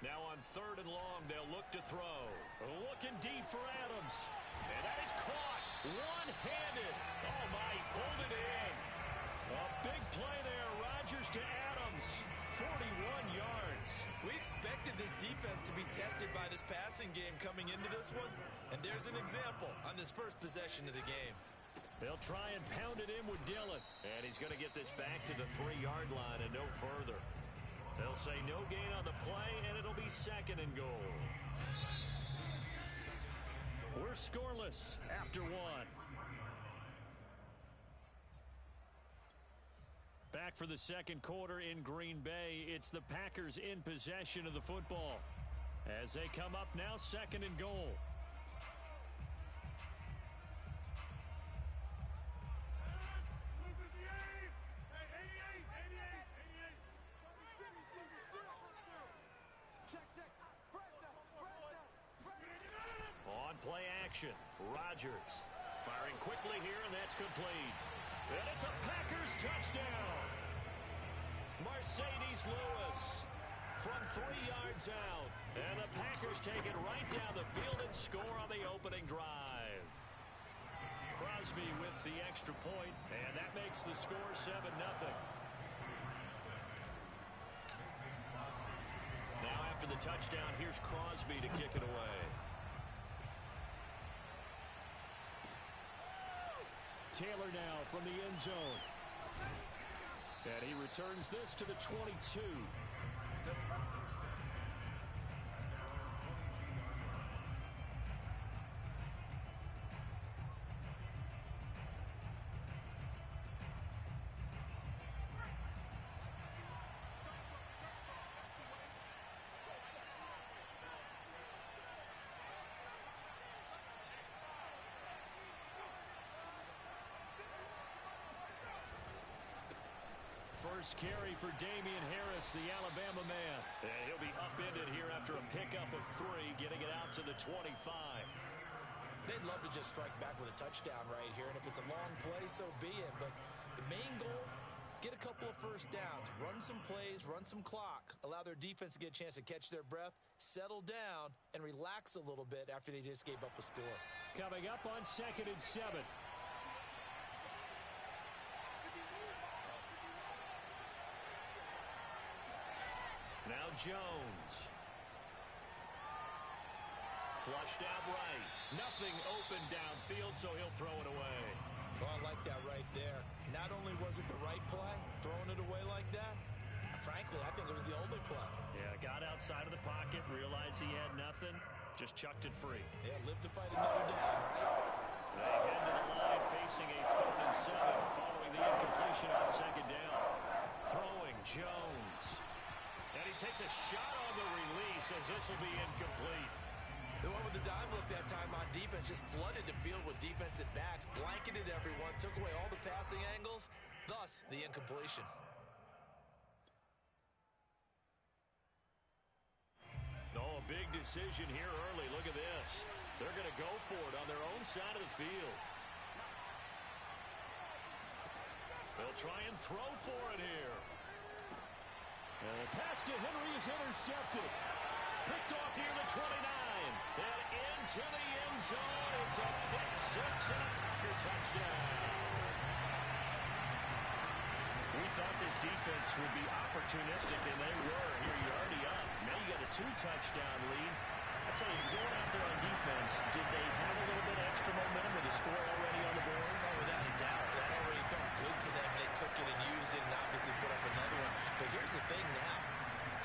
Now on 3rd and long, they'll look to throw. Looking deep for Adams. And that is caught one-handed. Oh, my, he pulled it in. A big play there. Rodgers to Adams. 41 yards. We expected this defense to be tested by this passing game coming into this one. And there's an example on this first possession of the game. They'll try and pound it in with Dillon. And he's going to get this back to the 3-yard line and no further. They'll say no gain on the play, and it'll be 2nd and goal. We're scoreless after one. Back for the second quarter in Green Bay. It's the Packers in possession of the football as they come up now, second and goal. On play action, Rodgers firing quickly here, and that's complete. And it's a Packers touchdown. Mercedes Lewis from 3 yards out. And the Packers take it right down the field and score on the opening drive. Crosby with the extra point, and that makes the score 7-0. Now after the touchdown, here's Crosby to kick it away. Taylor now from the end zone. And he returns this to the 22. First carry for Damian Harris, the Alabama man. And he'll be upended here after a pickup of 3, getting it out to the 25. They'd love to just strike back with a touchdown right here, and if it's a long play, so be it. But the main goal, get a couple of first downs, run some plays, run some clock, allow their defense to get a chance to catch their breath, settle down, and relax a little bit after they just gave up a score. Coming up on 2nd and 7. Now Jones. Flushed out right. Nothing open downfield, so he'll throw it away. Oh, I like that right there. Not only was it the right play, throwing it away like that, frankly, I think it was the only play. Yeah, got outside of the pocket, realized he had nothing, just chucked it free. Yeah, live to fight another down, right? They head to the line facing a 3rd and 7 following the incompletion on 2nd down. Throwing Jones. And he takes a shot on the release as this will be incomplete. The one with the dime look that time on defense just flooded the field with defensive backs, blanketed everyone, took away all the passing angles, thus the incompletion. Oh, a big decision here early. Look at this. They're going to go for it on their own side of the field. They'll try and throw for it here. And the pass to Henry is intercepted. Picked off near the 29. And into the end zone. It's a pick 6 and a Packer touchdown. We thought this defense would be opportunistic, and they were. Here you're already up. Now you got a 2-touchdown lead. I tell you, going out there on defense, did they have a little bit of extra momentum with the score already on the board? Oh, without a doubt. That already felt good to them. They took it and used it and obviously put up another one. But here's the thing now.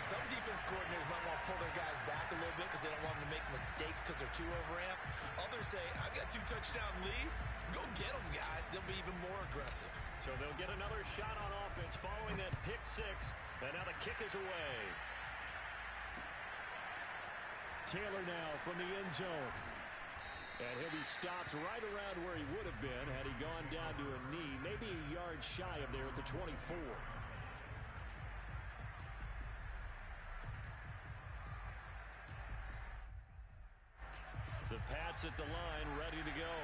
Some defense coordinators might want to pull their guys back a little bit because they don't want them to make mistakes because they're too overamped. Others say, I've got 2-touchdown lead. Go get them, guys. They'll be even more aggressive. So they'll get another shot on offense following that pick 6. And now the kick is away. Taylor now from the end zone. And he'll be stopped right around where he would have been had he gone down to a knee, maybe a yard shy of there at the 24. The Pats at the line, ready to go.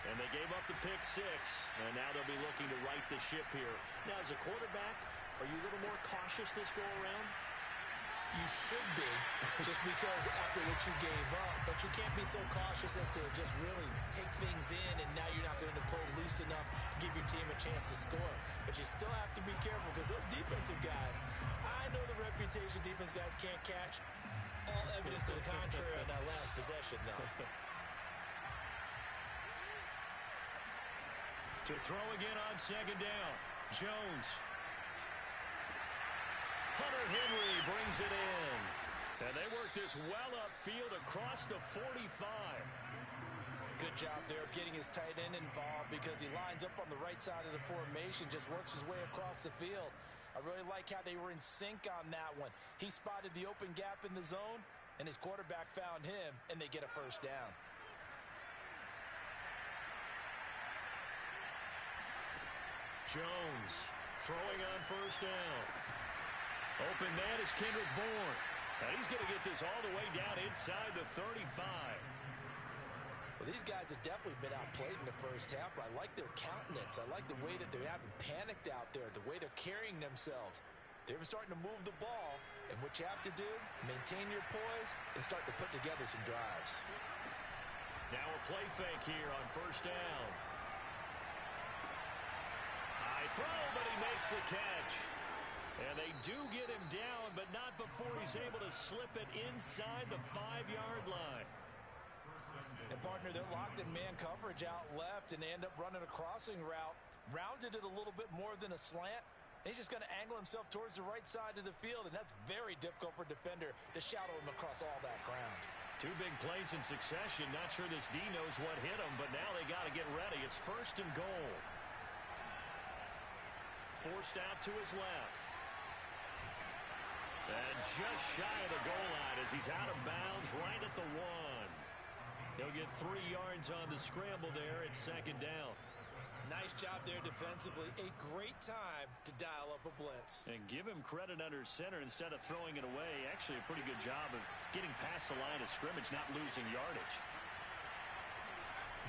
And they gave up the pick 6, and now they'll be looking to right the ship here. Now, as a quarterback, are you a little more cautious this go-around? You should be, just because after what you gave up. But you can't be so cautious as to just really take things in, and now you're not going to pull loose enough to give your team a chance to score. But you still have to be careful because those defensive guys, I know the reputation defense guys can't catch. All evidence to the contrary on that last possession, though. To throw again on 2nd down. Jones. Hunter Henry brings it in. And they work this well upfield across the 45. good job there of getting his tight end involved because he lines up on the right side of the formation, just works his way across the field. I really like how they were in sync on that one. He spotted the open gap in the zone, and his quarterback found him, and they get a first down. Jones throwing on first down. Open man is Kendrick Bourne. And he's going to get this all the way down inside the 35. Well, these guys have definitely been outplayed in the first half, but I like their countenance. I like the way that they haven't panicked out there, the way they're carrying themselves. They're starting to move the ball, and what you have to do, maintain your poise and start to put together some drives. Now a play fake here on first down. High throw, but he makes the catch. And they do get him down, but not before he's able to slip it inside the 5-yard line. And, partner, they're locked in man coverage out left, and they end up running a crossing route. Rounded it a little bit more than a slant. And he's just going to angle himself towards the right side of the field, and that's very difficult for a defender to shadow him across all that ground. 2 big plays in succession. Not sure this D knows what hit him, but now they got to get ready. It's first and goal. Forced out to his left. And just shy of the goal line as he's out of bounds right at the 1. He'll get 3 yards on the scramble there at second down. Nice job there defensively. A great time to dial up a blitz. And give him credit under center instead of throwing it away. Actually a pretty good job of getting past the line of scrimmage, not losing yardage.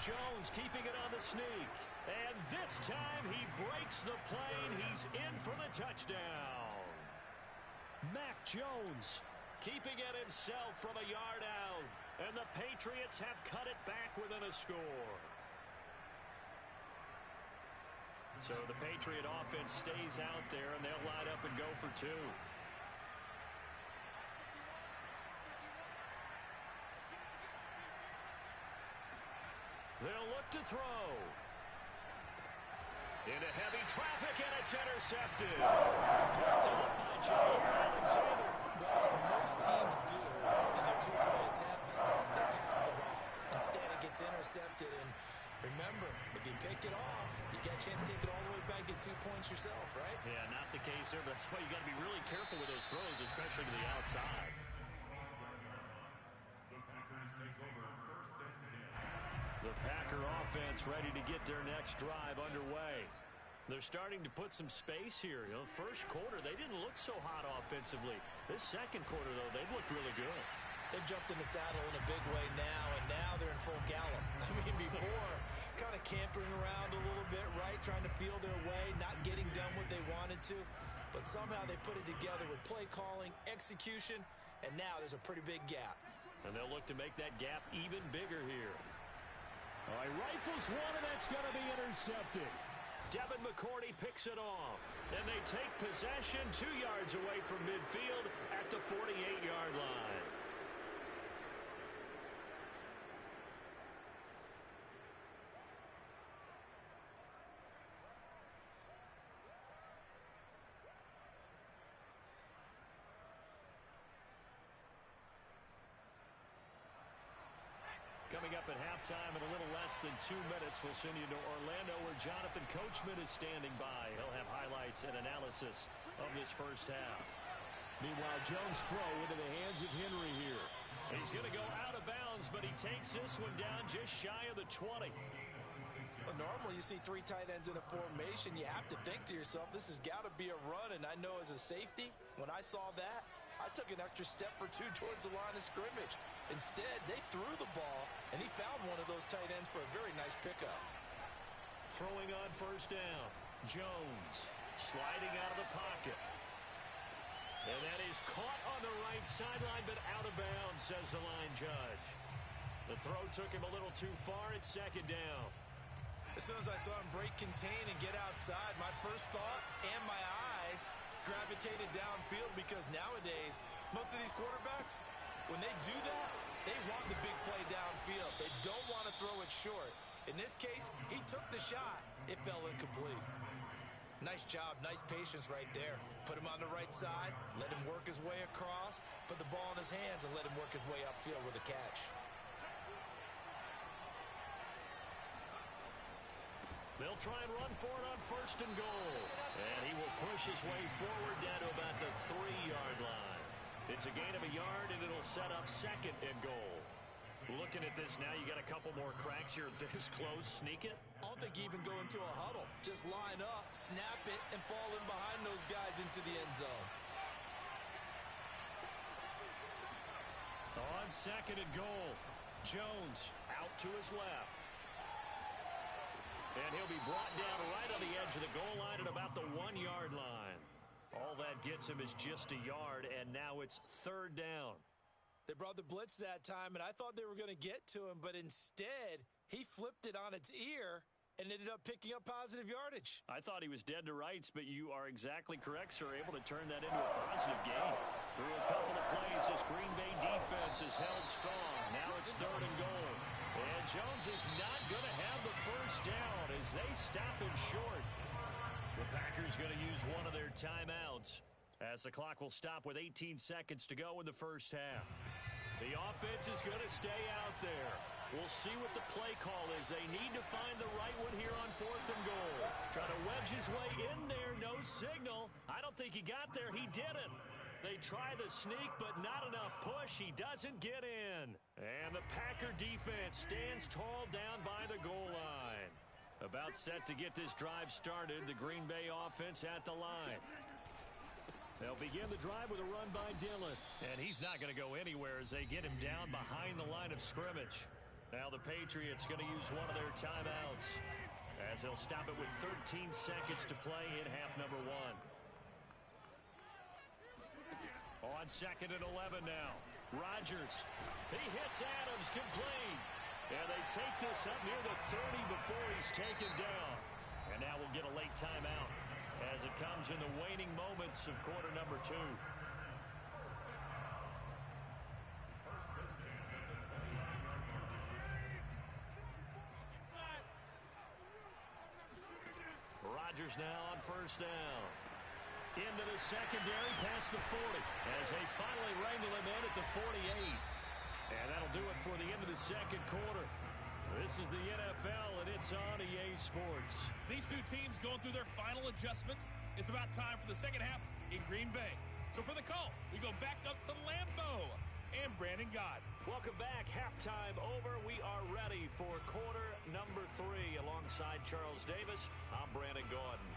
Jones keeping it on the sneak. And this time he breaks the play and he's in for the touchdown. Mac Jones keeping it himself from a yard out. And the Patriots have cut it back within a score. So the Patriot offense stays out there, and they'll line up and go for 2. They'll look to throw. Into heavy traffic, and it's intercepted. Picked up by Jay Alexander. Well, as most teams do in their 2-point attempt, they pass the ball. Instead, it gets intercepted, and remember, if you pick it off, you get a chance to take it all the way back, get 2 points yourself, right? Yeah, not the case there, but that's why you got to be really careful with those throws, especially to the outside. The Packers take over first and 10. The Packer offense ready to get their next drive underway. They're starting to put some space here. You know, first quarter, they didn't look so hot offensively. This second quarter, though, they've looked really good. They've jumped in the saddle in a big way now, and now they're in full gallop. I mean, before, kind of campering around a little bit, right, trying to feel their way, not getting done what they wanted to. But somehow they put it together with play calling, execution, and now there's a pretty big gap. And they'll look to make that gap even bigger here. All right, rifles one, and that's going to be intercepted. Devin McCourty picks it off. And they take possession 2 yards away from midfield at the 48-yard line. Coming up at halftime in a little less than 2 minutes, we'll send you to Orlando where Jonathan Coachman is standing by. He'll have highlights and analysis of this first half. Meanwhile, Jones' throw into the hands of Henry here. He's going to go out of bounds, but he takes this one down just shy of the 20. Well, normally you see 3 tight ends in a formation. You have to think to yourself, this has got to be a run. And I know as a safety, when I saw that, I took an extra step or 2 towards the line of scrimmage. Instead, they threw the ball, and he found one of those tight ends for a very nice pickup. Throwing on first down. Jones sliding out of the pocket. And that is caught on the right sideline, but out of bounds, says the line judge. The throw took him a little too far at second down. As soon as I saw him break contain and get outside, my first thought and my eyes gravitated downfield because nowadays, most of these quarterbacks, when they do that, they want the big play downfield. They don't want to throw it short. In this case, he took the shot. It fell incomplete. Nice job, nice patience right there. Put him on the right side, let him work his way across, put the ball in his hands, and let him work his way upfield with a catch. They'll try and run for it on 1st and goal. And he will push his way forward down to about the 3-yard line. It's a gain of a yard, and it'll set up 2nd and goal. Looking at this now, you got a couple more cracks here this close. Sneak it? I don't think you even go into a huddle. Just line up, snap it, and fall in behind those guys into the end zone. On 2nd and goal, Jones out to his left. And he'll be brought down right on the edge of the goal line at about the 1-yard line. All that gets him is just a yard, and now it's 3rd down. They brought the blitz that time, and I thought they were going to get to him, but instead, he flipped it on its ear and ended up picking up positive yardage. I thought he was dead to rights, but you are exactly correct, sir. Able to turn that into a positive gain. Through a couple of plays, this Green Bay defense is held strong. Now it's 3rd and goal. And Jones is not going to have the 1st down as they stop him short. The Packers going to use one of their timeouts as the clock will stop with 18 seconds to go in the 1st half. The offense is going to stay out there. We'll see what the play call is. They need to find the right one here on 4th and goal. Trying to wedge his way in there. No signal. I don't think he got there. He didn't. They try the sneak, but not enough push. He doesn't get in. And the Packer defense stands tall down by the goal line. About set to get this drive started. The Green Bay offense at the line. They'll begin the drive with a run by Dillon. And he's not going to go anywhere as they get him down behind the line of scrimmage. Now the Patriots going to use one of their timeouts as they'll stop it with 13 seconds to play in half number 1. On 2nd and 11 now. Rodgers. He hits Adams complete. And they take this up near the 30 before he's taken down. And now we'll get a late timeout as it comes in the waning moments of quarter number 2. Rodgers now on 1st down. Into the secondary past the 40 as they finally wrangle him in at the 48. And that'll do it for the end of the 2nd quarter. This is the NFL, and it's on EA Sports. These two teams going through their final adjustments. It's about time for the 2nd half in Green Bay. So for the call, we go back up to Lambeau and Brandon Gott. Welcome back. Halftime over. We are ready for quarter number 3. Alongside Charles Davis, I'm Brandon Gaudin.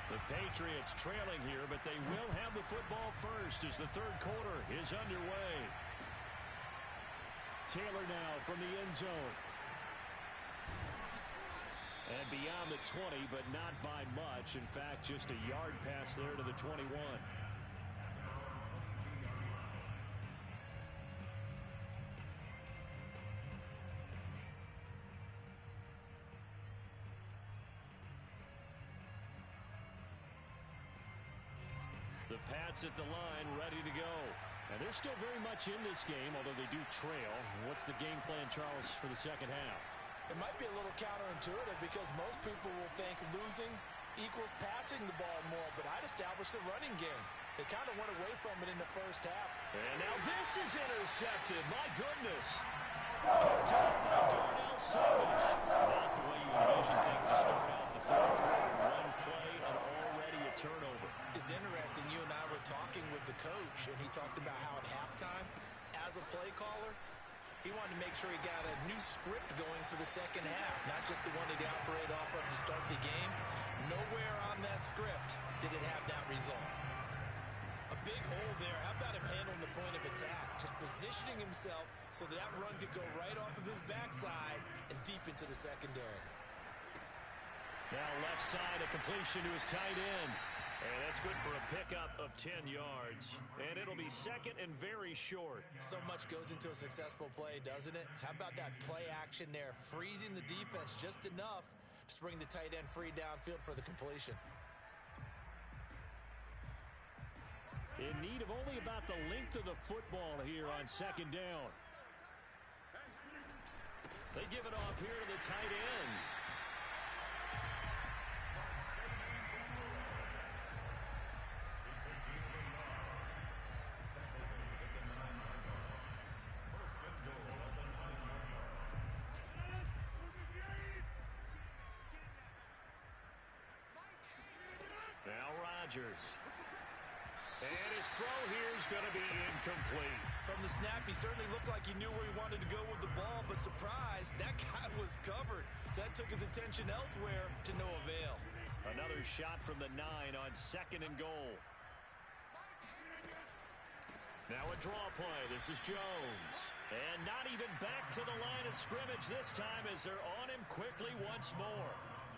The Patriots trailing here, but they will have the football first as the 3rd quarter is underway. Taylor now from the end zone. And beyond the 20, but not by much. In fact, just a yard pass there to the 21. The Pats at the line, ready to go. And they're still very much in this game, although they do trail. What's the game plan, Charles, for the 2nd half? It might be a little counterintuitive because most people will think losing equals passing the ball more, but I'd establish the running game. They kind of went away from it in the 1st half. And now this is intercepted. My goodness. Picked up by Darnell Savage. Not the way you envision things to start out the 3rd quarter. One play and already a turnover. It's interesting. You and I were talking with the coach, and he talked about how at halftime, as a play caller, he wanted to make sure he got a new script going for the 2nd half, not just the one that he operated off of to start the game. Nowhere on that script did it have that result. A big hole there. How about him handling the point of attack? Just positioning himself so that run could go right off of his backside and deep into the secondary. Now left side, a completion to his tight end. And that's good for a pickup of 10 yards. And it'll be 2nd and very short. So much goes into a successful play, doesn't it? How about that play action there? Freezing the defense just enough to bring the tight end free downfield for the completion. In need of only about the length of the football here on 2nd down. They give it off here to the tight end. Rodgers. And his throw here is going to be incomplete. From the snap, he certainly looked like he knew where he wanted to go with the ball, but surprise, that guy was covered. So that took his attention elsewhere to no avail. Another shot from the 9 on 2nd and goal. Now a draw play. This is Jones. And not even back to the line of scrimmage this time as they're on him quickly once more.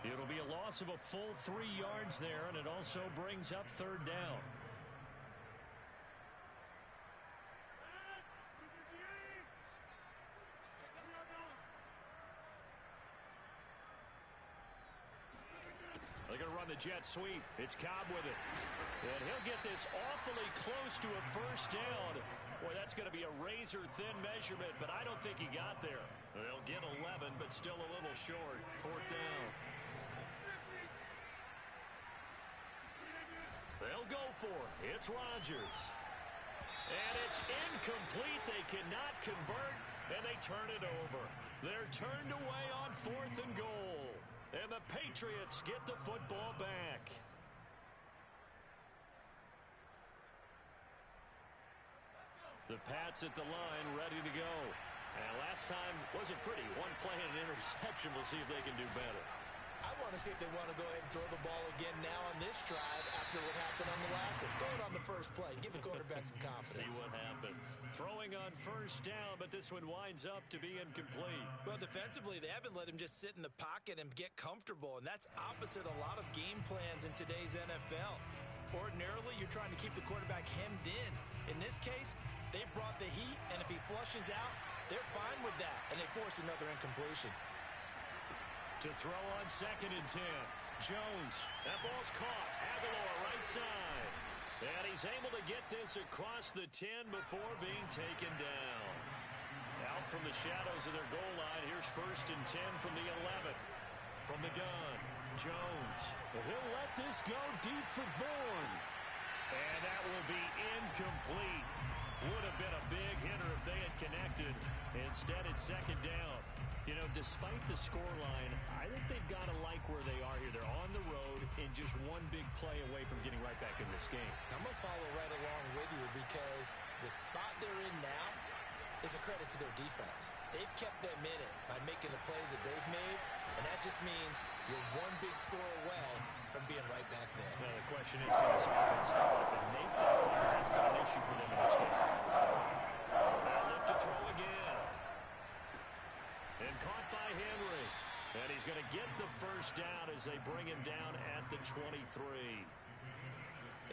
It'll be a loss of a full 3 yards there, and it also brings up 3rd down. They're going to run the jet sweep. It's Cobb with it. And he'll get this awfully close to a 1st down. Boy, that's going to be a razor-thin measurement, but I don't think he got there. They'll get 11, but still a little short. 4th down. They'll go for it. It's Rodgers. And it's incomplete. They cannot convert, and they turn it over. They're turned away on 4th and goal. And the Patriots get the football back. The Pats at the line, ready to go. And last time wasn't pretty. One play and an interception. We'll see if they can do better. I want to see if they want to go ahead and throw the ball again now on this drive after what happened on the last one. Throw it on the first play. Give the quarterback some confidence. See what happens. Throwing on 1st down, but this one winds up to be incomplete. Well, defensively, they haven't let him just sit in the pocket and get comfortable, and that's opposite a lot of game plans in today's NFL. Ordinarily, you're trying to keep the quarterback hemmed in. In this case, they brought the heat, and if he flushes out, they're fine with that, and they force another incompletion. To throw on 2nd and 10. Jones. That ball's caught. Aguilar right side. And he's able to get this across the 10 before being taken down. Out from the shadows of their goal line. Here's 1st and 10 from the 11. From the gun. Jones. He'll let this go deep for Bourne. And that will be incomplete. Would have been a big hitter if they had connected. Instead, it's 2nd down. You know, despite the scoreline, I think they've got to like where they are here. They're on the road and just one big play away from getting right back in this game. I'm going to follow right along with you because the spot they're in now is a credit to their defense. They've kept them in it by making the plays that they've made, and that just means you're one big score away from being right back there. Now, the question is, can this offense step up and make that play? Because that's been an issue for them in this game. They'll look to throw again. And caught by Henry. And he's going to get the 1st down as they bring him down at the 23.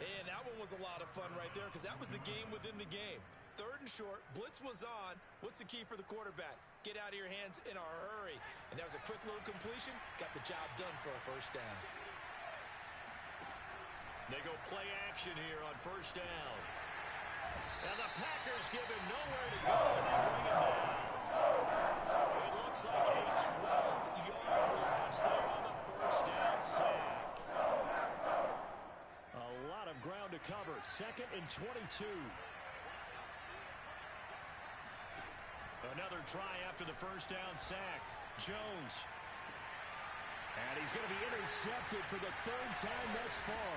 And that one was a lot of fun right there because that was the game within the game. 3rd and short, blitz was on. What's the key for the quarterback? Get out of your hands in a hurry. And that was a quick little completion. Got the job done for a 1st down. They go play action here on 1st down. And the Packers give him nowhere to go, and they bring him down. It looks like a 12-yard loss there on the 1st down sack. A lot of ground to cover. 2nd and 22. Another try after the 1st down sack. Jones. And he's going to be intercepted for the 3rd time thus far.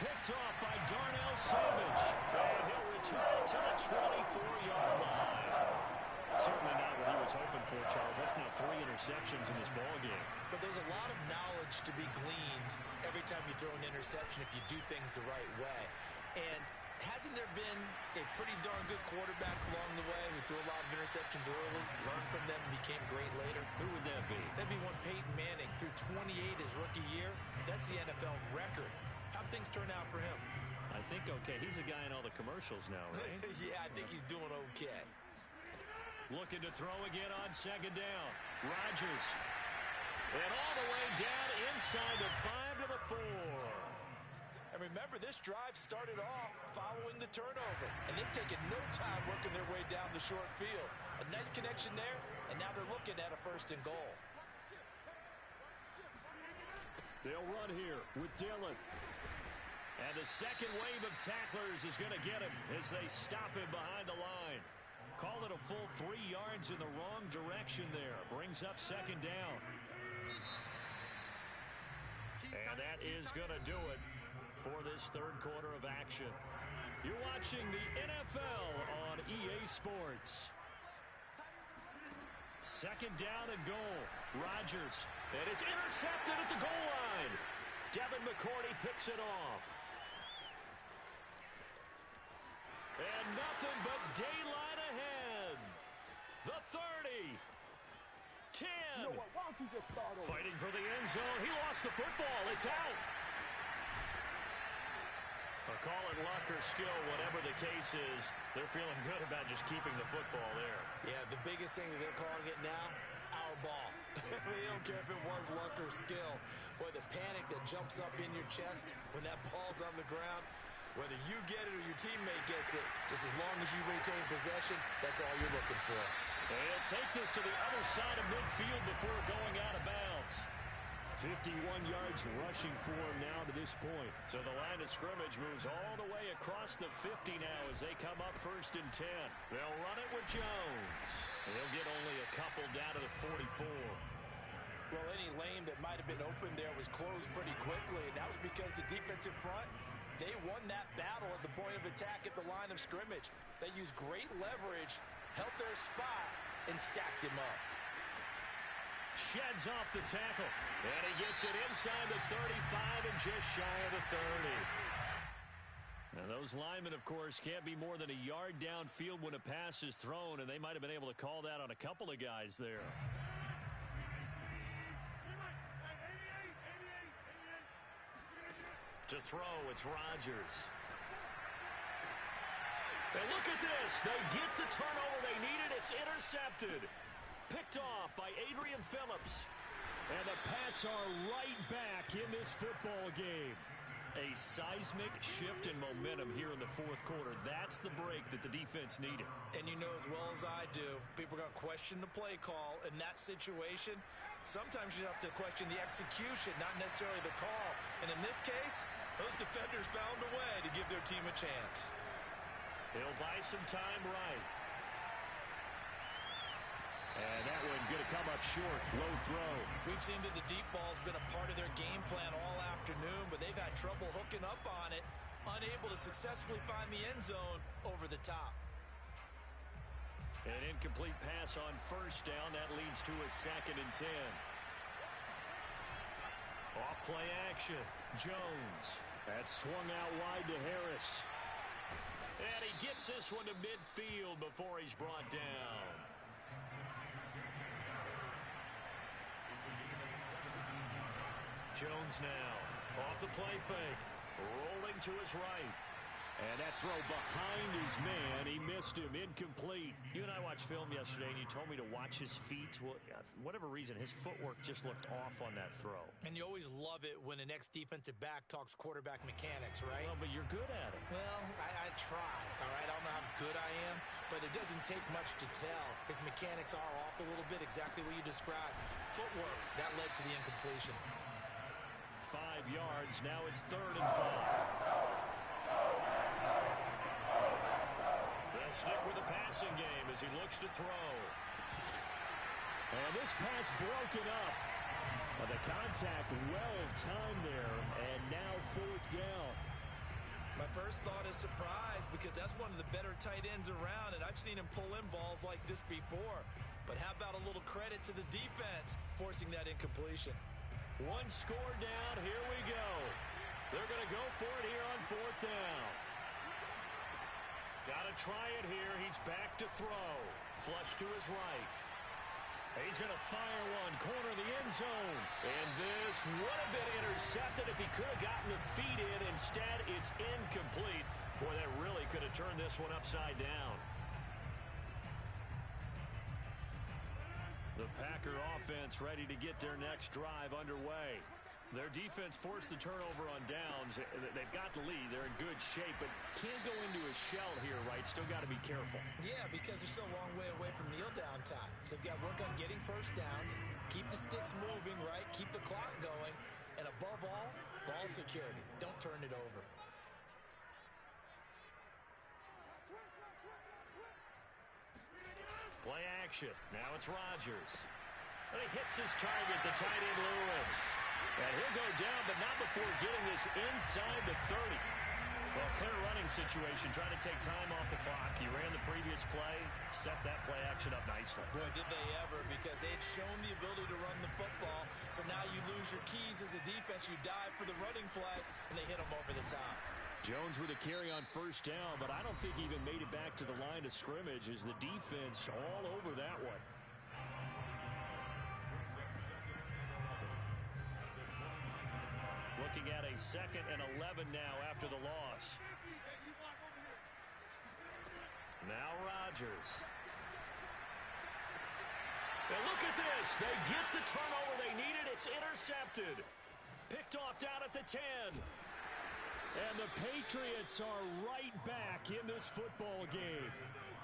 Picked off by Darnell Savage. And he'll return it to the 24-yard line. Certainly not what he was hoping for, Charles. That's now 3 interceptions in this ballgame. But there's a lot of knowledge to be gleaned every time you throw an interception if you do things the right way. And hasn't there been a pretty darn good quarterback along the way who threw a lot of interceptions early, learned from them, and became great later? Who would that be? That'd be one Peyton Manning. Threw 28 his rookie year. That's the NFL record. How'd things turn out for him? I think okay. He's a guy in all the commercials now, right? Yeah, I think he's doing okay. Looking to throw again on 2nd down. Rodgers. And all the way down inside the 5 to the 4. And remember, this drive started off following the turnover. And they've taken no time working their way down the short field. A nice connection there, and now they're looking at a 1st and goal. They'll run here with Dillon. And the 2nd wave of tacklers is going to get him as they stop him behind the line. Call it a full 3 yards in the wrong direction there. Brings up 2nd down. And that is going to do it for this third quarter of action. You're watching the NFL on EA Sports. Second down and goal. Rodgers. And it's intercepted at the goal line. Devin McCourty picks it off. And nothing but daylight ahead. The 30. 10. You know what? Why don't you just start over? Fighting for the end zone. He lost the football. It's out. Call it luck or skill, whatever the case is, they're feeling good about just keeping the football there. Yeah, the biggest thing that they're calling it now, our ball. They don't care if it was luck or skill. Boy, the panic that jumps up in your chest when that ball's on the ground, whether you get it or your teammate gets it, just as long as you retain possession, that's all you're looking for. And he'll take this to the other side of midfield before going out of bounds. 51 yards rushing for him now to this point. So the line of scrimmage moves all the way across the 50 now as they come up 1st and 10. They'll run it with Jones. He'll get only a couple down to the 44. Well, any lane that might have been open there was closed pretty quickly, and that was because the defensive front, they won that battle at the point of attack at the line of scrimmage. They used great leverage, held their spot, and stacked him up. Sheds off the tackle, and he gets it inside the 35 and just shy of the 30. And those linemen, of course, can't be more than a yard downfield when a pass is thrown, and they might have been able to call that on a couple of guys there. To throw, it's Rodgers. And look at this. They get the turnover they needed. It's intercepted. Picked off by Adrian Phillips. And the Pats are right back in this football game. A seismic shift in momentum here in the fourth quarter. That's the break that the defense needed. And you know as well as I do, people are going to question the play call in that situation. Sometimes you have to question the execution, not necessarily the call. And in this case, those defenders found a way to give their team a chance. He'll buy some time right. And that one going to come up short. Low throw. We've seen that the deep ball's been a part of their game plan all afternoon, but they've had trouble hooking up on it, unable to successfully find the end zone over the top. An incomplete pass on 1st down. That leads to a 2nd and 10. Off play action. Jones. That's swung out wide to Harris. And he gets this one to midfield before he's brought down. Jones now off the play fake, rolling to his right. And that throw behind his man, he missed him, incomplete. You and I watched film yesterday, and you told me to watch his feet. Well, for whatever reason, his footwork just looked off on that throw. And you always love it when an ex-defensive back talks quarterback mechanics, right? Well, but you're good at it. Well, I try, all right? I don't know how good I am, but it doesn't take much to tell. His mechanics are off a little bit, exactly what you described. Footwork, that led to the incompletion. 5 yards, now it's 3rd and 5. They'll stick with the passing game as he looks to throw. And this pass broken up. But the contact well-timed there, and now 4th down. My first thought is surprise because that's one of the better tight ends around, and I've seen him pull in balls like this before. But how about a little credit to the defense forcing that incompletion? One score down. Here we go. They're going to go for it here on 4th down. Got to try it here. He's back to throw. Flush to his right. He's going to fire one. Corner of the end zone. And this would have been intercepted if he could have gotten the feet in. Instead, it's incomplete. Boy, that really could have turned this one upside down. The Packer offense ready to get their next drive underway. Their defense forced the turnover on downs. They've got the lead. They're in good shape, but can't go into a shell here, right? Still got to be careful. Yeah, because they're still a long way away from kneel down time. So they've got to work on getting first downs, keep the sticks moving, right? Keep the clock going, and above all, ball security. Don't turn it over. Play action. Now it's Rodgers. And he hits his target, the tight end Lewis. And he'll go down, but not before getting this inside the 30. Well, clear running situation, trying to take time off the clock. He ran the previous play, set that play action up nicely. Boy, did they ever, because they had shown the ability to run the football. So now you lose your keys as a defense. You dive for the running play, and they hit him over the top. Jones with a carry on first down, but I don't think he even made it back to the line of scrimmage as the defense all over that one. Looking at a 2nd and 11 now after the loss. Now Rodgers. And look at this. They get the turnover they needed. It's intercepted. Picked off down at the 10. And the Patriots are right back in this football game.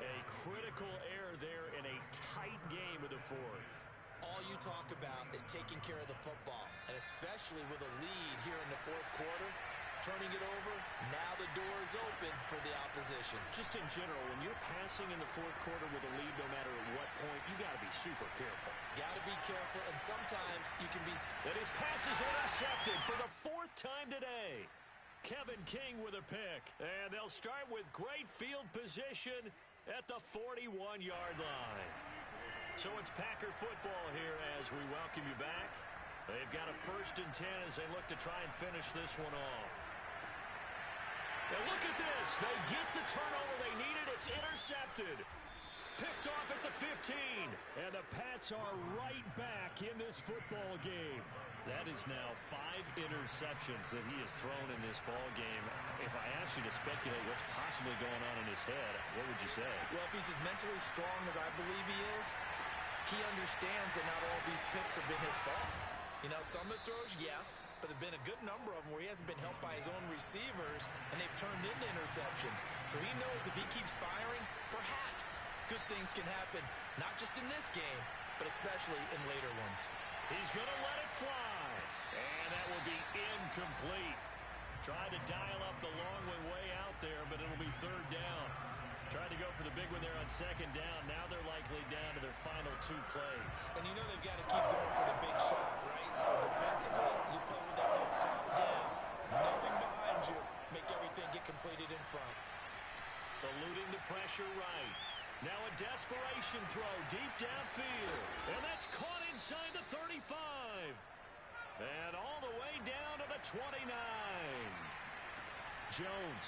A critical error there in a tight game of the 4th. All you talk about is taking care of the football, and especially with a lead here in the 4th quarter, turning it over, now the door is open for the opposition. Just in general, when you're passing in the 4th quarter with a lead, no matter at what point, you got to be super careful. Got to be careful, and sometimes you can be... And his pass is intercepted for the 4th time today. Kevin King with a pick, and they'll start with great field position at the 41-yard line. So it's Packer football here as we welcome you back. They've got a 1st and 10 as they look to try and finish this one off. And look at this. They get the turnover they needed. It's intercepted. Picked off at the 15. And the Pats are right back in this football game. That is now 5 interceptions that he has thrown in this ball game. If I asked you to speculate what's possibly going on in his head, what would you say? Well, if he's as mentally strong as I believe he is, he understands that not all of these picks have been his fault. You know, some of the throws, yes, but there have been a good number of them where he hasn't been helped by his own receivers, and they've turned into interceptions. So he knows if he keeps firing, perhaps good things can happen, not just in this game, but especially in later ones. He's going to let it fly, and that will be incomplete. Tried to dial up the long one way out there, but it'll be 3rd down. Tried to go for the big one there on 2nd down. Now they're likely down to their final 2 plays. And you know they've got to keep going for the big shot, right? So defensively, you play what they call top down. Nothing behind you. Make everything get completed in front. Eluding the pressure right. Now a desperation throw deep downfield. And that's caught inside the 35. And all the way down to the 29. Jones.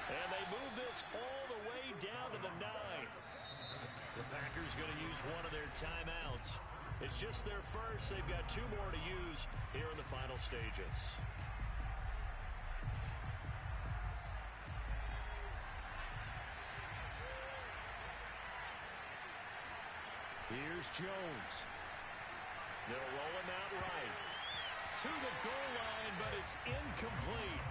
And they move this all the way down to the 9. The Packers going to use one of their timeouts. It's just their first. They've got 2 more to use here in the final stages. Here's Jones. They'll roll him out right. To the goal line, but it's incomplete.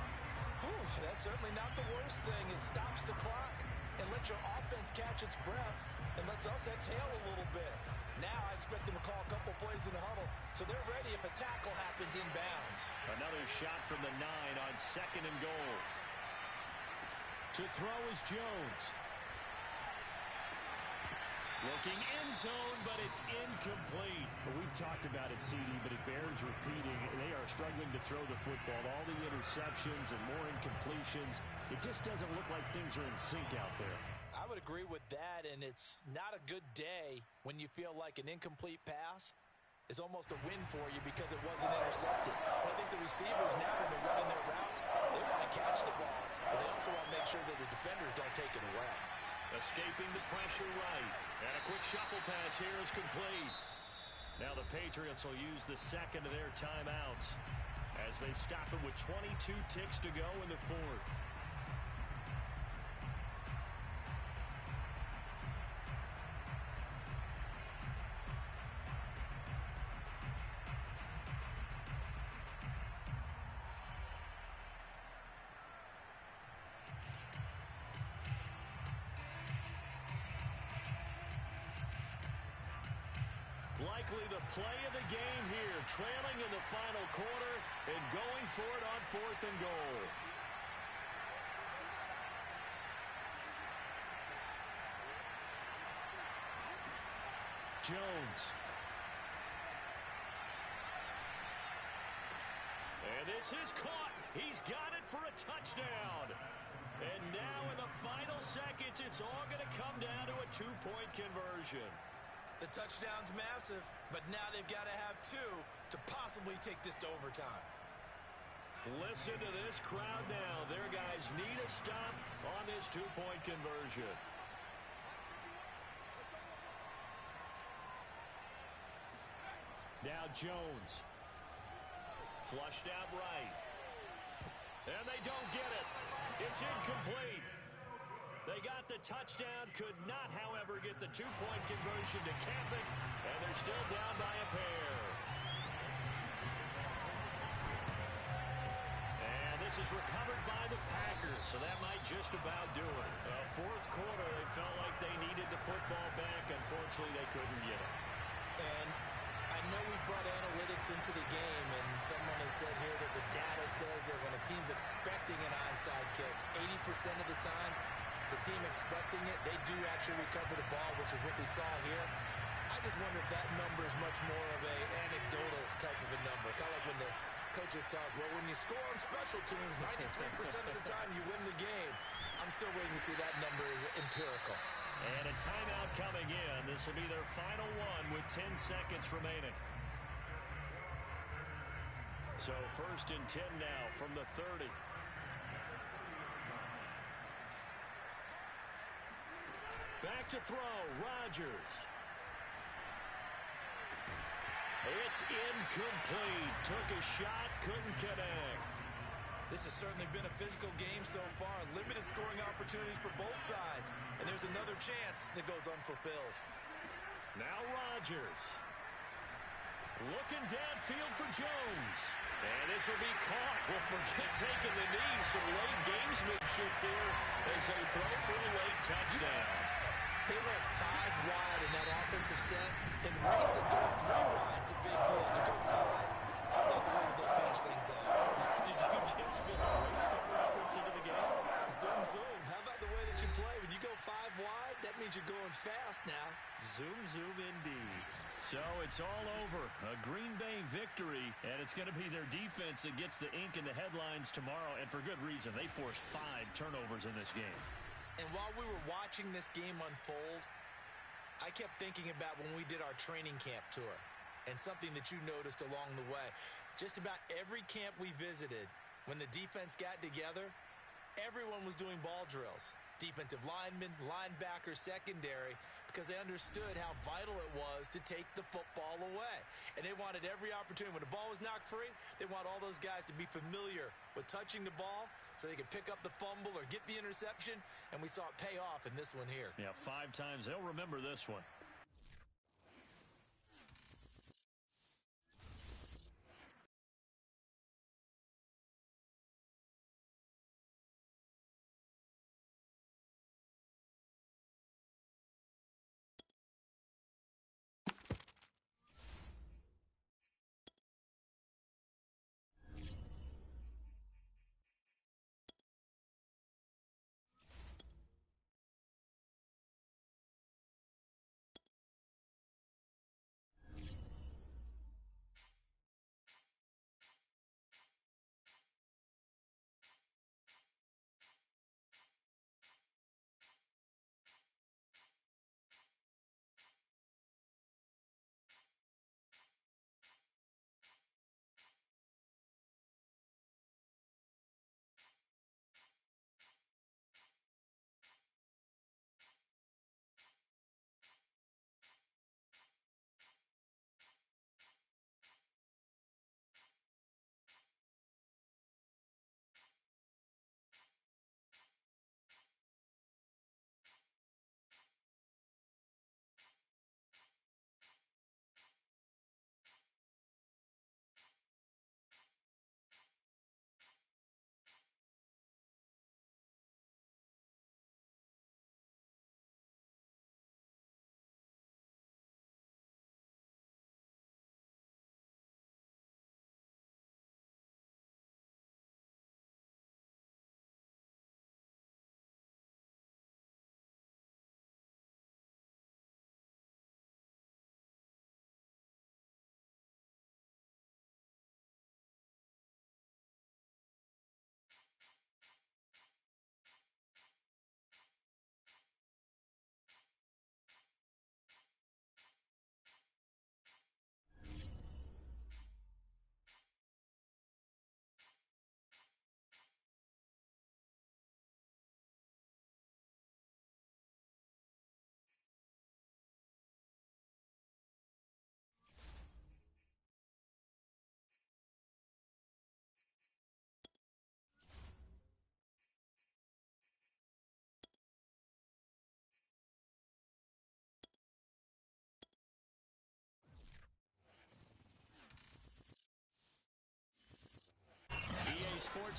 Whew, that's certainly not the worst thing. It stops the clock and lets your offense catch its breath and lets us exhale a little bit. Now I expect them to call a couple plays in the huddle, so they're ready if a tackle happens inbounds. Another shot from the 9 on 2nd and goal. To throw is Jones. Looking end zone, but it's incomplete. Well, we've talked about it, CD, but it bears repeating. They are struggling to throw the football. All the interceptions and more incompletions. It just doesn't look like things are in sync out there. I would agree with that, and it's not a good day when you feel like an incomplete pass is almost a win for you because it wasn't intercepted. I think the receivers now, when they're running their routes, they want to catch the ball, but they also want to make sure that the defenders don't take it away. Escaping the pressure right. And a quick shuffle pass here is complete. Now the Patriots will use the 2nd of their timeouts as they stop it with 22 ticks to go in the 4th. Likely the play of the game here, trailing in the final quarter and going for it on 4th and goal. Jones. And this is caught. He's got it for a touchdown. And now in the final seconds, it's all going to come down to a two-point conversion. The touchdown's massive, but now they've got to have two to possibly take this to overtime. Listen to this crowd now. Their guys need a stop on this two-point conversion. Now Jones. Flushed out right. And they don't get it. It's incomplete. They got the touchdown, could not, however, get the two-point conversion to cap it, and they're still down by a pair. And this is recovered by the Packers, so that might just about do it. Fourth quarter, they felt like they needed the football back. Unfortunately, they couldn't get it. And I know we brought analytics into the game, and someone has said here that the data says that when a team's expecting an onside kick, 80% of the time, the team expecting it, they do actually recover the ball, which is what we saw here. I just wonder if that number is much more of a anecdotal type of a number. Kind of like when the coaches tell us, well, when you score on special teams, 93% of the time you win the game. I'm still waiting to see that number is empirical. And a timeout coming in. This will be their final one with 10 seconds remaining. So 1st and 10 now from the 30. Back to throw, Rodgers. It's incomplete. Took a shot, couldn't connect. This has certainly been a physical game so far. Limited scoring opportunities for both sides. And there's another chance that goes unfulfilled. Now Rodgers. Looking downfield for Jones. And this will be caught. Well, forget taking the knee. Some late gamesmanship here as they throw for a late touchdown. They went 5 wide in that offensive set. In recent, going 3 wide's a big deal. To go 5, how about the way that they finish things off? Did you just fit the race car reference into the game? Zoom, zoom. How about the way that you play? When you go 5 wide, that means you're going fast now. Zoom, zoom indeed. So it's all over. A Green Bay victory, and it's going to be their defense that gets the ink in the headlines tomorrow, and for good reason. They forced 5 turnovers in this game. And while we were watching this game unfold, I kept thinking about when we did our training camp tour and something that you noticed along the way. Just about every camp we visited, when the defense got together, everyone was doing ball drills. Defensive linemen, linebackers, secondary, because they understood how vital it was to take the football away. And they wanted every opportunity. When the ball was knocked free, they want all those guys to be familiar with touching the ball so they could pick up the fumble or get the interception, and we saw it pay off in this one here. Yeah, 5 times. They'll remember this one.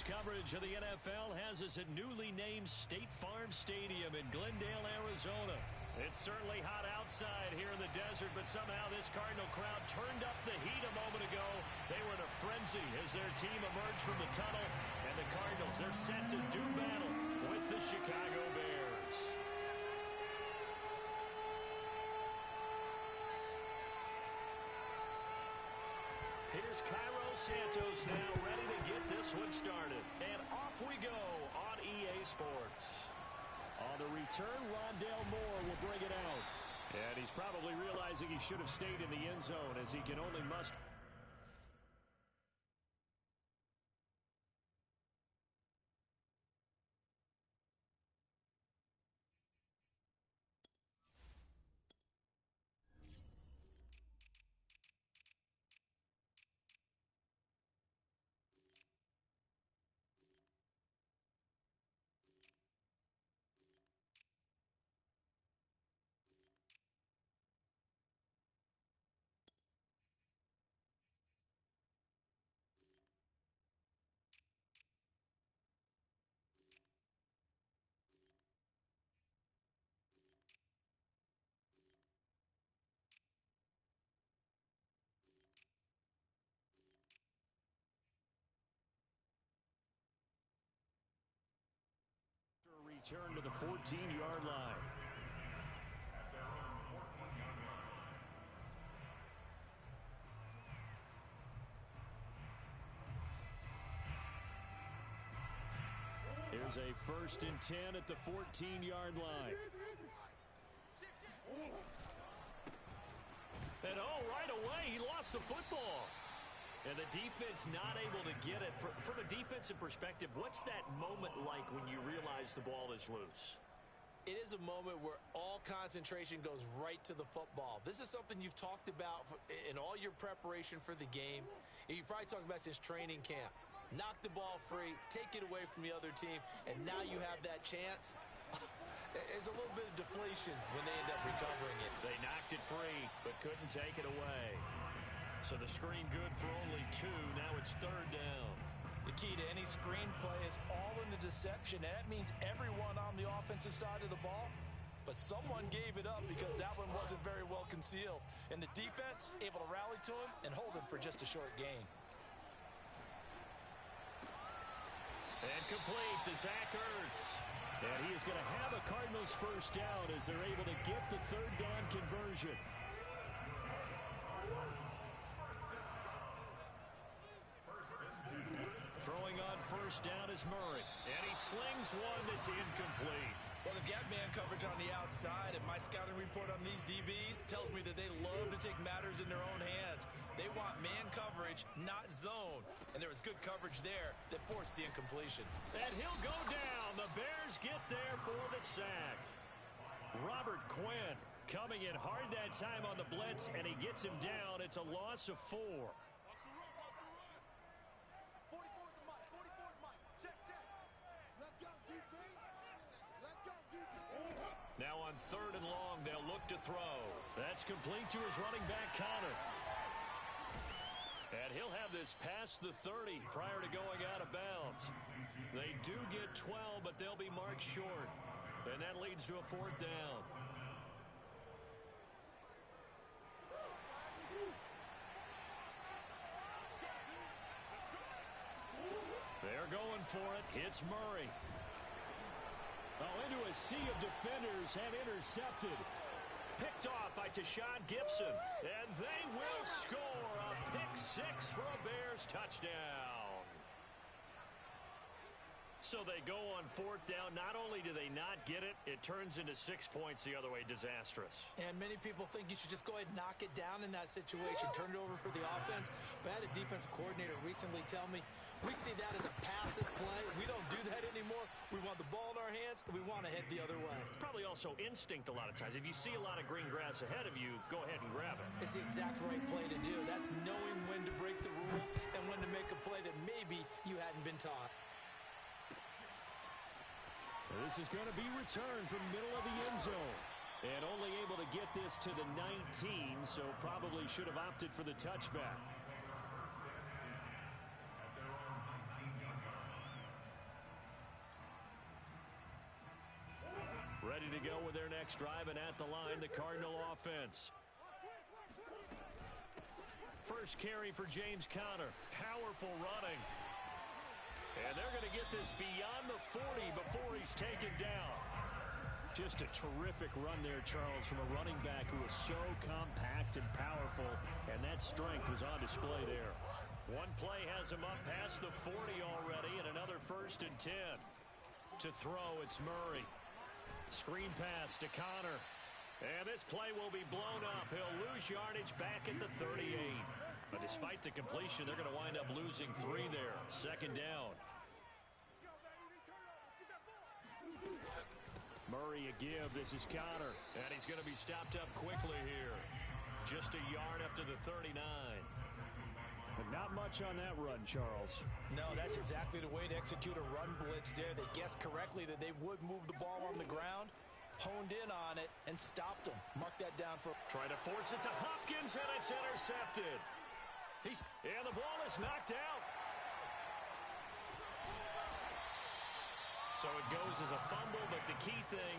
coverage of the NFL has us at newly named State Farm Stadium in Glendale, Arizona. It's certainly hot outside here in the desert, but somehow this Cardinal crowd turned up the heat a moment ago. They were in a frenzy as their team emerged from the tunnel, and the Cardinals, they're set to do battle with the Chicago Bears. Here's Cairo Santos now ready to get this one started. And off we go on EA Sports. On the return, Rondale Moore will bring it out. And he's probably realizing he should have stayed in the end zone as he can only muster. Return to the 14-yard line. Here's a 1st and 10 at the 14-yard line. And right away, he lost the football. And the defense not able to get it. From a defensive perspective, what's that moment like when you realize the ball is loose? It is a moment where all concentration goes right to the football. This is something you've talked about in all your preparation for the game. And you've probably talked about since training camp. Knock the ball free, take it away from the other team, and now you have that chance. There's a little bit of deflation when they end up recovering it. They knocked it free, but couldn't take it away. So the screen good for only 2. Now it's 3rd down. The key to any screen play is all in the deception. And that means everyone on the offensive side of the ball. But someone gave it up because that one wasn't very well concealed. And the defense able to rally to him and hold him for just a short gain. And complete to Zach Ertz. And he is going to have a Cardinals 1st down as they're able to get the 3rd down conversion. Throwing on 1st down is Murray. And he slings one that's incomplete. Well, they've got man coverage on the outside, and my scouting report on these DBs tells me that they love to take matters in their own hands. They want man coverage, not zone. And there was good coverage there that forced the incompletion. And he'll go down. The Bears get there for the sack. Robert Quinn coming in hard that time on the blitz, and he gets him down. It's a loss of 4. Now on 3rd and long, they'll look to throw. That's complete to his running back, Connor. And he'll have this past the 30 prior to going out of bounds. They do get 12, but they'll be marked short. And that leads to a 4th down. They're going for it. It's Murray. Into a sea of defenders and intercepted. Picked off by Tashawn Gibson. And they will score a pick 6 for a Bears touchdown. So they go on 4th down. Not only do they not get it, it turns into 6 points the other way. Disastrous. And many people think you should just go ahead and knock it down in that situation. Turn it over for the offense. But I had a defensive coordinator recently tell me, we see that as a passive play. We don't do that anymore. We want the ball in our hands, and we want to head the other way. It's probably also instinct a lot of times. If you see a lot of green grass ahead of you, go ahead and grab it. It's the exact right play to do. That's knowing when to break the rules and when to make a play that maybe you hadn't been taught. This is going to be returned from middle of the end zone. And only able to get this to the 19, so probably should have opted for the touchback. ready to go with their next drive, and at the line, the Cardinal offense. First carry for James Conner. Powerful running. And they're going to get this beyond the 40 before he's taken down. Just a terrific run there, Charles, from a running back who is so compact and powerful, and that strength was on display there. One play has him up past the 40 already, and another 1st and 10. To throw, it's Murray. Screen pass to Conner. And this play will be blown up. He'll lose yardage back at the 38. But despite the completion, they're going to wind up losing 3 there. 2nd down. Murray a give. This is Conner. And he's going to be stopped up quickly here. Just a yard up to the 39. But not much on that run, Charles. No, that's exactly the way to execute a run blitz there. They guessed correctly that they would move the ball on the ground, honed in on it, and stopped them. Mark that down for... Try to force it to Hopkins, and it's intercepted. And the ball is knocked out. So it goes as a fumble, but the key thing,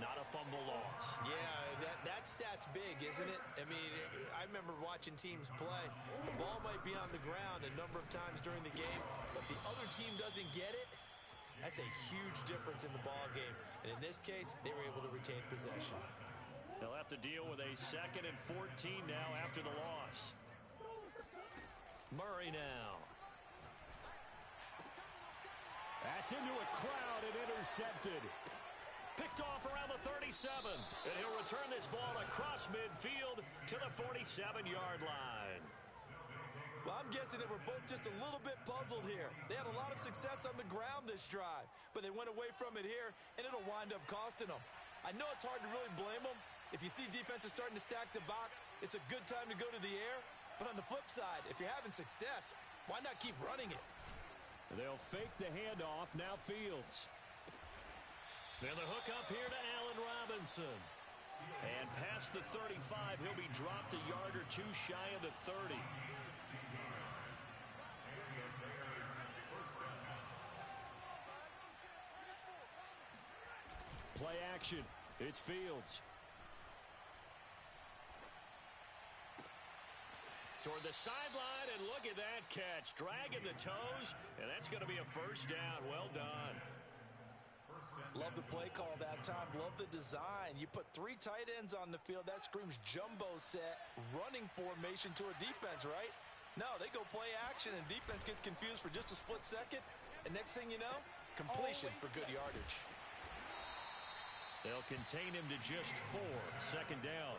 not a fumble loss. Yeah, that stat's big, isn't it? I mean, I remember watching teams play. The ball might be on the ground a number of times during the game, but the other team doesn't get it. That's a huge difference in the ball game. And in this case, they were able to retain possession. They'll have to deal with a 2nd and 14 now after the loss. Murray now. That's into a crowd and intercepted. Picked off around the 37. And he'll return this ball across midfield to the 47-yard line. Well, I'm guessing they were both just a little bit puzzled here. They had a lot of success on the ground this drive, but they went away from it here, and it'll wind up costing them. I know it's hard to really blame them. If you see defenses starting to stack the box, it's a good time to go to the air. But on the flip side, if you're having success, why not keep running it? They'll fake the handoff. Now Fields. Then the hook up here to Allen Robinson. And past the 35, he'll be dropped a yard or two shy of the 30. Play action. It's Fields. Toward the sideline, and look at that catch. Dragging the toes, and that's going to be a 1st down. Well done. Love the play call that time. Love the design. You put 3 tight ends on the field. That screams jumbo set, running formation to a defense, right? No, they go play action, and defense gets confused for just a split second. And next thing you know, completion for good yardage. They'll contain him to just 4. 2nd down.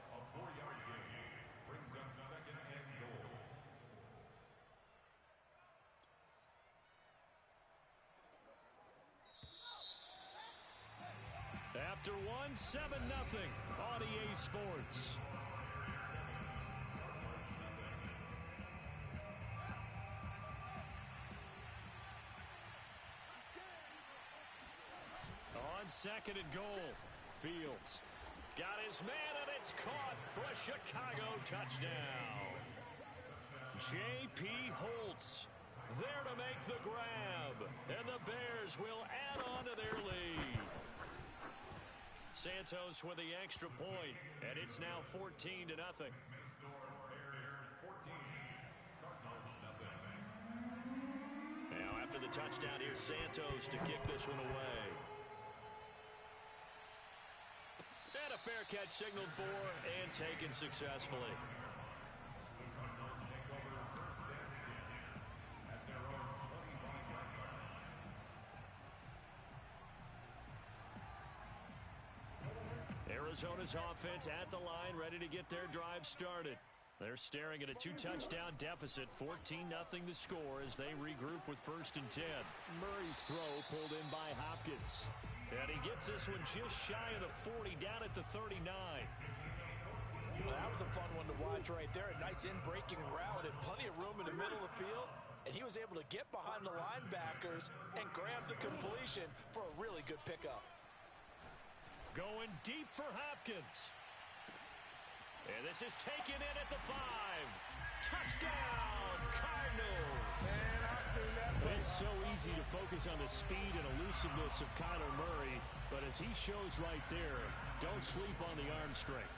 A 4-yard gain brings up 2nd and goal. After 1, 7-0 on EA Sports. On 2nd and goal, Fields got his man, and it's caught for a Chicago touchdown. J.P. Holtz there to make the grab, and the Bears will add on to their lead. Santos with the extra point, and it's now 14-0. Now after the touchdown, here's Santos to kick this one away. And a fair catch signaled for and taken successfully. Arizona's offense at the line, ready to get their drive started. They're staring at a 2-touchdown deficit, 14-0 the score as they regroup with 1st and 10. Murray's throw pulled in by Hopkins. And he gets this one just shy of the 40, down at the 39. Well, that was a fun one to watch right there. A nice in-breaking route and plenty of room in the middle of the field. And he was able to get behind the linebackers and grab the completion for a really good pickup. Going deep for Hopkins. And this is taken in at the 5. Touchdown, Cardinals. Man, I've seen that play. It's so easy to focus on the speed and elusiveness of Kyler Murray, but as he shows right there, don't sleep on the arm strength.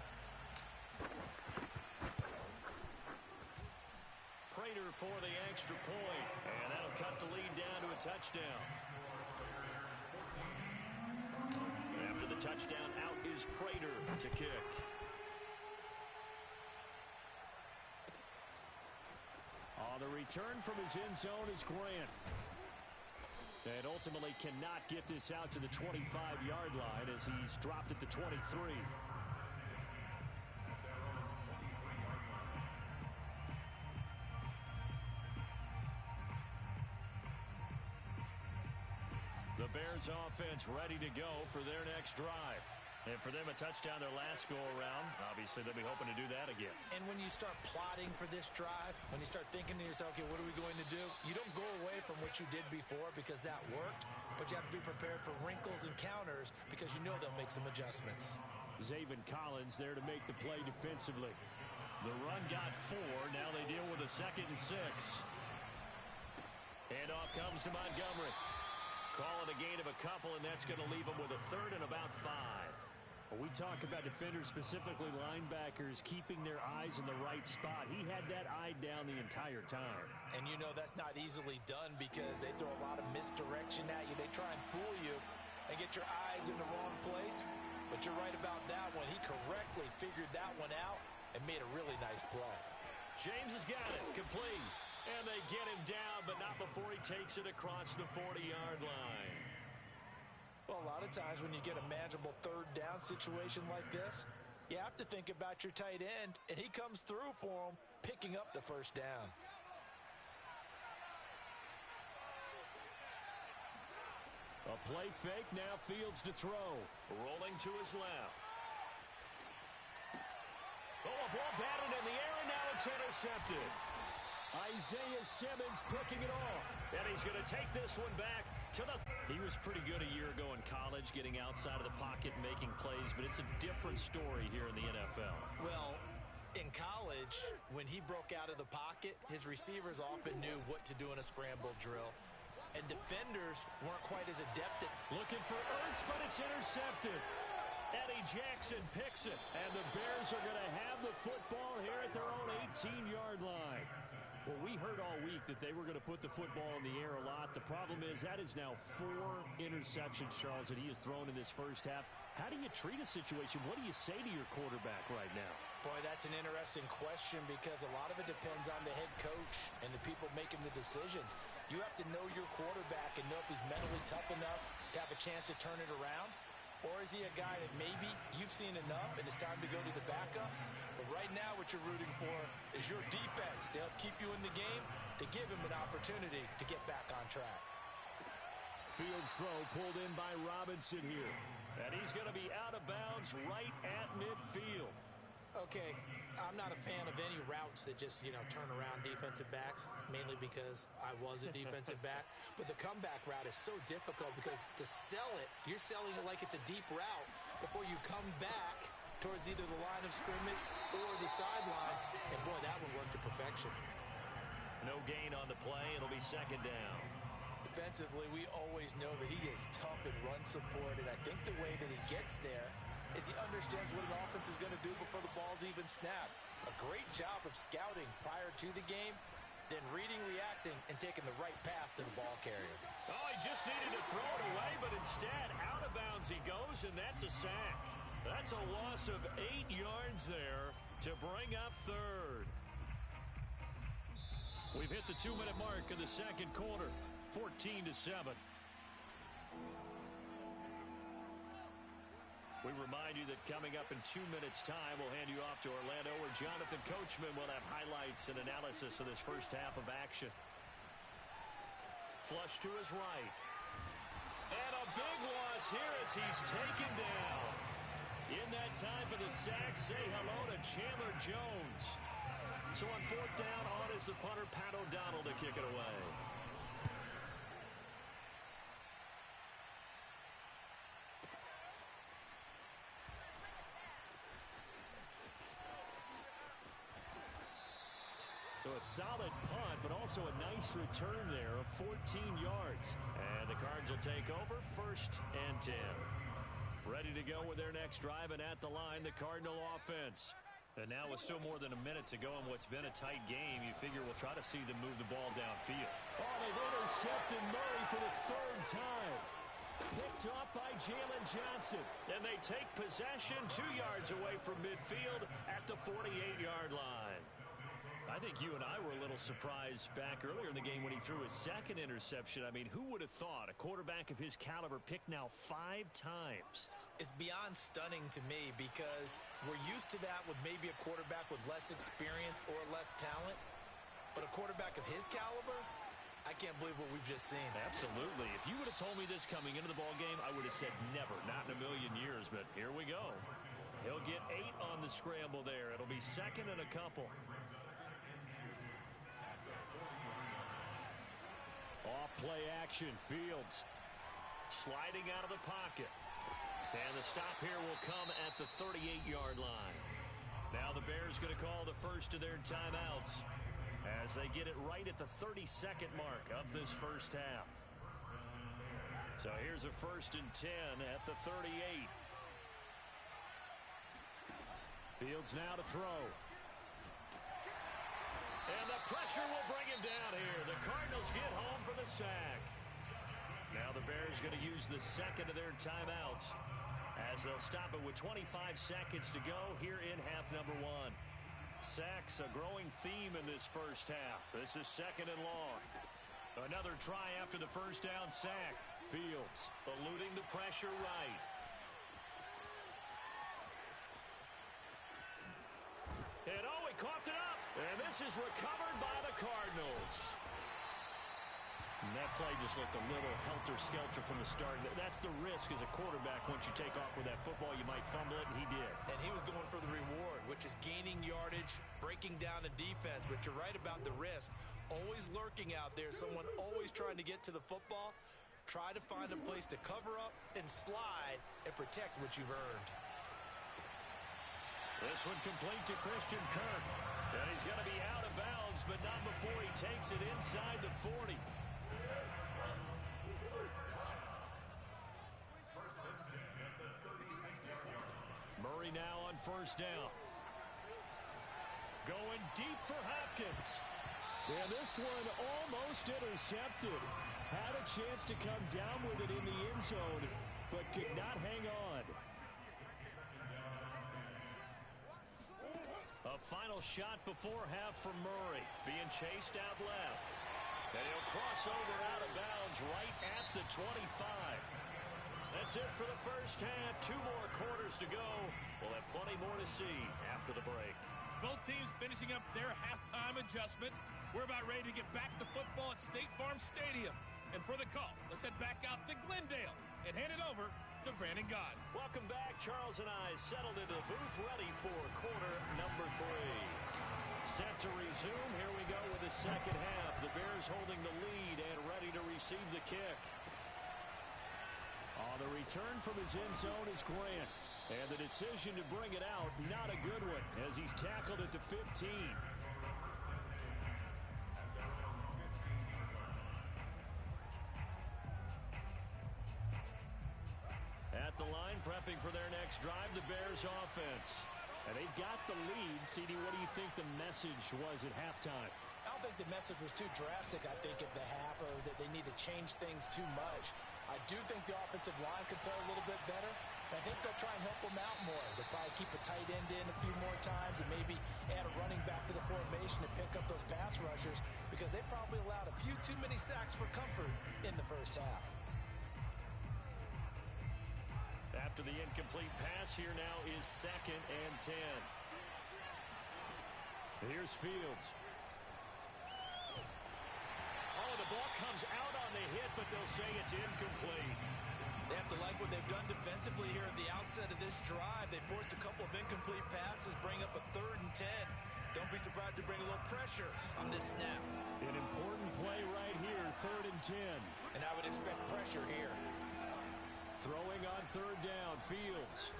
Prater for the extra point, and that'll cut the lead down to a touchdown. After the touchdown, out is Prater to kick. On the return from his end zone is Grant. And ultimately cannot get this out to the 25-yard line as he's dropped at the 23. The Bears offense ready to go for their next drive. And for them, a touchdown their last go-around. Obviously, they'll be hoping to do that again. And when you start plotting for this drive, when you start thinking to yourself, okay, what are we going to do? You don't go away from what you did before because that worked, but you have to be prepared for wrinkles and counters because you know they'll make some adjustments. Zaven Collins there to make the play defensively. The run got 4. Now they deal with a 2nd and 6. Handoff comes to Montgomery. Calling a gain of a couple, and that's going to leave them with a 3rd and about 5. When we talk about defenders, specifically linebackers, keeping their eyes in the right spot. He had that eye down the entire time. And you know that's not easily done because they throw a lot of misdirection at you. They try and fool you and get your eyes in the wrong place. But you're right about that one. He correctly figured that one out and made a really nice play. James has got it. Complete. And they get him down, but not before he takes it across the 40-yard line. Well, a lot of times when you get a manageable 3rd down situation like this, you have to think about your tight end, and he comes through for him, picking up the 1st down. A play fake, now Fields to throw. Rolling to his left. Oh, a ball batted in the air, and now it's intercepted. Isaiah Simmons picking it off. And he's going to take this one back to the... He was pretty good a year ago in college, getting outside of the pocket and making plays, but it's a different story here in the NFL. Well, in college, when he broke out of the pocket, his receivers often knew what to do in a scramble drill. And defenders weren't quite as adept at... Looking for Ertz, but it's intercepted. Eddie Jackson picks it. And the Bears are going to have the football here at their own 18-yard line. Well, we heard all week that they were going to put the football in the air a lot. The problem is that is now 4 interceptions, Charles, that he has thrown in this first half. How do you treat a situation? What do you say to your quarterback right now? Boy, that's an interesting question because a lot of it depends on the head coach and the people making the decisions. You have to know your quarterback and know if he's mentally tough enough to have a chance to turn it around. Or is he a guy that maybe you've seen enough and it's time to go to the backup? But right now what you're rooting for is your defense to help keep you in the game, to give him an opportunity to get back on track. Fields throw pulled in by Robinson here. And he's going to be out of bounds right at midfield. Okay, I'm not a fan of any routes that just, turn around defensive backs, mainly because I was a defensive back. But the comeback route is so difficult because to sell it, you're selling it like it's a deep route before you come back towards either the line of scrimmage or the sideline. And, boy, that one worked to perfection. No gain on the play. It'll be 2nd down. Defensively, we always know that he is tough in run support, and I think the way that he gets there is he understands what an offense is going to do before the ball's even snapped. A great job of scouting prior to the game, then reading, reacting, and taking the right path to the ball carrier. Oh, he just needed to throw it away, but instead, out of bounds he goes, and that's a sack. That's a loss of 8 yards there to bring up 3rd. We've hit the 2-minute mark in the 2nd quarter, 14-7. We remind you that coming up in 2 minutes' time, we'll hand you off to Orlando, where Jonathan Coachman will have highlights and analysis of this first half of action. Flush to his right. And a big loss here as he's taken down. In that time for the sack, say hello to Chandler Jones. So on 4th down, on is the punter, Pat O'Donnell, to kick it away. A solid punt, but also a nice return there of 14 yards. And the Cards will take over 1st and 10. Ready to go with their next drive, and at the line, the Cardinal offense. And now with still more than a minute to go in what's been a tight game, you figure we'll try to see them move the ball downfield. Oh, they've intercepted Murray for the 3rd time. Picked off by Jalen Johnson. And they take possession 2 yards away from midfield at the 48-yard line. I think you and I were a little surprised back earlier in the game when he threw his 2nd interception. I mean, who would have thought a quarterback of his caliber picked now 5 times? It's beyond stunning to me because we're used to that with maybe a quarterback with less experience or less talent. But a quarterback of his caliber, I can't believe what we've just seen. Absolutely. If you would have told me this coming into the ball game, I would have said never, not in a million years. But here we go. He'll get 8 on the scramble there. It'll be 2nd and a couple. Off play action. Fields sliding out of the pocket. And the stop here will come at the 38-yard line. Now the Bears going to call the first of their timeouts as they get it right at the 32nd mark of this first half. So here's a 1st and 10 at the 38. Fields now to throw. And the pressure will bring him down here. The Cardinals get home for the sack. Now the Bears going to use the 2nd of their timeouts as they'll stop it with 25 seconds to go here in half number 1. Sacks a growing theme in this first half. This is 2nd and long. Another try after the first down sack. Fields eluding the pressure right. And oh, he coughed it up. And this is recovered by the Cardinals. And that play just looked a little helter-skelter from the start. That's the risk as a quarterback. Once you take off with that football, you might fumble it, and he did. And he was going for the reward, which is gaining yardage, breaking down a defense. But you're right about the risk. Always lurking out there, someone always trying to get to the football. Try to find a place to cover up and slide and protect what you've earned. This one complete to Christian Kirk. And he's going to be out of bounds, but not before he takes it inside the 40. Murray now on 1st down. Going deep for Hopkins. And this one almost intercepted. Had a chance to come down with it in the end zone, but could not hang on. A final shot before half from Murray. Being chased out left. And he'll cross over out of bounds right at the 25. That's it for the first half. 2 more quarters to go. We'll have plenty more to see after the break. Both teams finishing up their halftime adjustments. We're about ready to get back to football at State Farm Stadium. And for the call, let's head back out to Glendale and hand it over to Brandon Gaud. Welcome back. Charles and I settled into the booth ready for quarter number 3. Set to resume. Here we go with the second half. The Bears holding the lead and ready to receive the kick. On the return from his end zone is Grant. And the decision to bring it out, not a good one, as he's tackled at the 15. At the line, prepping for their next drive, the Bears offense. And they've got the lead. CD, what do you think the message was at halftime? I don't think the message was too drastic, I think, at the half, or that they need to change things too much. I do think the offensive line could play a little bit better. I think they'll try and help them out more. They'll probably keep a tight end in a few more times and maybe add a running back to the formation to pick up those pass rushers, because they probably allowed a few too many sacks for comfort in the first half. After the incomplete pass, here now is 2nd and 10. Here's Fields. Oh, the ball comes out on the hit, but they'll say it's incomplete. They have to like what they've done defensively here at the outset of this drive. They forced a couple of incomplete passes, bring up a 3rd and 10. Don't be surprised to bring a little pressure on this snap. An important play right here, 3rd and 10. And I would expect pressure here. Throwing on 3rd down, Fields.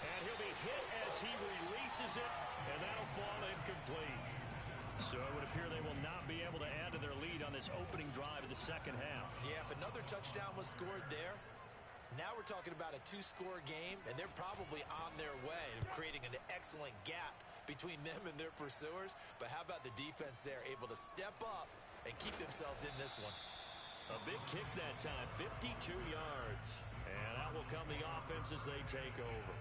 And he'll be hit as he releases it, and that'll fall incomplete. So it would appear they will not be able to add to their lead on this opening drive of the second half. Yeah, if another touchdown was scored there, now we're talking about a two-score game, and they're probably on their way to creating an excellent gap between them and their pursuers. But how about the defense there, able to step up and keep themselves in this one? A big kick that time, 52 yards. And out will come the offense as they take over.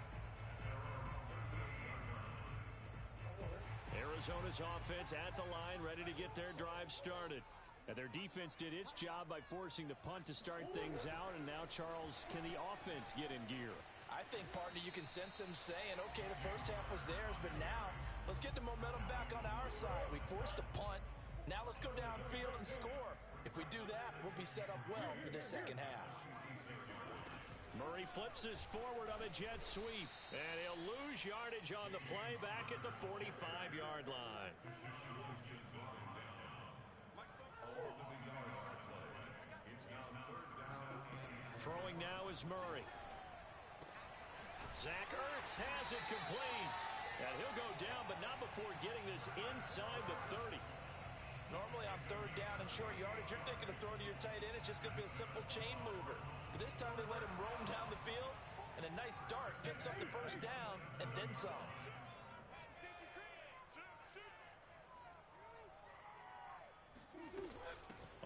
Arizona's offense at the line, ready to get their drive started. And their defense did its job by forcing the punt to start things out. And now, Charles, can the offense get in gear? I think, partner, you can sense them saying, okay, the first half was theirs, but now let's get the momentum back on our side. We forced a punt. Now let's go downfield and score. If we do that, we'll be set up well for the second half. Murray flips this forward on a jet sweep, and he'll lose yardage on the play back at the 45-yard line. Throwing now is Murray. Zach Ertz has it complete. And he'll go down, but not before getting this inside the 30. Normally on third down and short yardage, you're thinking of throwing to your tight end. It's just going to be a simple chain mover. But this time they let him roam down the field, and a nice dart picks up the first down and then some.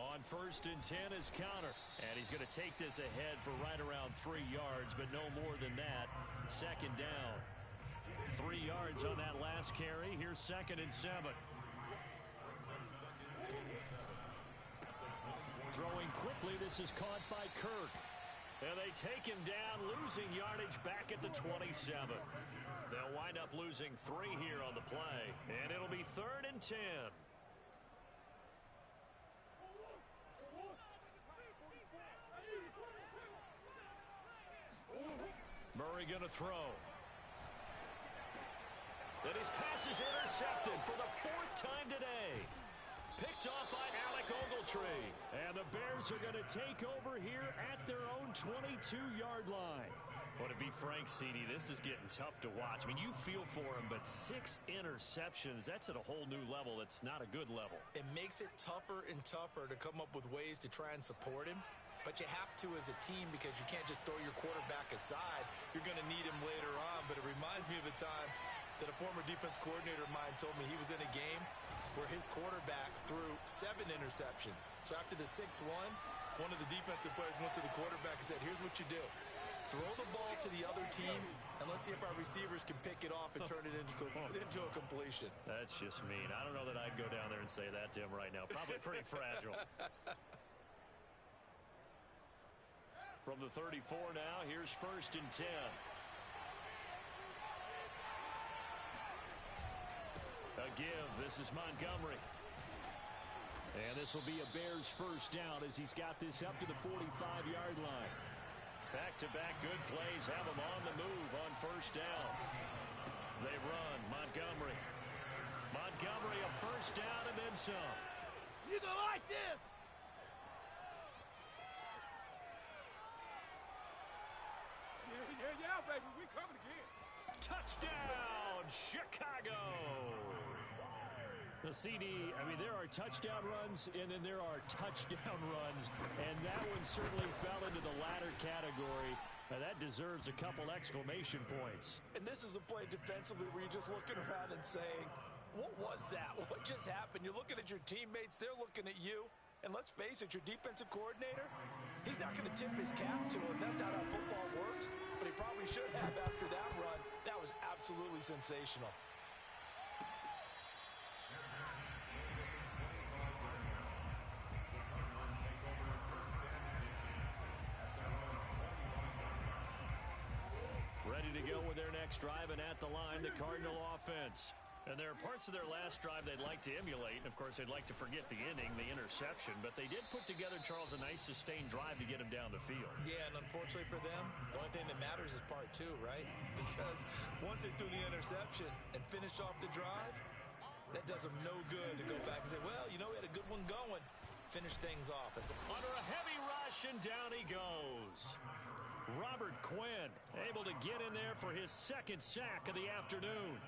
On 1st and 10 is counter. And he's going to take this ahead for right around 3 yards, but no more than that. Second down. 3 yards on that last carry. Here's 2nd and 7. Throwing quickly, this is caught by Kirk. And they take him down, losing yardage back at the 27. They'll wind up losing 3 here on the play. And it'll be 3rd and 10. Murray going to throw. And his pass is intercepted for the 4th time today. Picked off by Alec Ogletree. And the Bears are going to take over here at their own 22-yard line. Well, to be frank, CD, this is getting tough to watch. I mean, you feel for him, but 6 interceptions, that's at a whole new level. It's not a good level. It makes it tougher and tougher to come up with ways to try and support him. But you have to as a team because you can't just throw your quarterback aside. You're going to need him later on. But it reminds me of a time that a former defense coordinator of mine told me he was in a game where his quarterback threw 7 interceptions. So after the 6-1, one of the defensive players went to the quarterback and said, here's what you do. Throw the ball to the other team, and let's see if our receivers can pick it off and turn it into a completion. That's just mean. I don't know that I'd go down there and say that to him right now. Probably pretty fragile. From the 34 now, here's 1st and 10. A give. This is Montgomery. And this will be a Bears first down as he's got this up to the 45-yard line. Back-to-back good plays have him on the move on 1st down. They run. Montgomery. Montgomery a 1st down and then some. You gonna like this? Yeah, baby, we coming again. Touchdown, Chicago. The CD, I mean, there are touchdown runs, and then there are touchdown runs, and that one certainly fell into the latter category. Now, that deserves a couple exclamation points. And this is a play defensively where you're just looking around and saying, what was that? What just happened? You're looking at your teammates. They're looking at you. And let's face it, your defensive coordinator, he's not going to tip his cap to him. That's not how football works. But he probably should have after that run. That was absolutely sensational. Ready to go with their next drive, and at the line, the Cardinal offense. And there are parts of their last drive they'd like to emulate. And, of course, they'd like to forget the inning, the interception. But they did put together, Charles, a nice sustained drive to get him down the field. Yeah, and unfortunately for them, the only thing that matters is part 2, right? Because once they threw the interception and finished off the drive, that does them no good to go back and say, well, you know, we had a good one going. Finish things off. Under a heavy rush, and down he goes. Robert Quinn able to get in there for his 2nd sack of the afternoon.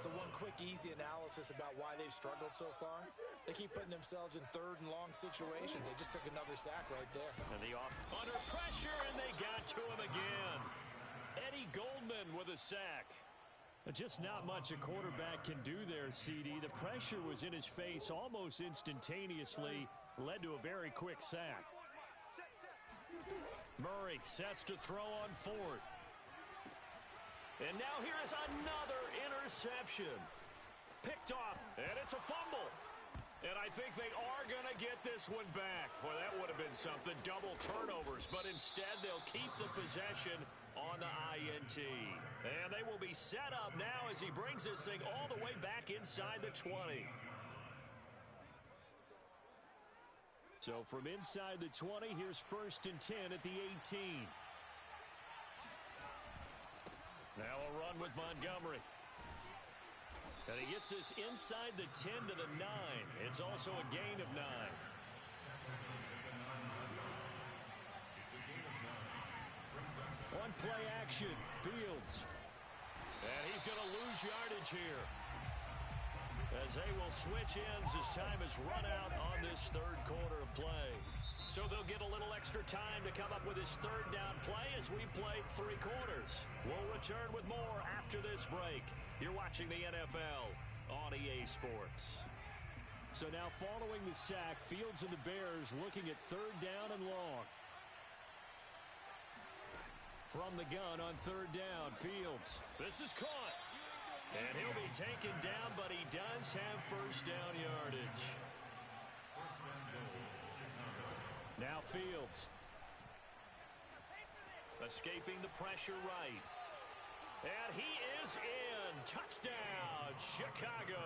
So one quick, easy analysis about why they've struggled so far. They keep putting themselves in third and long situations. They just took another sack right there. And the off under pressure, and they got to him again. Eddie Goldman with a sack. Just not much a quarterback can do there, CD. The pressure was in his face almost instantaneously, led to a very quick sack. Murray sets to throw on fourth. And now here is another interception. Picked off, and it's a fumble. And I think they are going to get this one back. Well, that would have been something, double turnovers. But instead, they'll keep the possession on the INT. And they will be set up now as he brings this thing all the way back inside the 20. So from inside the 20, here's 1st and 10 at the 18. Now a run with Montgomery. And he gets this inside the 10 to the 9. It's also a gain of 9. On play action, Fields. And he's going to lose yardage here, as they will switch ends as time is run out on this third quarter of play. So they'll get a little extra time to come up with his third down play as we played 3 quarters. We'll return with more after this break. You're watching the NFL on EA Sports. So now following the sack, Fields and the Bears looking at 3rd down and long. From the gun on 3rd down, Fields. This is caught. And he'll be taken down, but he does have 1st down yardage. Now Fields. Escaping the pressure right. And he is in. Touchdown, Chicago.